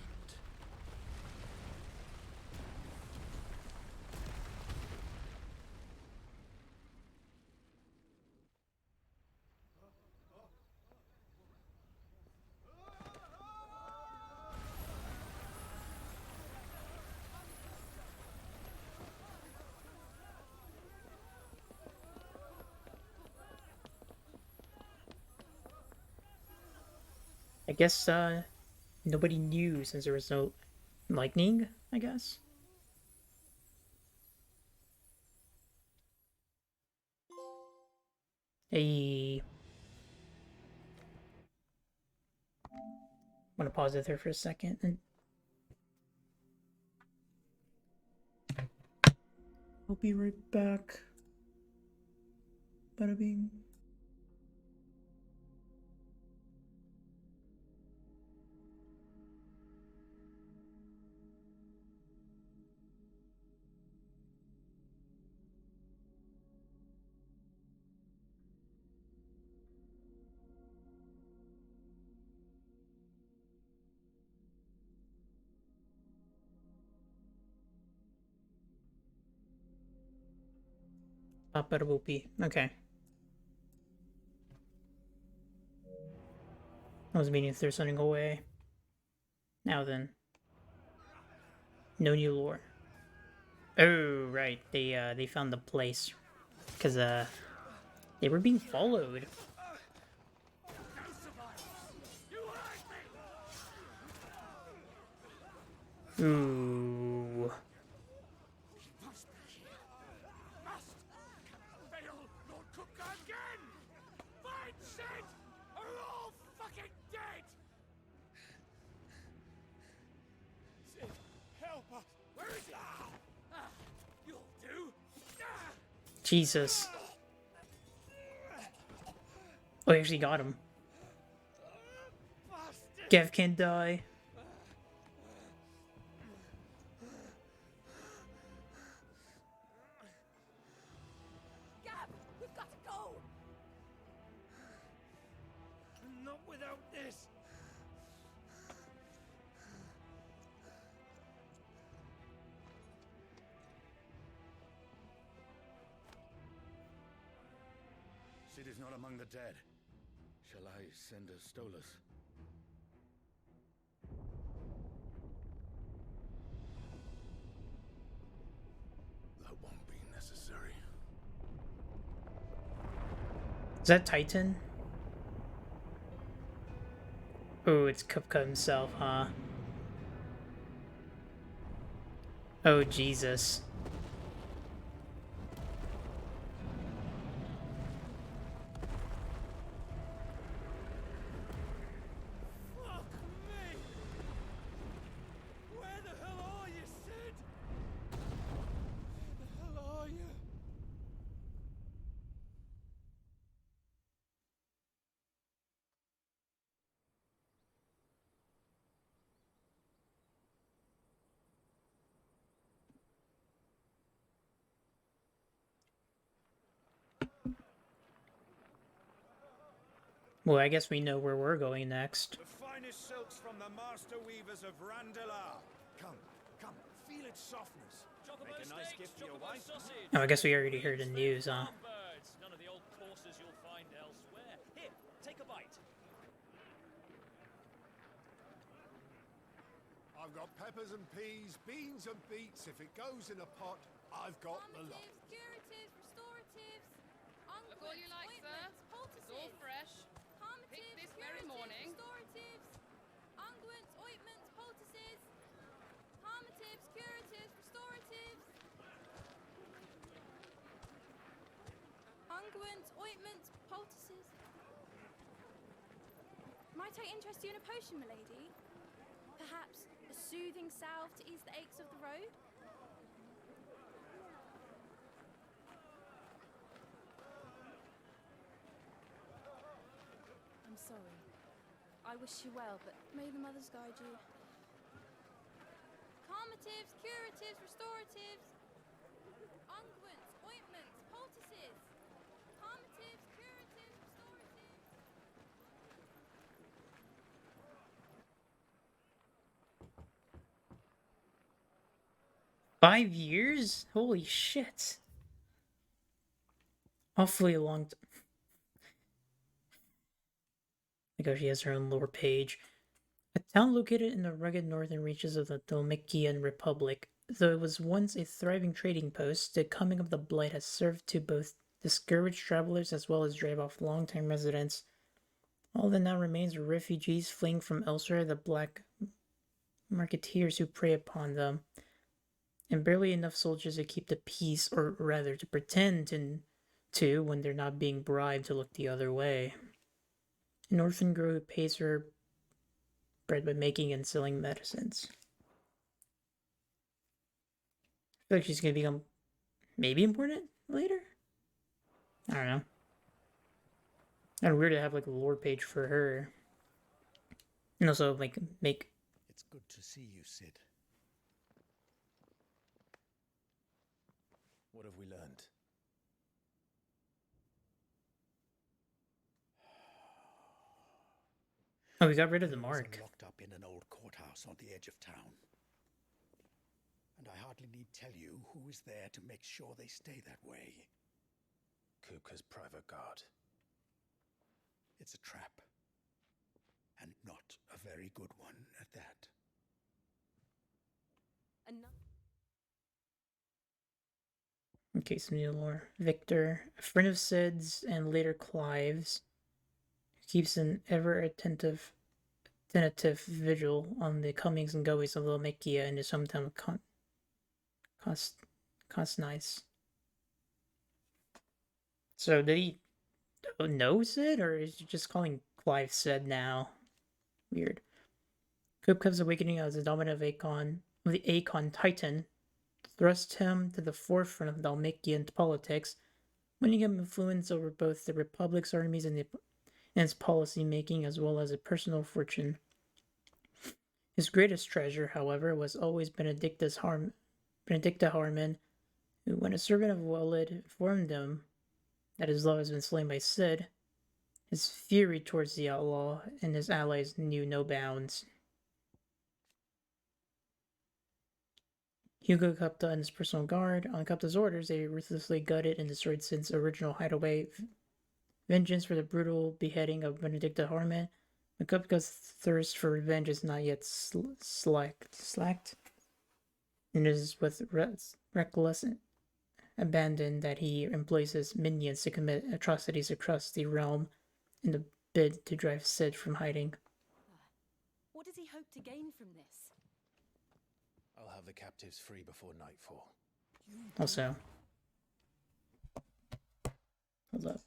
I guess, nobody knew since there was no lightning, I guess. Hey. I'm gonna pause it there for a second and I'll be right back. Bada bing. Bada-boopy. Okay. I was meaning if there's something away. Now then. No new lore. Oh, right. They found the place. Because, they were being followed. Ooh. Jesus. Oh, he actually got him. Gav can't die. Gab, we've got to go! Not without this! Sid is not among the dead. Shall I send a Stolas? That won't be necessary. Is that Titan? Oh, it's Kupka himself, huh? Oh, Jesus. Fuck me! Where the hell are you, Sid? Where the hell are you? Well, I guess we know where we're going next. The finest silks from the master weavers of Randalar. Come, feel its softness. Make a nice gift for your wife. Oh, I guess we already heard the news, huh? None of the old courses you'll find elsewhere. Here, take a bite. I've got peppers and peas, beans and beets. If it goes in a pot, I've got the lot. Curatives, restoratives, Look all you like, sir. It's all fresh. Picked this very morning. restoratives, unguents, ointments, poultices, calmatives, curatives, restoratives, unguents, ointments, poultices. Might I interest you in a potion, milady? Perhaps a soothing salve to ease the aches of the road? I'm sorry. I wish you well, but may the mothers guide you. Calmatives, curatives, restoratives, unguents, ointments, poultices. Calmatives, curatives, restoratives. 5 years? Holy shit. Awfully a long time. Because she has her own lore page. A town located in the rugged northern reaches of the Dhalmekian Republic. Though it was once a thriving trading post, the coming of the blight has served to both discourage travelers as well as drive off long-time residents. All that now remains are refugees fleeing from elsewhere, the black marketeers who prey upon them, and barely enough soldiers to keep the peace, or rather to pretend to when they're not being bribed to look the other way. An orphan girl who pays her bread by making and selling medicines. I feel like she's gonna become maybe important later? I don't know. Kind of weird to have like a lore page for her. And also like make. It's good to see you, Sid. What have we learned? Oh, we got rid of the Criminals mark. are locked up in an old courthouse on the edge of town. And I hardly need tell you who is there to make sure they stay that way. Kupka's private guard. It's a trap. And not a very good one at that. Okay, some new lore. Victor, a friend of Sid's and later Clive's, keeps an ever-attentive vigil on the comings and goings of Dhalmekia in his hometown of Kosnice. So did he know Sid, or is he just calling Clive Sid now? Weird. Kupka's awakening as the dominant of the Akon Titan thrust him to the forefront of Dhalmekian politics, winning him influence over both the Republic's armies and its policy making, as well as a personal fortune. His greatest treasure, however, was always Benedicta Harmon, who, when a servant of Walid informed him that his love has been slain by Sid, his fury towards the outlaw and his allies knew no bounds. Hugo Kupta and his personal guard, on Kupta's orders, they ruthlessly gutted and destroyed Sid's original hideaway. Vengeance for the brutal beheading of Benedicta Harmon. Kupta's thirst for revenge is not yet slacked, and it is with reckless abandon that he employs his minions to commit atrocities across the realm in the bid to drive Sid from hiding. What does he hope to gain from this? I'll have the captives free before nightfall. Also, hold up.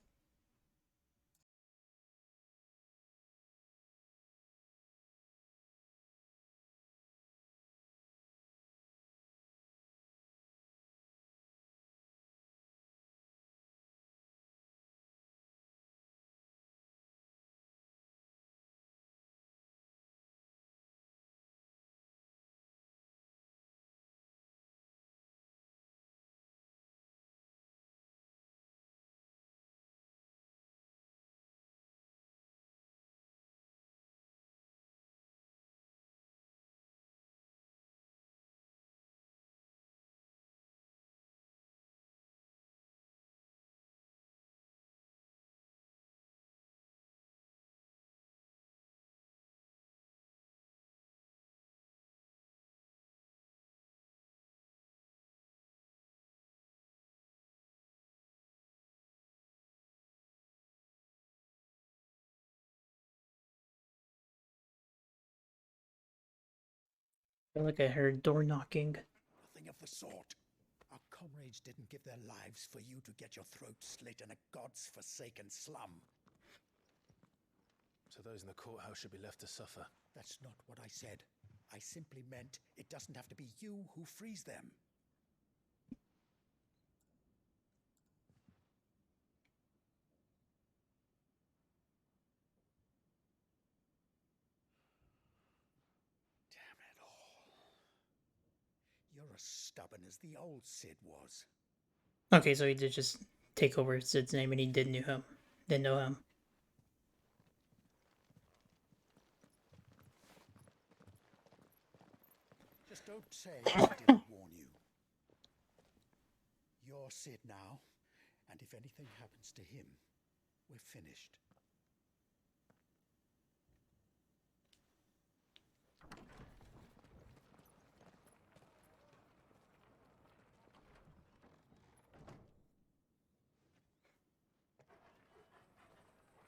I feel like I heard door knocking. Nothing of the sort. Our comrades didn't give their lives for you to get your throat slit in a god's forsaken slum. So those in the courthouse should be left to suffer. That's not what I said. I simply meant it doesn't have to be you who frees them. Damn it all. You're as stubborn as the old Sid was. Okay, so he did just take over Sid's name and he didn't know him. Just don't say I didn't warn you. You're Sid now, and if anything happens to him, we're finished.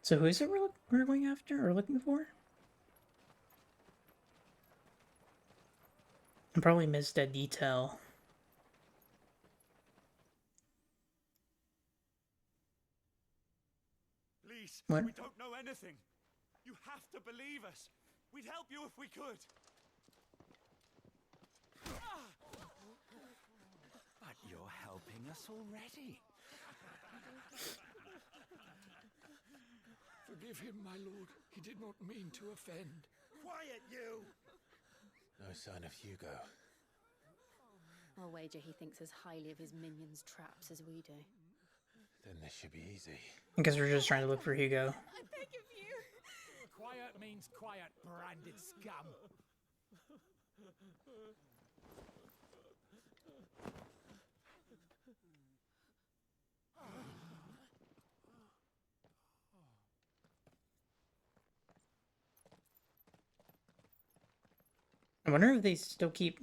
So who is it we're going after or looking for? I probably missed that detail. Please, What? we don't know anything. You have to believe us. We'd help you if we could. But you're helping us already. Forgive him, my lord. He did not mean to offend. Quiet, you! No sign of Hugo. I'll wager he thinks as highly of his minions' traps as we do. Then this should be easy. I guess we're just trying to look for Hugo. I beg of you. Quiet means quiet, branded scum. I wonder if they still treat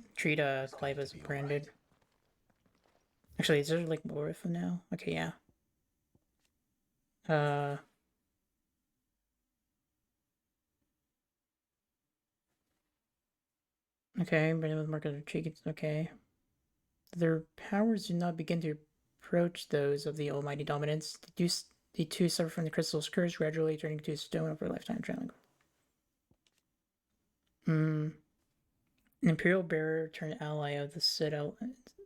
Clive as branded. Right. Actually, is there like more of them now? Okay, yeah. Okay, branded with market of chickens. Okay. Their powers do not begin to approach those of the Almighty Dominance. The two suffer from the crystal's curse, gradually turning to stone over a lifetime trailing. An Imperial bearer turned ally of the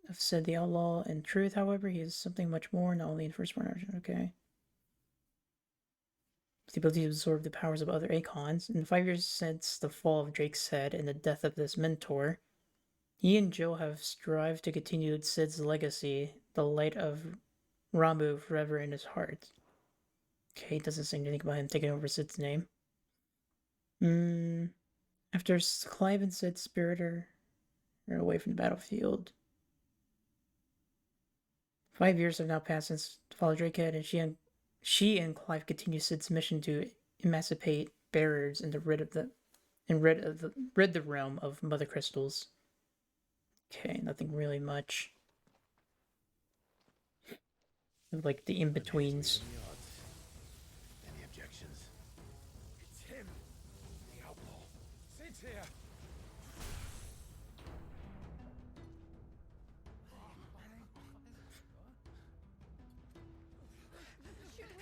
of Sid the Outlaw. In truth, however, he is something much more, not only in first-born origin. Okay. With the ability to absorb the powers of other Acons. In the 5 years since the fall of Drake's head and the death of this mentor, he and Jill have strived to continue Sid's legacy, the light of Ramu forever in his heart. Okay, doesn't say anything about him taking over Sid's name. After Clive and Sid's spirit are away from the battlefield. 5 years have now passed since the fall of Drakehead, and she and Clive continue Sid's mission to emancipate bearers and rid the realm of mother crystals. Okay, nothing really much. Like the in-betweens. Any objections? It's him, the outlaw. Sid's here.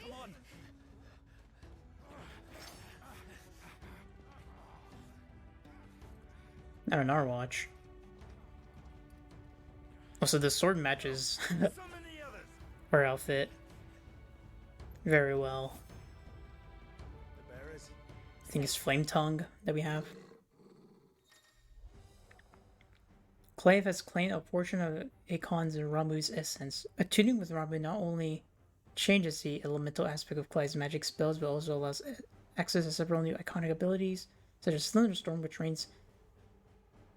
Come on. Not on our watch. Also, the sword matches our outfit very well. I think it's Flame Tongue that we have. Clive has claimed a portion of Akon's and Ramu's essence. Attuning with Ramu not only changes the elemental aspect of Clive's magic spells, but also allows access to several new iconic abilities, such as Thunderstorm, which rains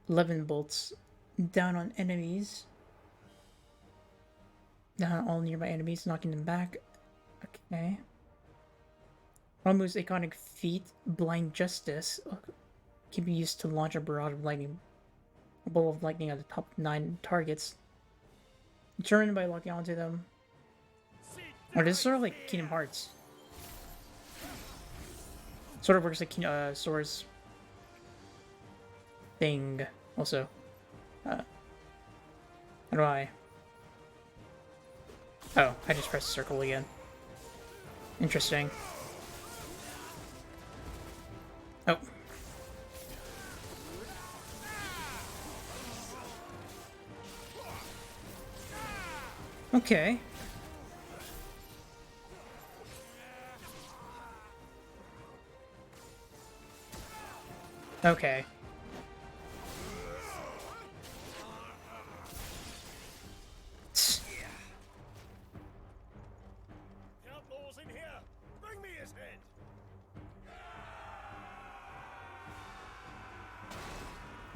11 bolts down on enemies. Down on all nearby enemies, knocking them back. Okay. Ramu's iconic feat, Blind Justice, can be used to launch a barrage of lightning. A ball of lightning at the top 9 targets. Determined by locking onto them. Oh, this is sort of like Kingdom Hearts. Sort of works like Sora's thing, also. How do I... Oh, I just pressed circle again. Interesting. Oh. Okay. Okay. Outlaws in here. Bring me his head.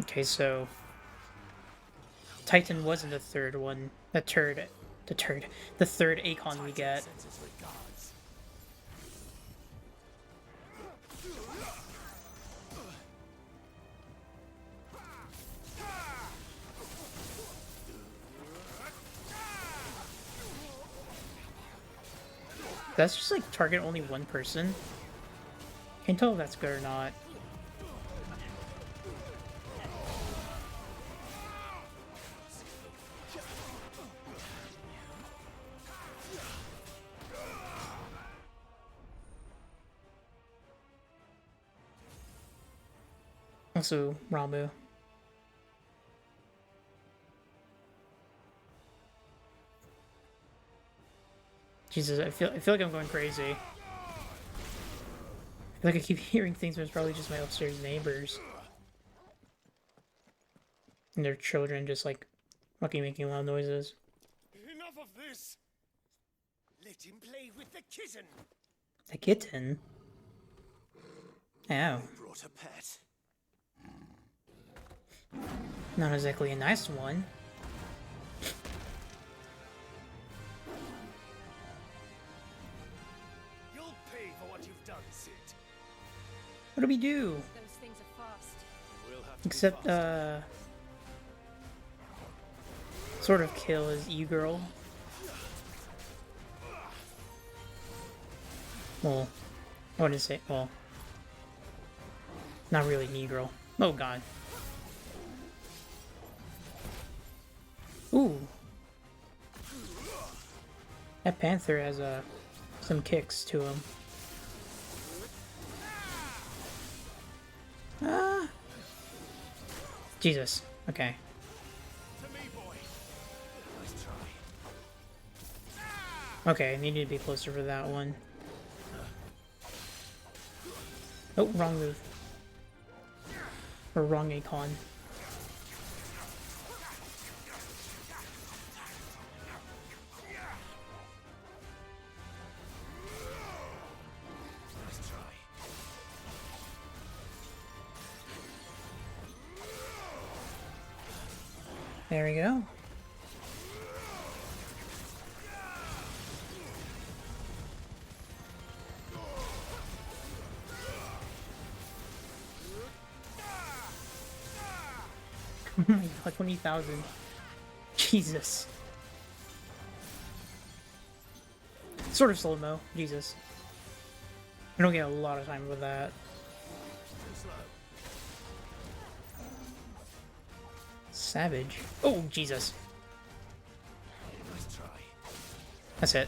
Okay, so Titan wasn't the third one. The third Akon we get. That's just like target only one person. Can't tell if that's good or not. Also, Ramu. Jesus, I feel like I'm going crazy. I feel like I keep hearing things, but it's probably just my upstairs neighbors. And their children just like fucking making loud noises. Enough of this. Let him play with the kitten. The kitten? Oh. Brought a pet. Not exactly a nice one. You'll pay for what you've done, Sid. What do we do? Those things are fast. We'll have Except, sort of kill his E-girl. Well, I wouldn't say, well, not really E-girl. Oh god. Ooh. That panther has, some kicks to him. Ah. Jesus. Okay. Okay, I needed to be closer for that one. Oh, wrong move. Or wrong icon. There we go. Oh my god, 20,000. Jesus. Sort of slow-mo. Jesus. I don't get a lot of time with that. Savage. Oh, Jesus. That's it.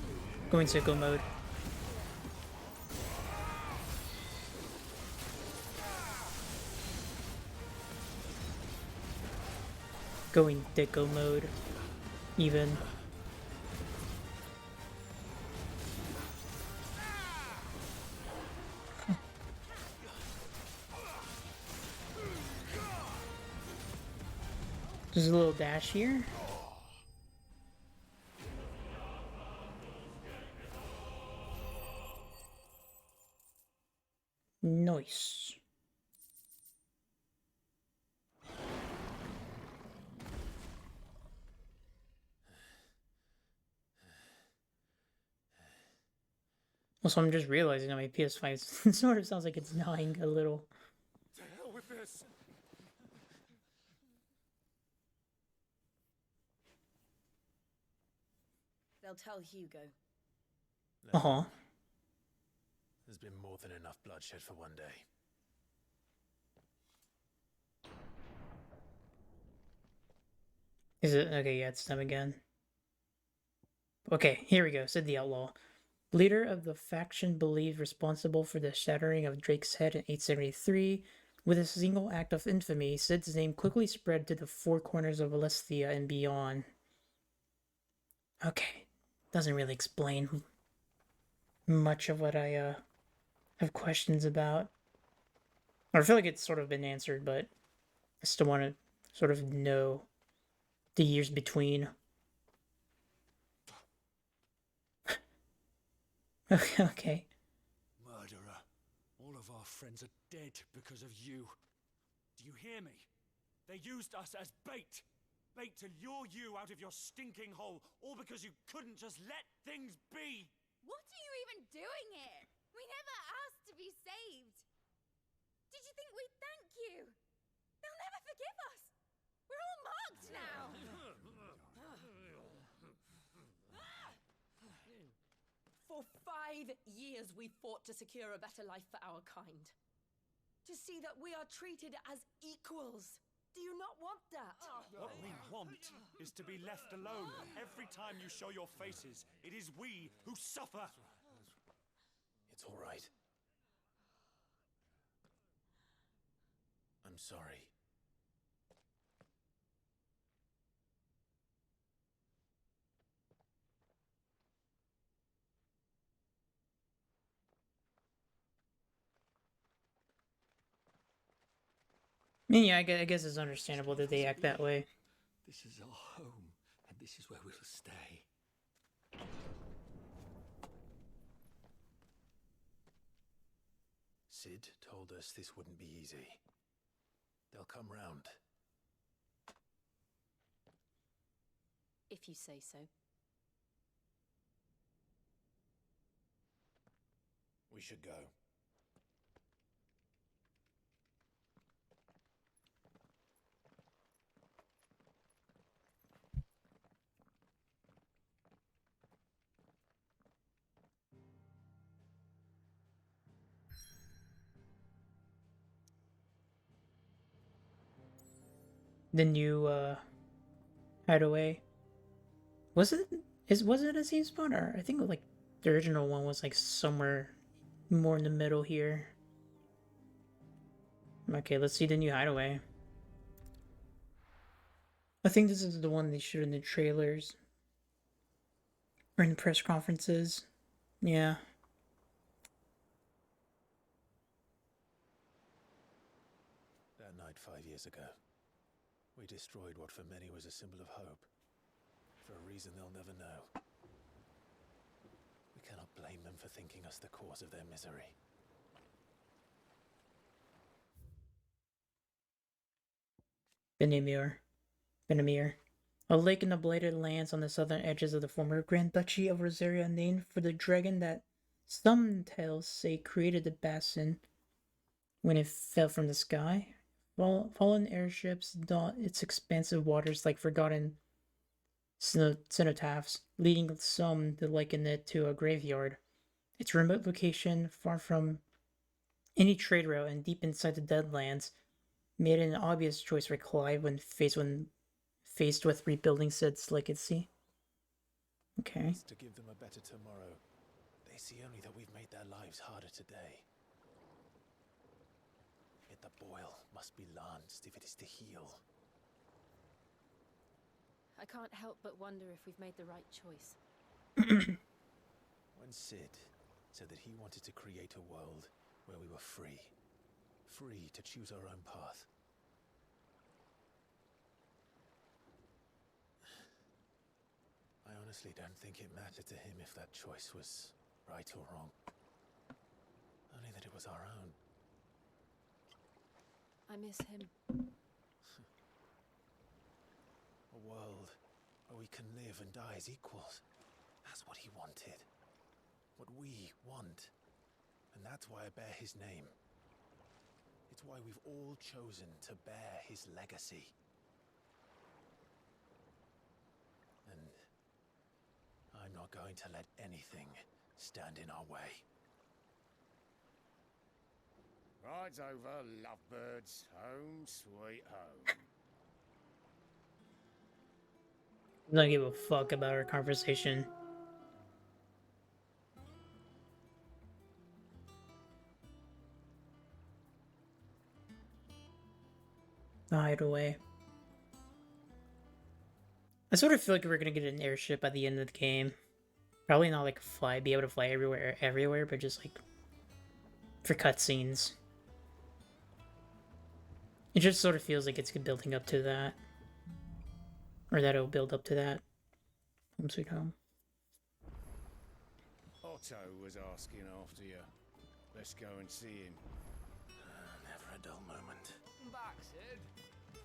Going sicko mode. Going dicko mode. Even. Just a little dash here. Nice. Also, I'm just realizing that my PS5 sort of sounds like it's dying a little. To hell with this. They'll tell Hugo. Uh-huh. There's been more than enough bloodshed for one day. Is it? Okay, yeah, it's them again. Okay, here we go, said the outlaw. Leader of the faction believed responsible for the shattering of Drake's head in 873. With a single act of infamy, Sid's name quickly spread to the four corners of Alestia and beyond. Okay, doesn't really explain much of what I have questions about. Or I feel like it's sort of been answered, but I still want to sort of know the years between. Okay. Murderer. All of our friends are dead because of you. Do you hear me? They used us as bait. Bait to lure you out of your stinking hole, all because you couldn't just let things be. What are you even doing here? We never asked to be saved. Did you think we'd thank you? They'll never forgive us. We're all marked now. For 5 years we fought to secure a better life for our kind. To see that we are treated as equals. Do you not want that? What we want is to be left alone. Every time you show your faces, it is we who suffer. It's all right. I'm sorry. I mean, yeah, I guess it's understandable that they act that way. This is our home, and this is where we'll stay. Sid told us this wouldn't be easy. They'll come round. If you say so. We should go. The new hideaway. Was it a same spot, or I think like the original one was like somewhere more in the middle here. Okay, let's see the new hideaway. I think this is the one they showed in the trailers. Or in press conferences. Yeah. That night 5 years ago, we destroyed what for many was a symbol of hope. For a reason they'll never know. We cannot blame them for thinking us the cause of their misery. Benamir. A lake in the blighted lands on the southern edges of the former Grand Duchy of Rosaria, named for the dragon that some tales say created the basin when it fell from the sky. Fallen airships dot its expansive waters like forgotten cenotaphs, leading some to liken it to a graveyard. Its remote location, far from any trade route and deep inside the Deadlands, made it an obvious choice for Clive when faced with rebuilding Sid's legacy. Okay. It's to give them a better tomorrow. They see only that we've made their lives harder today. Yet the boil must be lanced if it is to heal. I can't help but wonder if we've made the right choice. When Sid said that he wanted to create a world where we were free. Free to choose our own path. I honestly don't think it mattered to him if that choice was right or wrong. Only that it was our own. I miss him. A world where we can live and die as equals. That's what he wanted. What we want. And that's why I bear his name. It's why we've all chosen to bear his legacy. And I'm not going to let anything stand in our way. Rides over, lovebirds. Home, sweet home. I don't give a fuck about our conversation. Hide away. I sort of feel like we're gonna get an airship by the end of the game. Probably not like be able to fly everywhere, but just like for cutscenes. It just sort of feels like it's building up to that. Or that it'll build up to that. Home sweet home. Otto was asking after you. Let's go and see him. Never a dull moment. Back, Sid.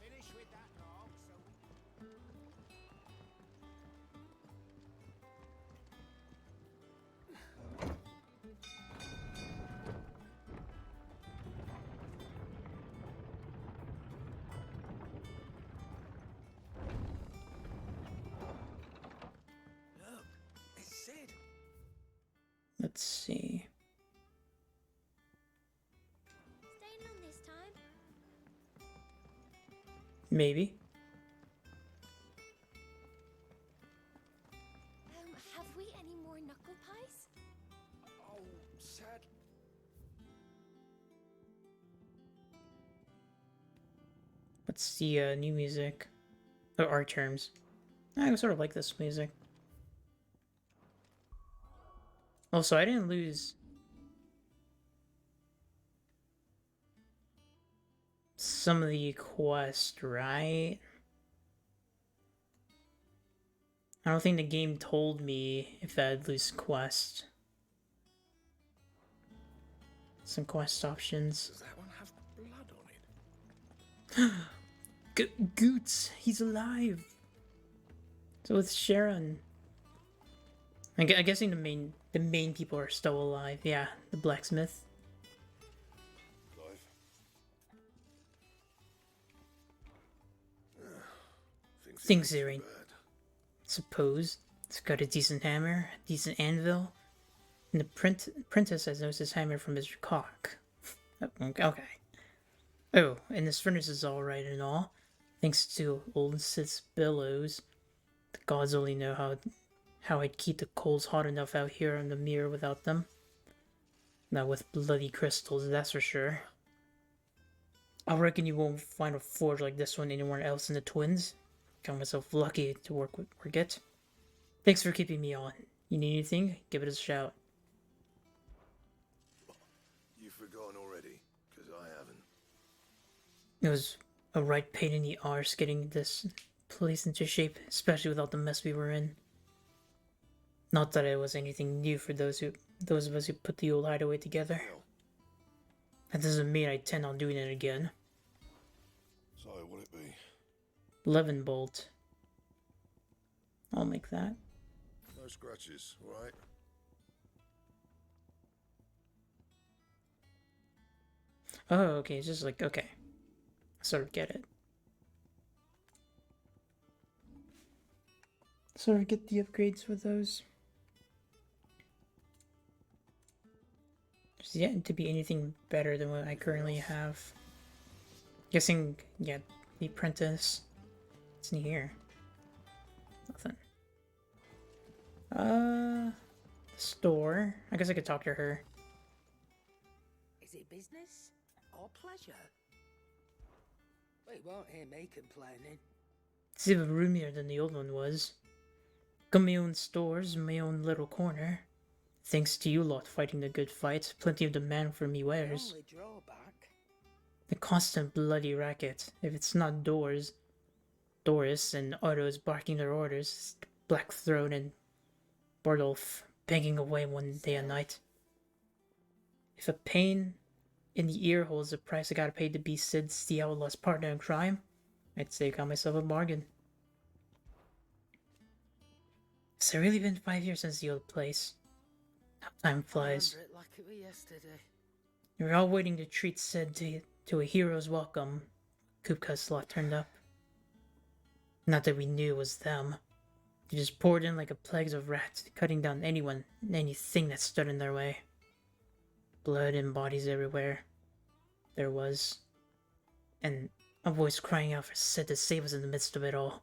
Finish with that log, so Look, it's Sid. Let's see. Staying long this time? Maybe. Have we any more knuckle pies? Oh, sad. Let's see new music. Or art terms. I sort of like this music. Also, I didn't lose some of the quest, right? I don't think the game told me if I'd lose quest. Some quest options. Does that one have blood on it? Goots, he's alive. So it's Sharon. I'm guessing the main people are still alive. Yeah, the blacksmith. Things there ain't. Suppose it's got a decent hammer, a decent anvil, and the apprentice has knows his hammer from his cock. Okay. Oh, and this furnace is all right and all, thanks to old Sid's billows. The gods only know how I'd keep the coals hot enough out here in the mirror without them. Not with bloody crystals, that's for sure. I reckon you won't find a forge like this one anywhere else in the Twins. Count myself lucky to work it. Thanks for keeping me on. You need anything? Give it a shout. You've forgotten already, because I haven't. It was a right pain in the arse getting this place into shape, especially with all the mess we were in. Not that it was anything new for those of us who put the old hideaway together. That doesn't mean I intend on doing it again. So, will it be? 11 bolt. I'll make that. No scratches, alright? Oh, okay, it's just like, okay. I sort of get it. Sort of get the upgrades with those. There's yet to be anything better than what I currently have. Guessing, yeah, the apprentice. What's in here? Nothing. Store. I guess I could talk to her. Is it business or pleasure? We won't hear me complaining. It's even roomier than the old one was. Got my own stores, my own little corner. Thanks to you lot fighting the good fight, plenty of demand for me wares. The only drawback. The constant bloody racket. If it's not Doris and Otto's barking their orders, Blackthroat and Bardolph banging away one day and night. If a pain in the ear holds the price I gotta pay to be Sid's the outlaw's partner in crime, I'd say I got myself a bargain. It's really been 5 years since the old place. How time flies. I remember it like it was yesterday. We were all waiting to treat Sid to a hero's welcome. Kupka's slot turned up. Not that we knew it was them. They just poured in like a plague of rats, cutting down anyone and anything that stood in their way. Blood and bodies everywhere. There was. And a voice crying out for Sid to save us in the midst of it all.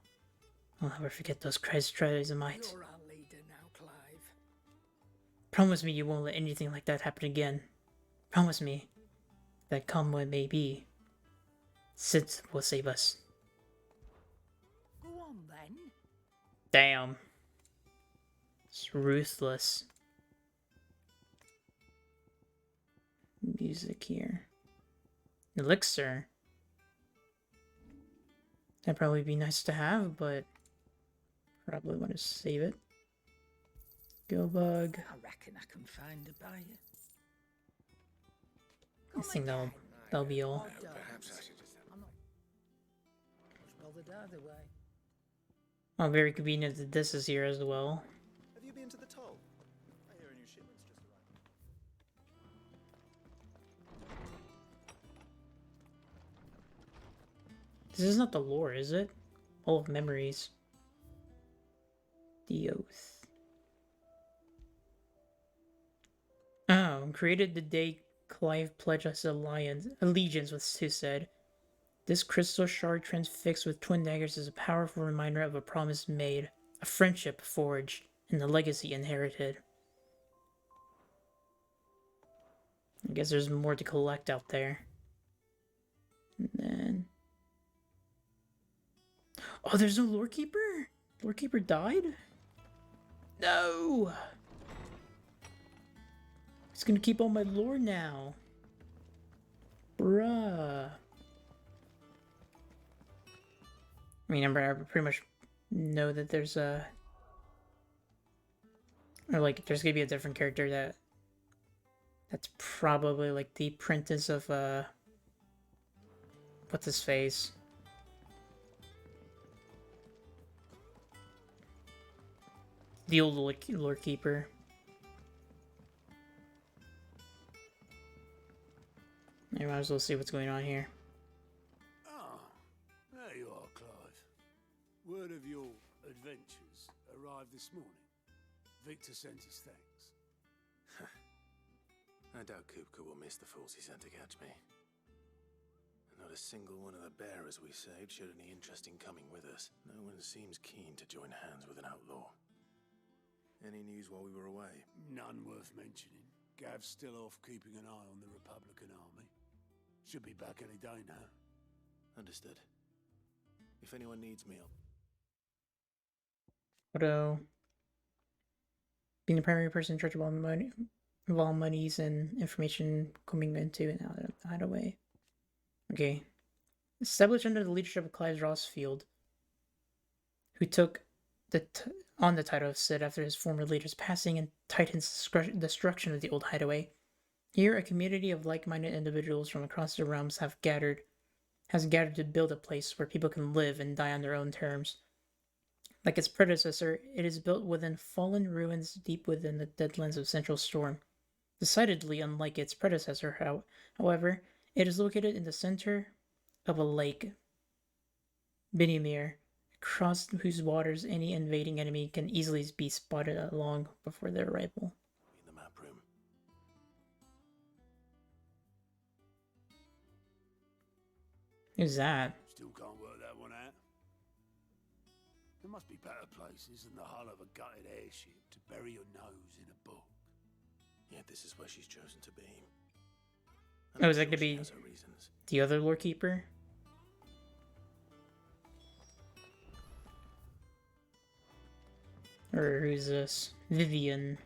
I'll never forget those cries, try as I might. You're our leader now, Clive. Promise me you won't let anything like that happen again. Promise me that come what may be, Sid will save us. Go on then. Damn. It's ruthless. Music here. Elixir. That'd probably be nice to have, but probably want to save it. Go bug. I reckon I can find a buyer. I think that'll be all. Perhaps I should just have... I'm not bothered either way. Oh, very convenient that this is here as well. Have you been to the toll? I hear a new shipment's just arrived. This is not the lore, is it? All of memories. The oath. Oh, created the day Clive pledged us allegiance with Sue said. This crystal shard transfixed with twin daggers is a powerful reminder of a promise made, a friendship forged, and a legacy inherited. I guess there's more to collect out there. And then... Oh, there's no lore keeper? Lore keeper died? No! He's gonna keep all my lore now. Bruh. I mean, I pretty much know that there's a... Or, like, there's gonna be a different character that's probably, like, the apprentice of, what's his face? The old lore keeper. I might as well see what's going on here. Ah, there you are, Clive. Word of your adventures arrived this morning. Victor sent his thanks. I doubt Kupka will miss the fools he sent to catch me. Not a single one of the bearers we saved showed any interest in coming with us. No one seems keen to join hands with an outlaw. Any news while we were away? None worth mentioning. Gav's still off keeping an eye on the Republican army. Should be back any day now. Understood. If anyone needs me, I'll... Auto. being the primary person in charge of all monies and information coming into and out of the hideaway. Okay. Established under the leadership of Clive Rossfield, who took on the title of Sid after his former leader's passing and Titan's destruction of the old hideaway. Here, a community of like-minded individuals from across the realms has gathered to build a place where people can live and die on their own terms. Like its predecessor, it is built within fallen ruins deep within the deadlands of Central Storm. Decidedly unlike its predecessor, however, it is located in the center of a lake, Binimir, across whose waters any invading enemy can easily be spotted long before their arrival. In the map room. Who's that? Still can't work that one out. There must be better places than the hull of a gutted airship to bury your nose in a book. Yet this is where she's chosen to be. Oh, is that going to be the other lore keeper? Or who's this? Vivian.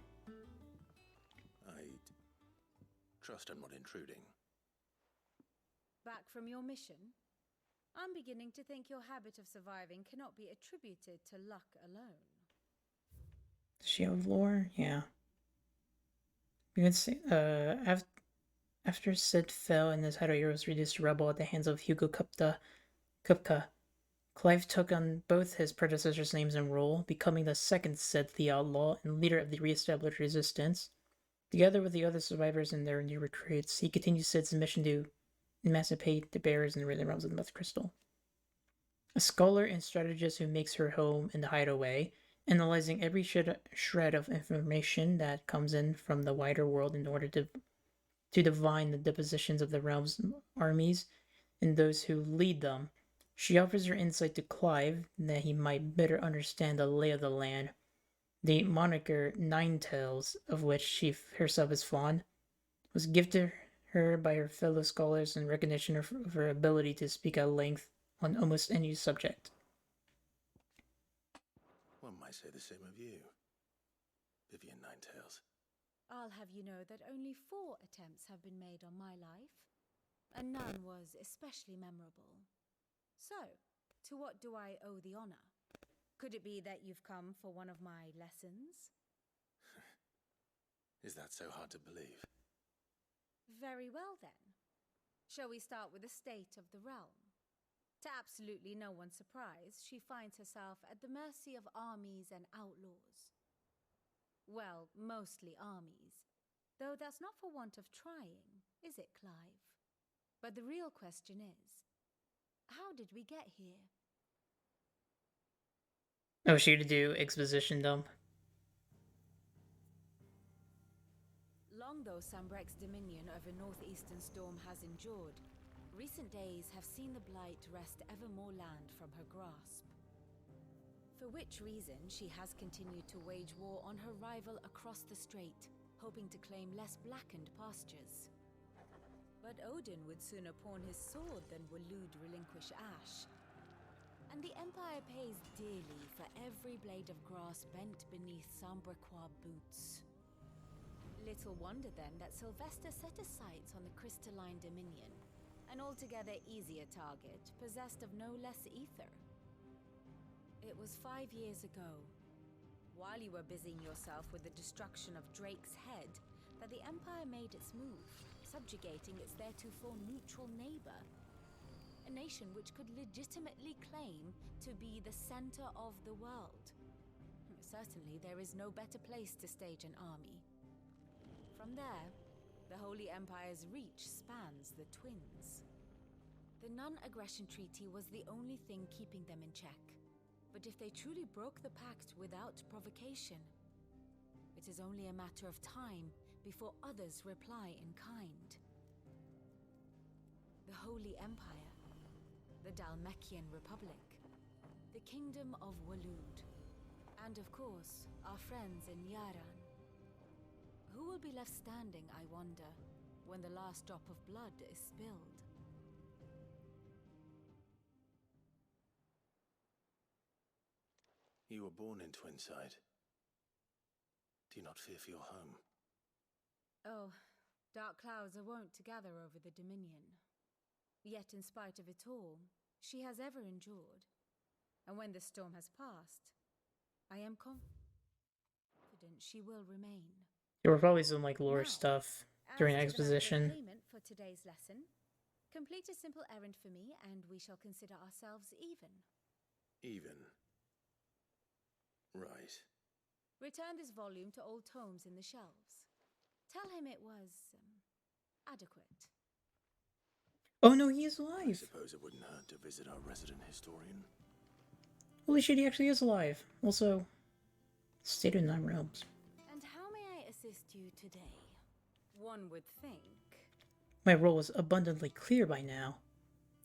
I'd trust I'm not intruding. Back from your mission? I'm beginning to think your habit of surviving cannot be attributed to luck alone. Does she have lore? Yeah. You can say, after Sid fell and his hideaway was reduced to rubble at the hands of Hugo Kupka, Clive took on both his predecessor's names and role, becoming the second Sid the Outlaw and leader of the re-established resistance. Together with the other survivors and their new recruits, he continued Sid's mission to emancipate the bearers in the rhythm realms of the Myth Crystal. A scholar and strategist who makes her home in the hideaway, analyzing every shred of information that comes in from the wider world in order to divine the dispositions of the realm's armies and those who lead them. She offers her insight to Clive that he might better understand the lay of the land. The moniker Ninetales, of which she herself is fond, was gifted her by her fellow scholars in recognition of her ability to speak at length on almost any subject. One might say the same of you, Vivian Ninetales. I'll have you know that only 4 attempts have been made on my life, and none was especially memorable. So, to what do I owe the honor? Could it be that you've come for one of my lessons? Is that so hard to believe? Very well then. Shall we start with the state of the realm? To absolutely no one's surprise, she finds herself at the mercy of armies and outlaws. Well, mostly armies. Though that's not for want of trying, is it, Clive? But the real question is, how did we get here? Oh, she to do exposition dump. Long though Sanbreque's dominion over northeastern Storm has endured, recent days have seen the blight wrest ever more land from her grasp. For which reason she has continued to wage war on her rival across the strait, hoping to claim less blackened pastures. But Odin would sooner pawn his sword than Waloed relinquish Ash. And the Empire pays dearly for every blade of grass bent beneath Sanbrequois boots. Little wonder then that Sylvester set his sights on the crystalline dominion, an altogether easier target, possessed of no less ether. It was 5 years ago, while you were busying yourself with the destruction of Drake's head, that the Empire made its move, subjugating its theretofore neutral neighbor. A nation which could legitimately claim to be the center of the world. Certainly there is no better place to stage an army. From there, the Holy Empire's reach spans the Twins. The non-aggression treaty was the only thing keeping them in check. But if they truly broke the pact without provocation, it is only a matter of time before others reply in kind. The Holy Empire, the Dhalmekian Republic, the Kingdom of Waloed, and of course, our friends in Yaran. Who will be left standing, I wonder, when the last drop of blood is spilled? You were born in Twinside. Do you not fear for your home? Oh, dark clouds are wont to gather over the Dominion. Yet, in spite of it all, she has ever endured. And when the storm has passed, I am confident she will remain. There were probably some like lore Now, stuff as during to the method of exposition. payment for today's lesson, complete a simple errand for me, and we shall consider ourselves even. Even. Right. Return this volume to old tomes in the shelves. Tell him it was adequate. Oh no, he is I alive! suppose it wouldn't hurt to visit our resident historian. Holy shit, he actually is alive. Also, State of Nine Realms. And how may I assist you today? One would think. My role is abundantly clear by now.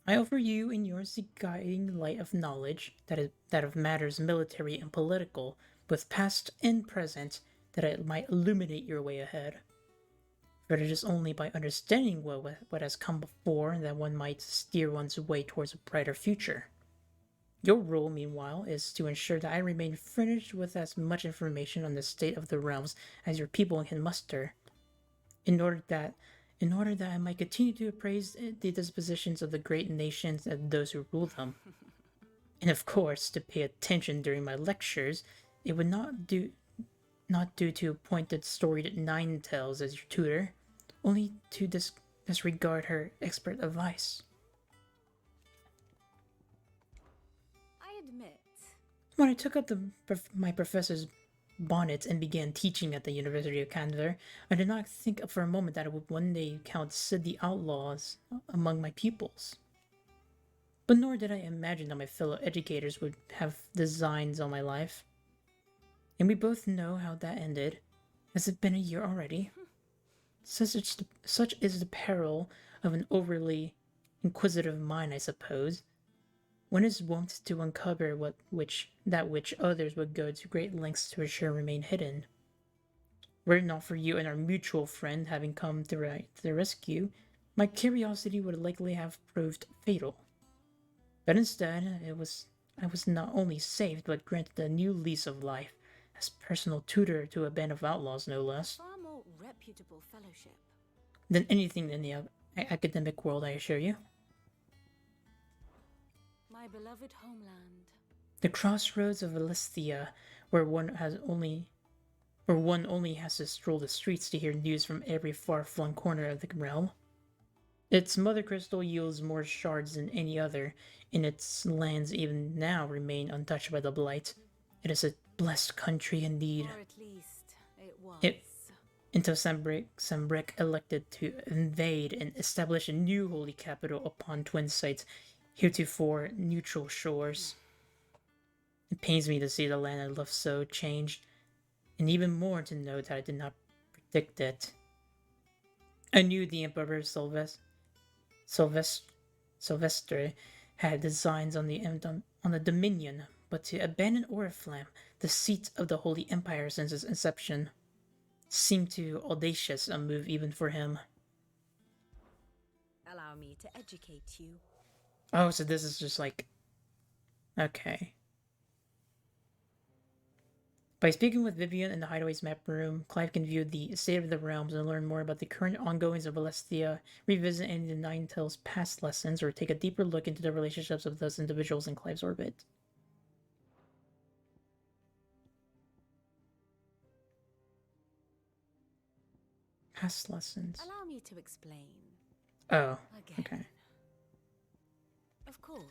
I offer you and yours the guiding light of knowledge, that of matters military and political, both past and present, that it might illuminate your way ahead. For it is only by understanding what has come before that one might steer one's way towards a brighter future. Your role, meanwhile, is to ensure that I remain furnished with as much information on the state of the realms as your people can muster, in order that I might continue to appraise the dispositions of the great nations and those who rule them. And of course, to pay attention during my lectures, it would not do to appoint the storied Ninetales as your tutor, only to disregard her expert advice. I admit. When I took up my professor's bonnet and began teaching at the University of Canver, I did not think for a moment that I would one day count Sid the Outlaws among my pupils. But nor did I imagine that my fellow educators would have designs on my life. And we both know how that ended. Has it been a year already? Such is the peril of an overly inquisitive mind, I suppose. One is wont to uncover that which others would go to great lengths to assure remain hidden. Were it not for you and our mutual friend having come to the rescue, my curiosity would likely have proved fatal. But instead, I was not only saved, but granted a new lease of life, as personal tutor to a band of outlaws, no less. Far more reputable fellowship Than anything in the academic world, I assure you. My beloved homeland. The crossroads of Alestia, where one only has to stroll the streets to hear news from every far-flung corner of the realm. Its mother crystal yields more shards than any other, and its lands even now remain untouched by the blight. It is a blessed country indeed. Or at least it was. Until Sanbreque elected to invade and establish a new holy capital upon twin sites, heretofore neutral shores. It pains me to see the land I love so changed, and even more to know that I did not predict it. I knew the Emperor Sylvestre had designs on the Dominion, but to abandon Oriflamme, the seat of the Holy Empire since its inception, seemed too audacious a move even for him. Allow me to educate you. Oh, so this is just like... Okay. By speaking with Vivian in the Hideaway's map room, Clive can view the state of the realms and learn more about the current ongoings of Alestia, revisit any of the Ninetales' past lessons, or take a deeper look into the relationships of those individuals in Clive's orbit. Past lessons. Allow me to explain. Oh, Again. okay. Of course.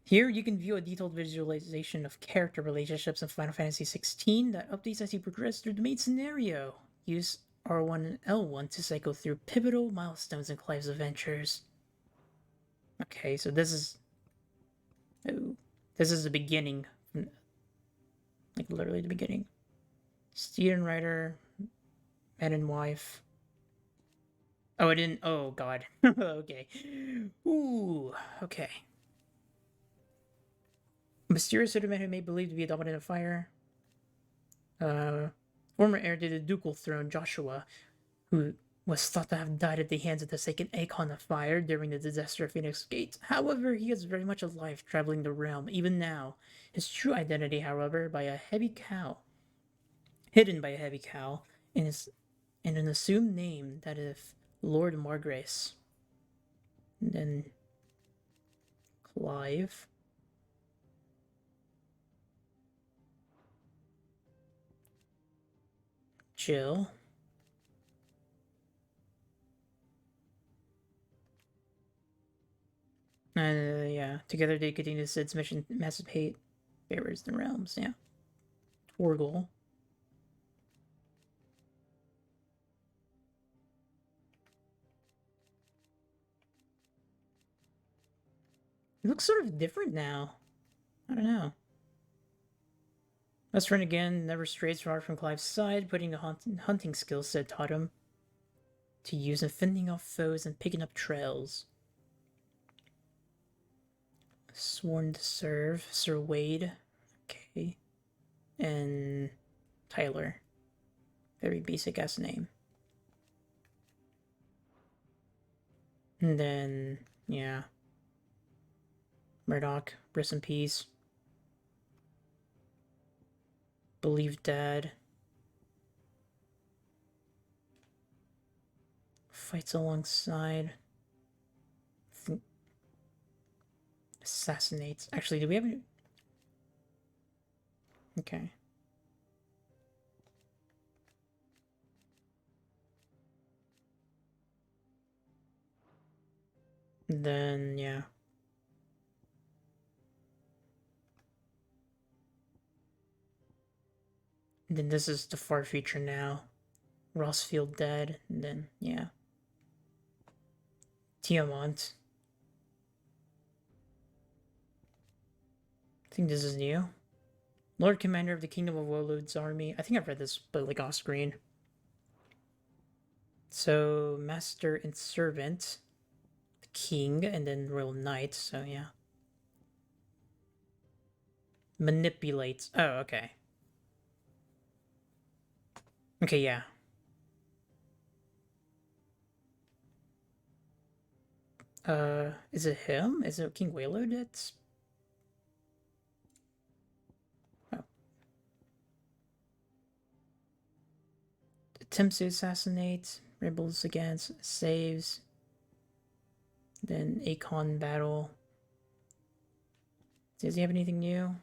Here, you can view a detailed visualization of character relationships in Final Fantasy XVI that updates as you progress through the main scenario. Use R1 and L1 to cycle through pivotal milestones in Clive's adventures. Okay, so this is... Oh, this is the beginning. Like, literally the beginning. Student writer, man and wife. Oh, I didn't... Oh, God. Okay. Ooh, okay. A mysterious man who may believe to be a dominant of fire. Former heir to the ducal throne, Joshua, who was thought to have died at the hands of the second Icon of Fire during the disaster of Phoenix Gate. However, he is very much alive, traveling the realm, even now. His true identity, however, by a heavy cow, hidden by a heavy cowl, and an assumed name that is Lord Margrace. And then Clive. Jill. Yeah, together they continue Sid's mission to emancipate bearers and realms, yeah. Torgal. It looks sort of different now. I don't know. Best friend again never strays far from Clive's side, putting a hunting skill set taught him to use in fending off foes and picking up trails. Sworn to serve, Sir Wade. Okay. And Tyler. Very basic ass name. And then, yeah. Murdoch, rest in peace. Believed dead. Fights alongside. Assassinates. Actually, do we have any? Okay. Then, yeah. And then this is the far future now. Rossfield dead, and then, yeah. Tiamont. I think this is new. Lord Commander of the Kingdom of Wolud's army. I think I've read this, but like off screen. So, Master and Servant. The King, and then Royal Knight, so yeah. Manipulates. Oh, okay. Okay, yeah. Is it him? Is it King Walud? It's... Oh. Attempts to assassinate, rebels against, saves. Then Akon battle. Does he have anything new?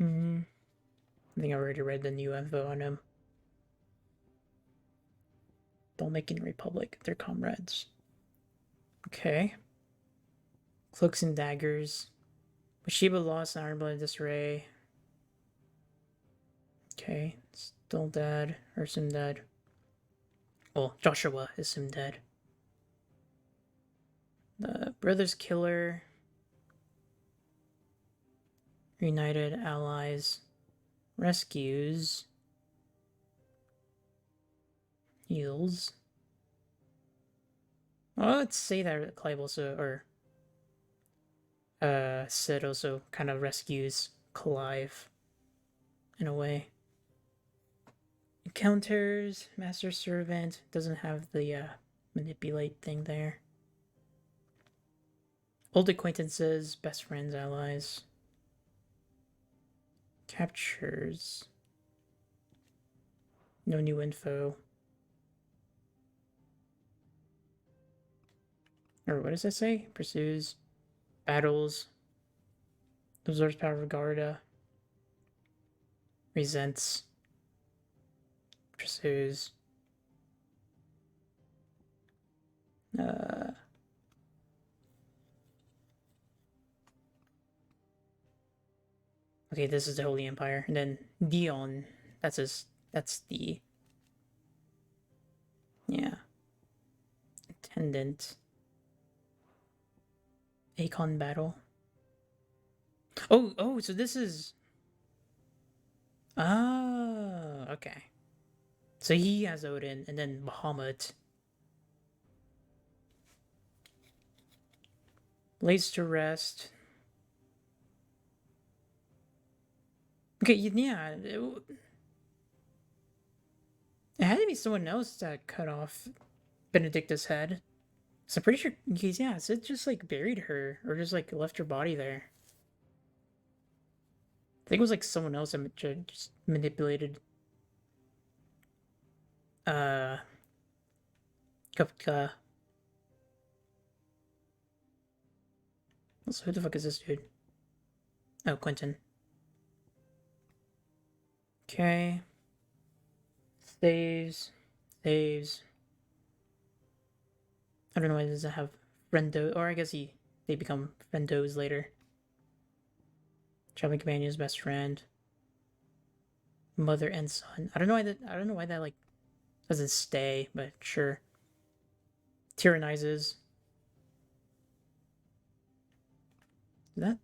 I think I already read the new info on him. Dhalmekian Republic, their comrades. Okay. Cloaks and daggers. Mashiba lost an Ironblood disarray. Okay. Still dead. Ursim dead. Well, Joshua is him dead. The Brothers Killer. Reunited Allies. Rescues. Heals. Well, let's say that Clive also, or Sid also kind of rescues Clive in a way. Encounters, Master Servant, doesn't have the manipulate thing there. Old acquaintances, best friends, allies. Captures. No new info. Or what does it say? Pursues. Battles. Absorbs power of Garda. Resents. Pursues. Okay, this is the Holy Empire. And then Dion. That's the... Yeah. Attendant. Akon battle. Oh, so this is... Ah, okay. So he has Odin, and then Bahamut. Lays to rest. Okay, yeah. It had to be someone else that cut off Benedicta's head. So I'm pretty sure Sid just like buried her, or just like left her body there. think it was like someone else that just manipulated Kupka. Also, who the fuck is this dude? Oh, Quentin. Okay. Saves. Saves. I don't know why it doesn't have friendo, or I guess they become friendos later. Traveling companion's best friend. Mother and son. I don't know why that like doesn't stay, but sure. Tyrannizes. That?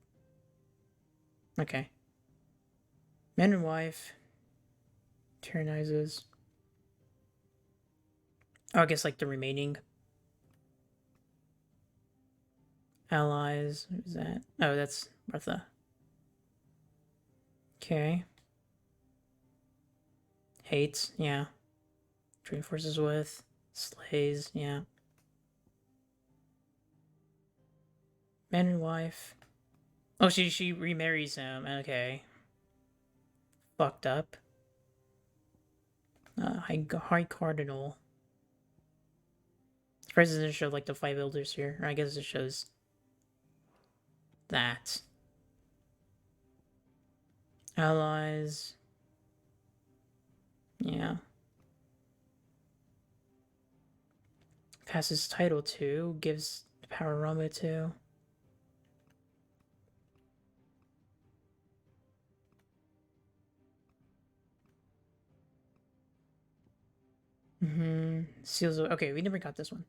Okay. Man and wife. Tyrannizes. Oh, I guess like the remaining allies. Who's that? Oh, that's Martha. Okay. Hates, yeah. Join forces with. Slays, yeah. Man and wife. Oh, she remarries him. Okay. Fucked up. High Cardinal. Surprised it doesn't show like the 5 elders here. Or I guess it shows that. Allies. Yeah. Passes title to. Gives power Rama to. Seals. Okay, we never got this one.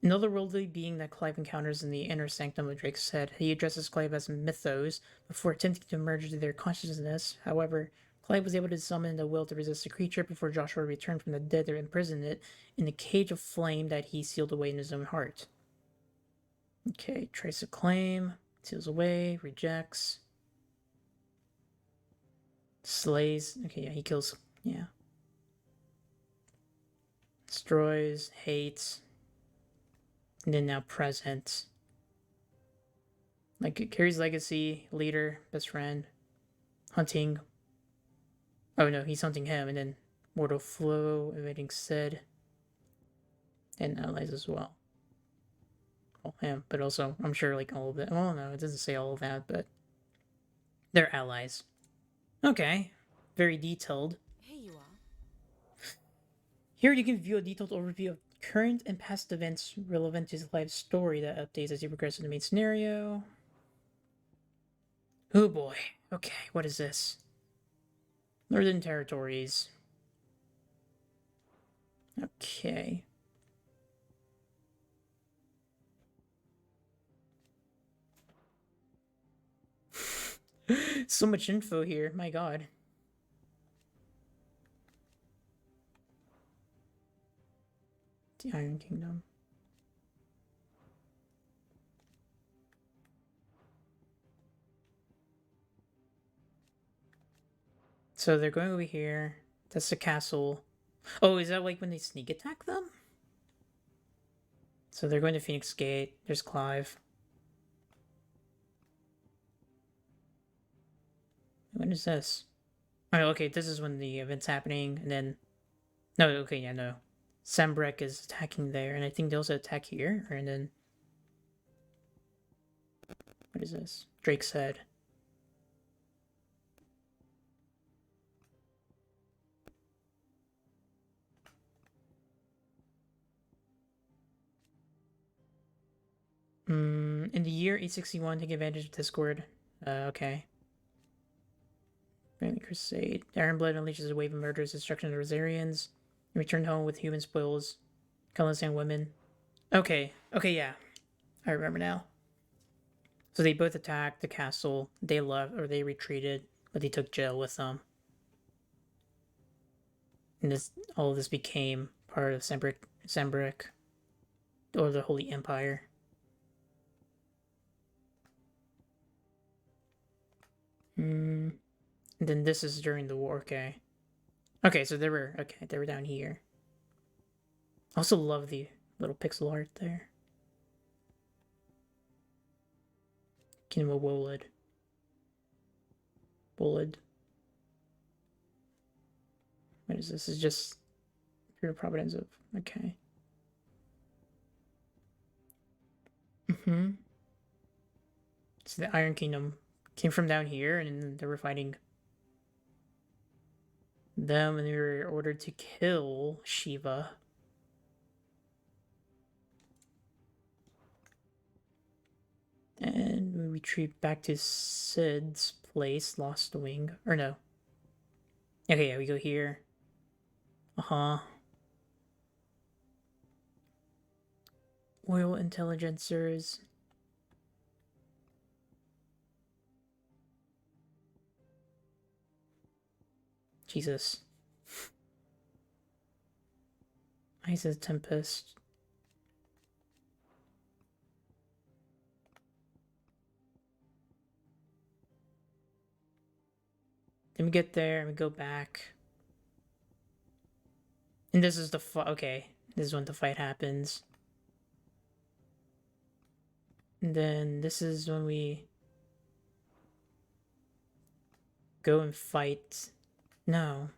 An otherworldly being that Clive encounters in the inner sanctum of Drake's head. He addresses Clive as Mythos before attempting to merge their consciousness. However, Clive was able to summon the will to resist the creature before Joshua returned from the dead to imprison it in the cage of flame that he sealed away in his own heart. Okay, tries to claim, seals away, rejects, slays. Okay, yeah, he kills. Yeah. Destroys, hates, and then now present. Like, it carries legacy, leader, best friend, hunting. Oh no, he's hunting him, and then mortal flow, evading Sid, and allies as well. Well, him, but also, I'm sure, like, all of it. Well, no, it doesn't say all of that, but they're allies. Okay, very detailed. Here you are. Here you can view a detailed overview of current and past events relevant to his life story that updates as you progress in the main scenario. Oh boy. Okay, what is this? Northern Territories. Okay. So much info here, my god. The Iron Kingdom. So they're going over here. That's the castle. Oh, is that like when they sneak attack them? So they're going to Phoenix Gate. There's Clive. When is this? Oh, okay, this is when the event's happening, and then... No, okay, yeah, no. Sanbreque is attacking there, and I think they also attack here, and then... What is this? Drake's Head. In the year 861, take advantage of Discord. Okay. Family Crusade. Ironblood unleashes a wave of murderous destruction of the Rosarians. And return home with human spoils. Colors and women. Okay. Okay, yeah. I remember now. So they both attacked the castle. They left, or they retreated, but they took Jill with them. And all of this became part of Sanbreque, or the Holy Empire. And then this is during the war. Okay. Okay, so they were down here. Also love the little pixel art there. Kingdom of Wolod. bullet. What is this? Is just pure providence of okay. So the Iron Kingdom came from down here, and they were fighting them, and they were ordered to kill Shiva. And we retreat back to Sid's place, Lost Wing. Or no. Okay, yeah, we go here. Oil intelligencers. Jesus. Ice's Tempest. Then we get there and we go back. And this is the fight. Okay, this is when the fight happens. And then this is when we go and fight. No.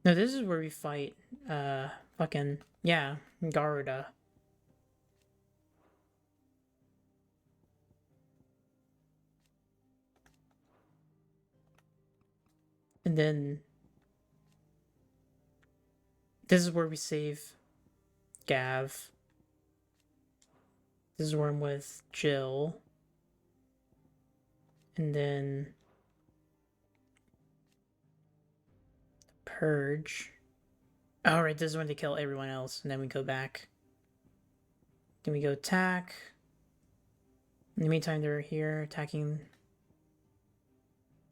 No, this is where we fight, fucking, yeah, Garuda. And then this is where we save Gav. This is where I'm with Jill. And then Purge. Alright, this is when they kill everyone else, and then we go back. Then we go attack. In the meantime, they're here attacking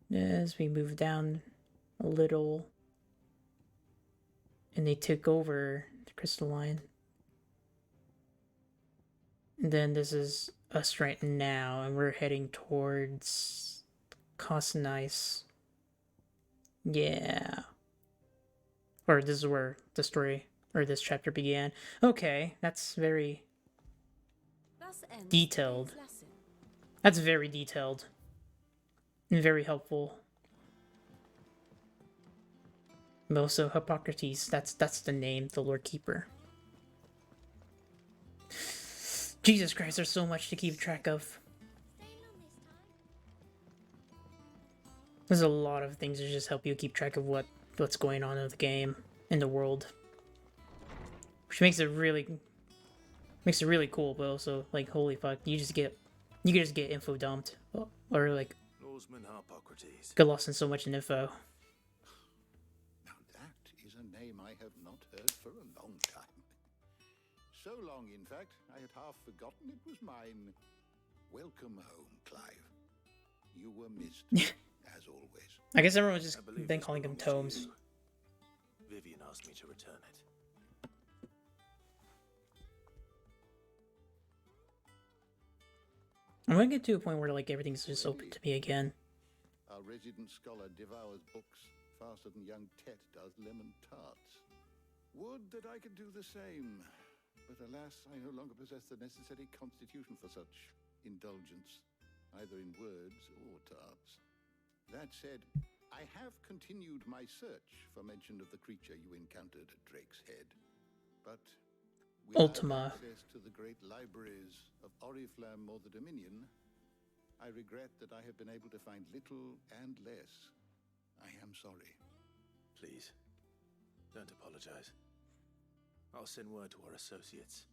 this. We move down a little. And they took over the crystalline. And then this is us right now, and we're heading towards Cosnice. Yeah. Or this is where the story, or this chapter began. Okay, that's very detailed. That's very detailed. And very helpful. And also Hippocrates, that's the name, the Lord Keeper. Jesus Christ, there's so much to keep track of. There's a lot of things to just help you keep track of what's going on in the game, in the world. Which makes it really cool, but also like holy fuck, you can just get info dumped. Or like Norseman Hippocrates. get lost in so much info. Now that is a name I have not heard for a long time. So long, in fact, I had half forgotten it was mine. Welcome home, Clive. You were missed, as always. I guess everyone was just then calling them tomes. Vivian asked me to return it. I'm gonna get to a point where like everything's just open to me again. Our resident scholar devours books faster than young Tet does lemon tarts. Would that I could do the same. But alas, I no longer possess the necessary constitution for such indulgence, either in words or tarts. That said, I have continued my search for mention of the creature you encountered at Drake's Head. But without Ultima. access to the great libraries of Oriflamme or the Dominion, I regret that I have been able to find little and less. I am sorry. Please, don't apologize. I'll send word to our associates.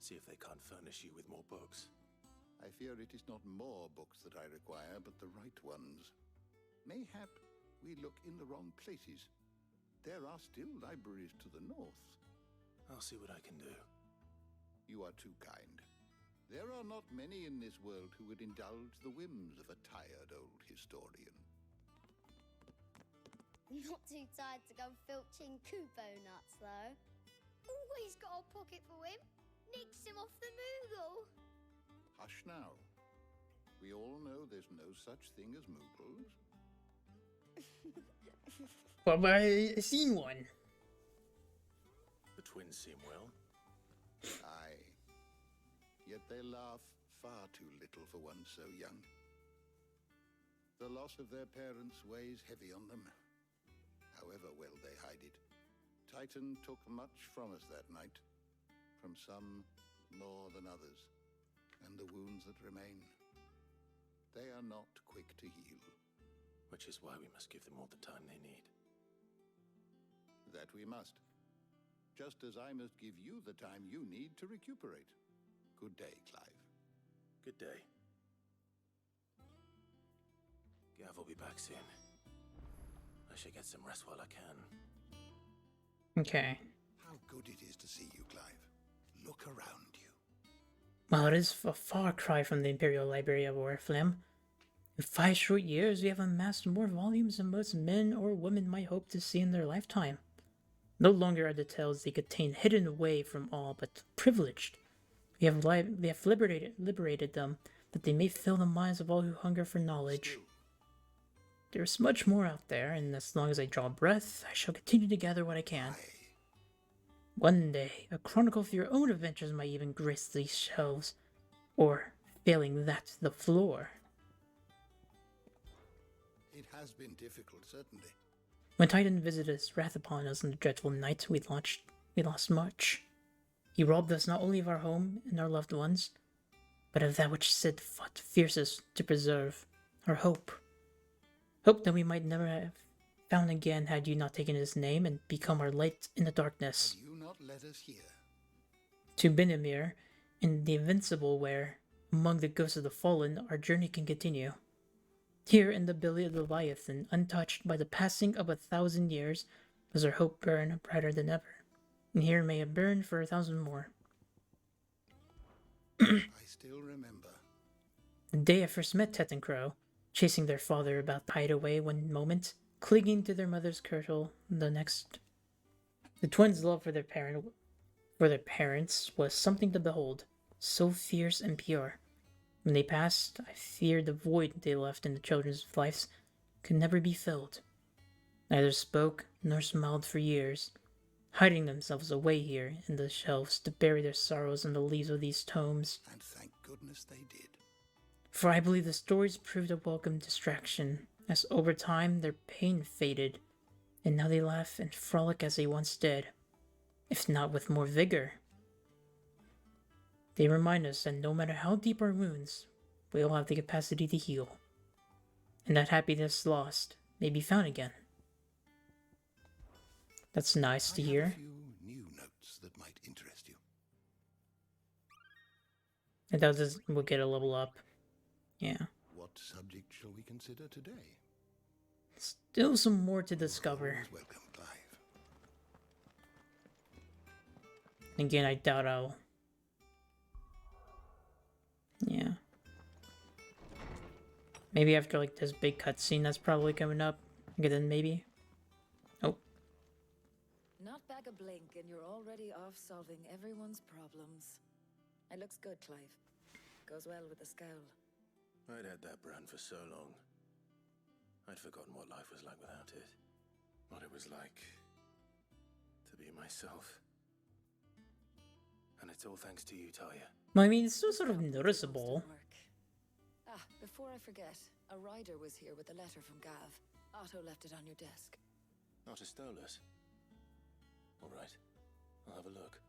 See if they can't furnish you with more books. I fear it is not more books that I require, but the right ones. Mayhap we look in the wrong places. There are still libraries to the north. I'll see what I can do. You are too kind. There are not many in this world who would indulge the whims of a tired old historian. Not too tired to go filching Kubo nuts, though. Always got a pocket for him. Nicks him off the Moogle. Hush now. We all know there's no such thing as Moogles. Well, but I seen one. twins seem well. Aye. Yet they laugh far too little for one so young. The loss of their parents weighs heavy on them, however well they hide it. Titan took much from us that night, from some more than others, and the wounds that remain, they are not quick to heal. Which is why we must give them all the time they need. That we must. Just as I must give you the time you need to recuperate. Good day, Clive. Good day. Gav will be back soon. I should get some rest while I can. Okay. How good it is to see you, Clive. Look around you. Well, it is a far cry from the Imperial Library of Oriflamme. In 5 short years, we have amassed more volumes than most men or women might hope to see in their lifetime. No longer are the tales they contain hidden away from all but privileged. We have liberated them, that they may fill the minds of all who hunger for knowledge. There's much more out there, and as long as I draw breath, I shall continue to gather what I can. One day, a chronicle of your own adventures might even grace these shelves, or, failing that, the floor. It has been difficult, certainly. When Titan visited his wrath upon us on the dreadful night we lost much. He robbed us not only of our home and our loved ones, but of that which Sid fought fiercest to preserve, our hope. Hope that we might never have found again had you not taken his name and become our light in the darkness. You not let us hear. To Binimir, in the Invincible, where, among the ghosts of the fallen, our journey can continue. Here in the belly of the Leviathan, untouched by the passing of 1,000 years, does our hope burn brighter than ever. And here may it burn for 1,000 more. I still remember. The day I first met Tet and Crow, chasing their father about the hideaway one moment, clinging to their mother's kirtle the next. The twins' love for their parents was something to behold, so fierce and pure. When they passed, I feared the void they left in the children's lives could never be filled. Neither spoke nor smiled for years, hiding themselves away here in the shelves to bury their sorrows in the leaves of these tomes. And thank goodness they did. For I believe the stories proved a welcome distraction, as over time their pain faded, and now they laugh and frolic as they once did, if not with more vigor. They remind us that no matter how deep our wounds, we all have the capacity to heal, and that happiness lost may be found again. That's nice to hear. I have a few new notes that might interest you. And that just will get a level up. Yeah. What subject shall we consider today? Still some more to discover. Welcome, Clive. Again, I doubt I'll... Yeah. Maybe after like this big cutscene that's probably coming up. Okay, then maybe. Oh. Not back a blink and you're already off solving everyone's problems. It looks good, Clive. Goes well with the scowl. I'd had that brand for so long. I'd forgotten what life was like without it. What it was like to be myself. And it's all thanks to you, Talia. Well, I mean, it's still sort of noticeable. Ah, before I forget, a rider was here with a letter from Gav. Otto left it on your desk. Not a stolus. All right, I'll have a look.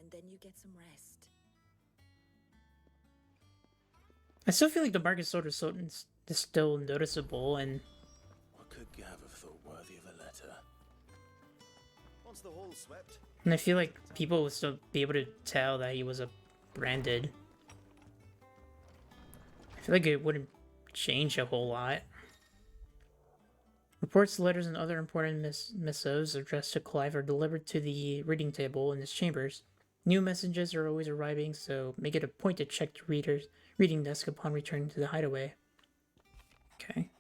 And then you get some rest. I still feel like the mark is sort of is still noticeable, and What could Gav have thought worthy of a letter? Once the hall's swept. and I feel like people would still be able to tell that he was a branded. I feel like it wouldn't change a whole lot. Reports, letters, and other important missives addressed to Clive are delivered to the reading table in his chambers. New messages are always arriving, so make it a point to check the reading desk upon returning to the hideaway. Okay.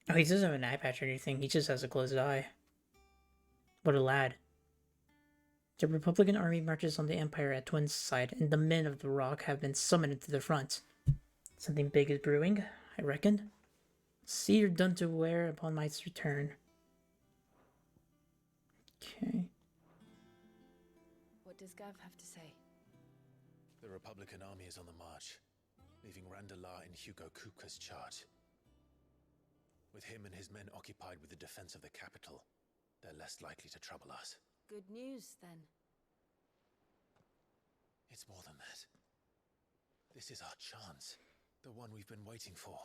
Oh, he doesn't have an eye patch or anything. He just has a closed eye. What a lad. The Republican army marches on the Empire at Twin's side, and the men of the Rock have been summoned to the front. Something big is brewing, I reckon. See you're done to wear upon my return. Okay. does Gav have to say? The Republican army is on the march, leaving Randalar in Hugo Kupka's charge. With him and his men occupied with the defense of the capital, they're less likely to trouble us. Good news, then. It's more than that. This is our chance, the one we've been waiting for.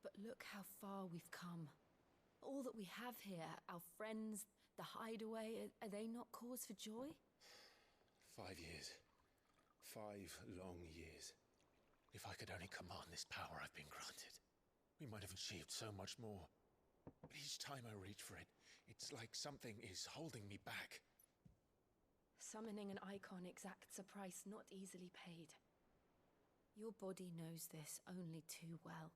But look how far we've come. All that we have here, our friends, the hideaway, are they not cause for joy? 5 years. 5 long years. If I could only command this power I've been granted, we might have achieved so much more. But each time I reach for it, it's like something is holding me back. Summoning an icon exacts a price not easily paid. Your body knows this only too well.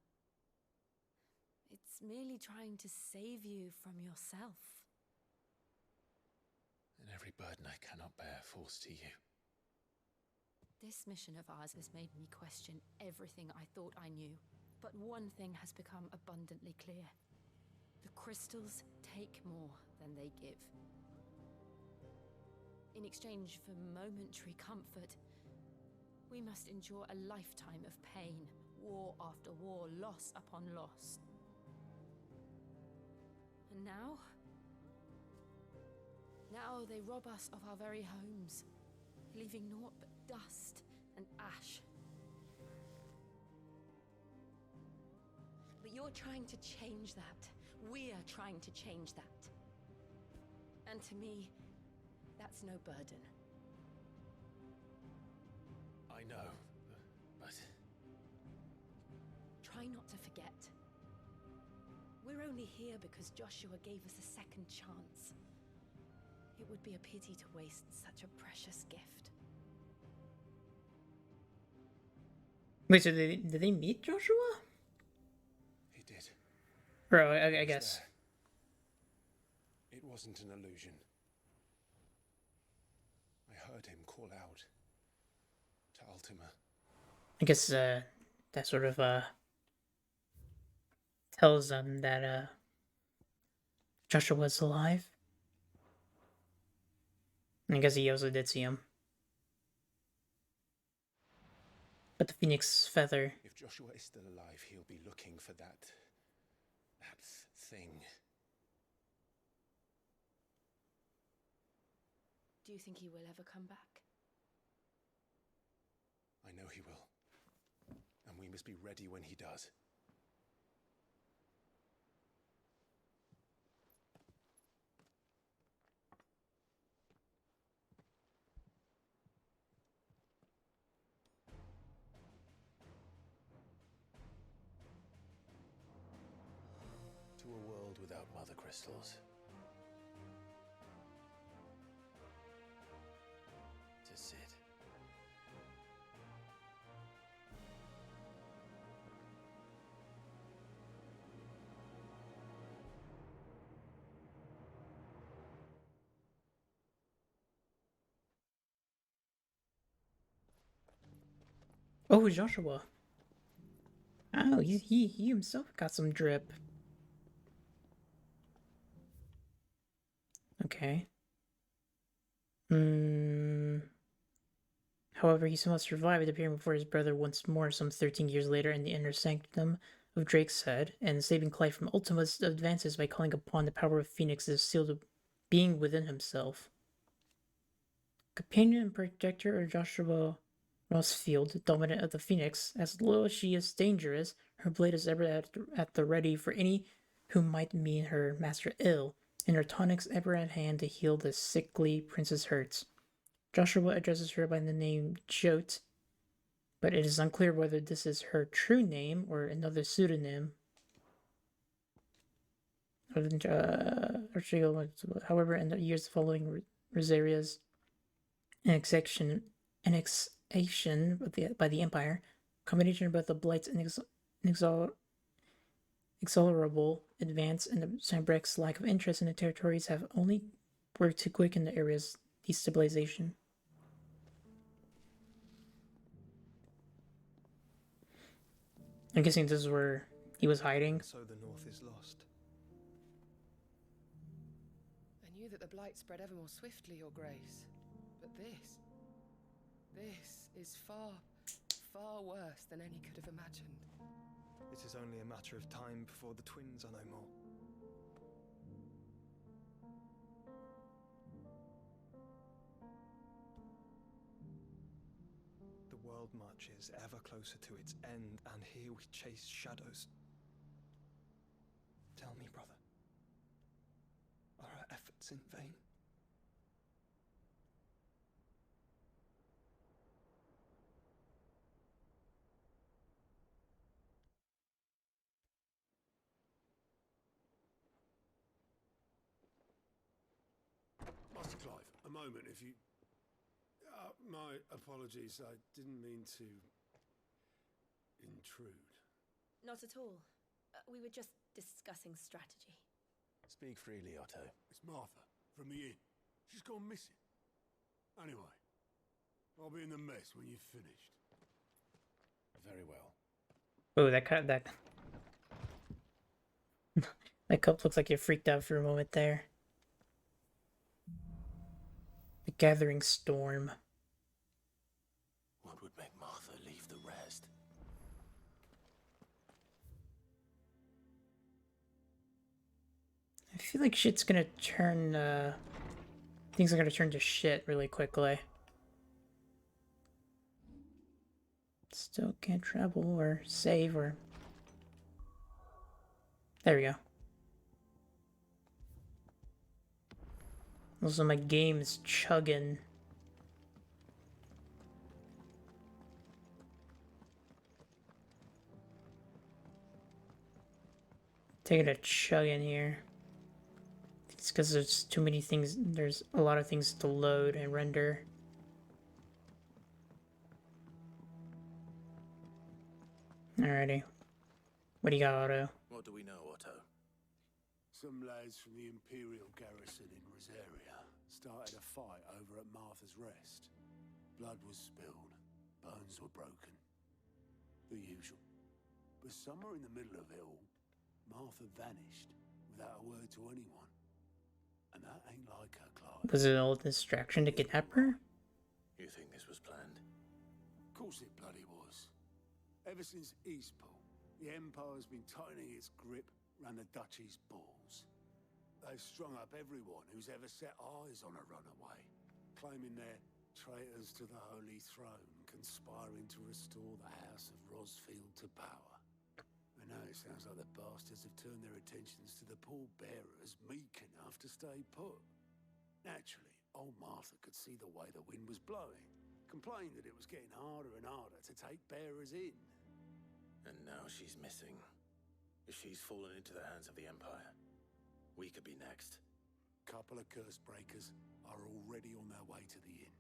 It's merely trying to save you from yourself. And every burden I cannot bear falls to you. This mission of ours has made me question everything I thought I knew. But one thing has become abundantly clear. The crystals take more than they give. In exchange for momentary comfort, we must endure a lifetime of pain, war after war, loss upon loss. And now they rob us of our very homes, leaving naught but dust and ash. But you're trying to change that. We're trying to change that. And to me, that's no burden. I know, but... Try not to forget. We're only here because Joshua gave us a second chance. It would be a pity to waste such a precious gift. Wait, so did they meet Joshua? He did. Bro, I guess. There. It wasn't an illusion. I heard him call out to Ultima. I guess that sort of tells them that Joshua's alive. I guess he also did see him. But the Phoenix Feather... If Joshua is still alive, he'll be looking for that thing. Do you think he will ever come back? I know he will. And we must be ready when he does. To a world without mother crystals. To Sid. Oh, Joshua. Oh, he himself got some drip. Okay. However, he somehow survived, appearing before his brother once more some 13 years later in the inner sanctum of Drake's head, and saving Clive from Ultima's advances by calling upon the power of Phoenix's sealed being within himself. Companion and protector of Joshua Rossfield, dominant of the Phoenix, as loyal as she is dangerous, her blade is ever at the ready for any who might mean her master ill, and her tonics ever at hand to heal the sickly prince's hurts. Joshua addresses her by the name Jote, but it is unclear whether this is her true name or another pseudonym. However, in the years following Rosaria's annexation by the Empire, combination of both the Blight's inexorable advance and the Sanbreque's lack of interest in the territories have only worked to quicken the area's destabilization. I'm guessing this is where he was hiding. So the north is lost. I knew that the blight spread ever more swiftly, Your Grace. But this is far, far worse than any could have imagined. It is only a matter of time before the twins are no more. The world marches ever closer to its end, and here we chase shadows. Tell me, brother, are our efforts in vain? Master Clive, a moment, if you... my apologies, I didn't mean to... intrude. Not at all. We were just discussing strategy. Speak freely, Otto. It's Martha, from the inn. She's gone missing. Anyway, I'll be in the mess when you've finished. Very well. Oh, that that cup looks like it freaked out for a moment there. The gathering storm. What would make Martha leave the rest? I feel like shit's gonna turn, things are gonna turn to shit really quickly. Still can't travel or save or... There we go. Also, my game is chugging. Taking a chug in here. It's because there's too many things, there's a lot of things to load and render. Alrighty. What do you got, Otto? What do we know, Otto? Some lads from the Imperial garrison in Rosaria started a fight over at Martha's Rest. Blood was spilled, bones were broken. The usual. But somewhere in the middle of it all, Martha vanished without a word to anyone. And that ain't like her, Clive. Was it all distraction to kidnap her? You think this was planned? Of course it bloody was. Ever since Eastpool, the Empire's been tightening its grip round the Duchy's balls. They've strung up everyone who's ever set eyes on a runaway, claiming they're traitors to the Holy Throne, conspiring to restore the House of Rosfield to power. And now it sounds like the bastards have turned their attentions to the pallbearers meek enough to stay put. Naturally, old Martha could see the way the wind was blowing, complained that it was getting harder and harder to take bearers in. And now she's missing. If she's fallen into the hands of the Empire, we could be next. Couple of curse breakers are already on their way to the inn.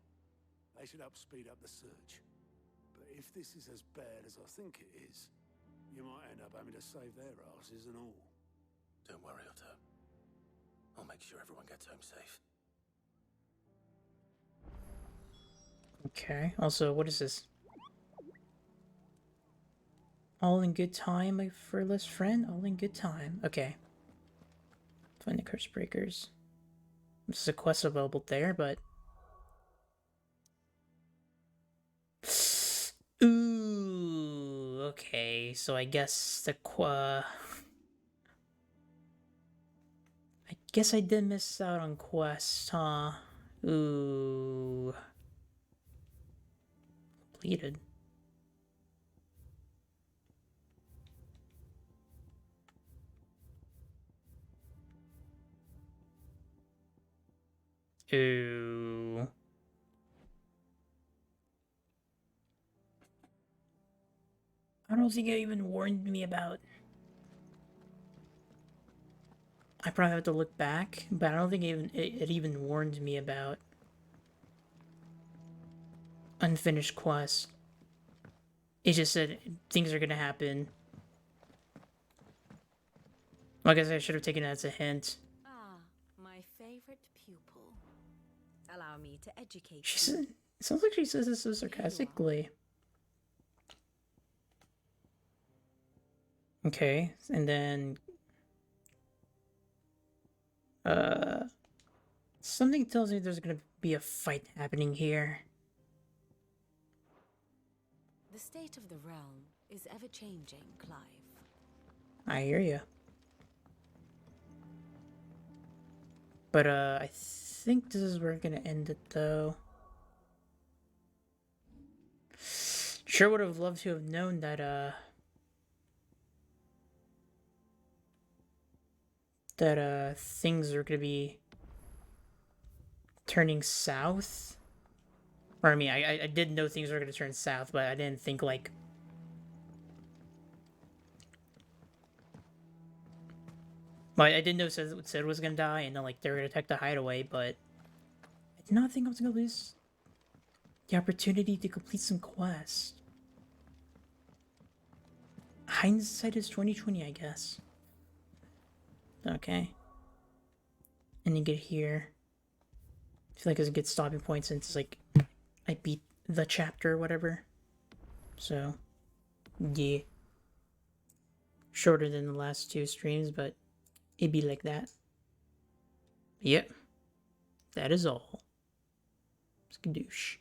They should help speed up the search. But if this is as bad as I think it is, you might end up having to save their asses and all. Don't worry, Otto. I'll make sure everyone gets home safe. Okay, also, what is this? All in good time, my furless friend? All in good time. Okay. Find the curse breakers. This is a quest available there, but... Ooh, okay, so I guess the I guess I did miss out on quests, huh? Ooh. Completed. Ooh. I don't think it even warned me about... I probably have to look back, but I don't think it even warned me about unfinished quests. It just said things are gonna happen. Well, I guess I should have taken it as a hint. Ah, my favorite pupil. Allow me to educate She you. said, it sounds like she says this so sarcastically. Okay, and then something tells me there's gonna be a fight happening here. The state of the realm is ever changing, Clive. I hear you. But I think this is where we're gonna end it though. Sure would have loved to have known that things are gonna be turning south. Or I mean, I did know things were gonna turn south, but I didn't think like I didn't know Sid was gonna die, and then like they were gonna attack the hideaway, but I did not think I was gonna lose the opportunity to complete some quests. Hindsight is 2020, I guess. Okay. And you get here. I feel like it's a good stopping point since it's like I beat the chapter or whatever. So, yeah. Shorter than the last two streams, but it'd be like that. Yep. That is all. Skadoosh.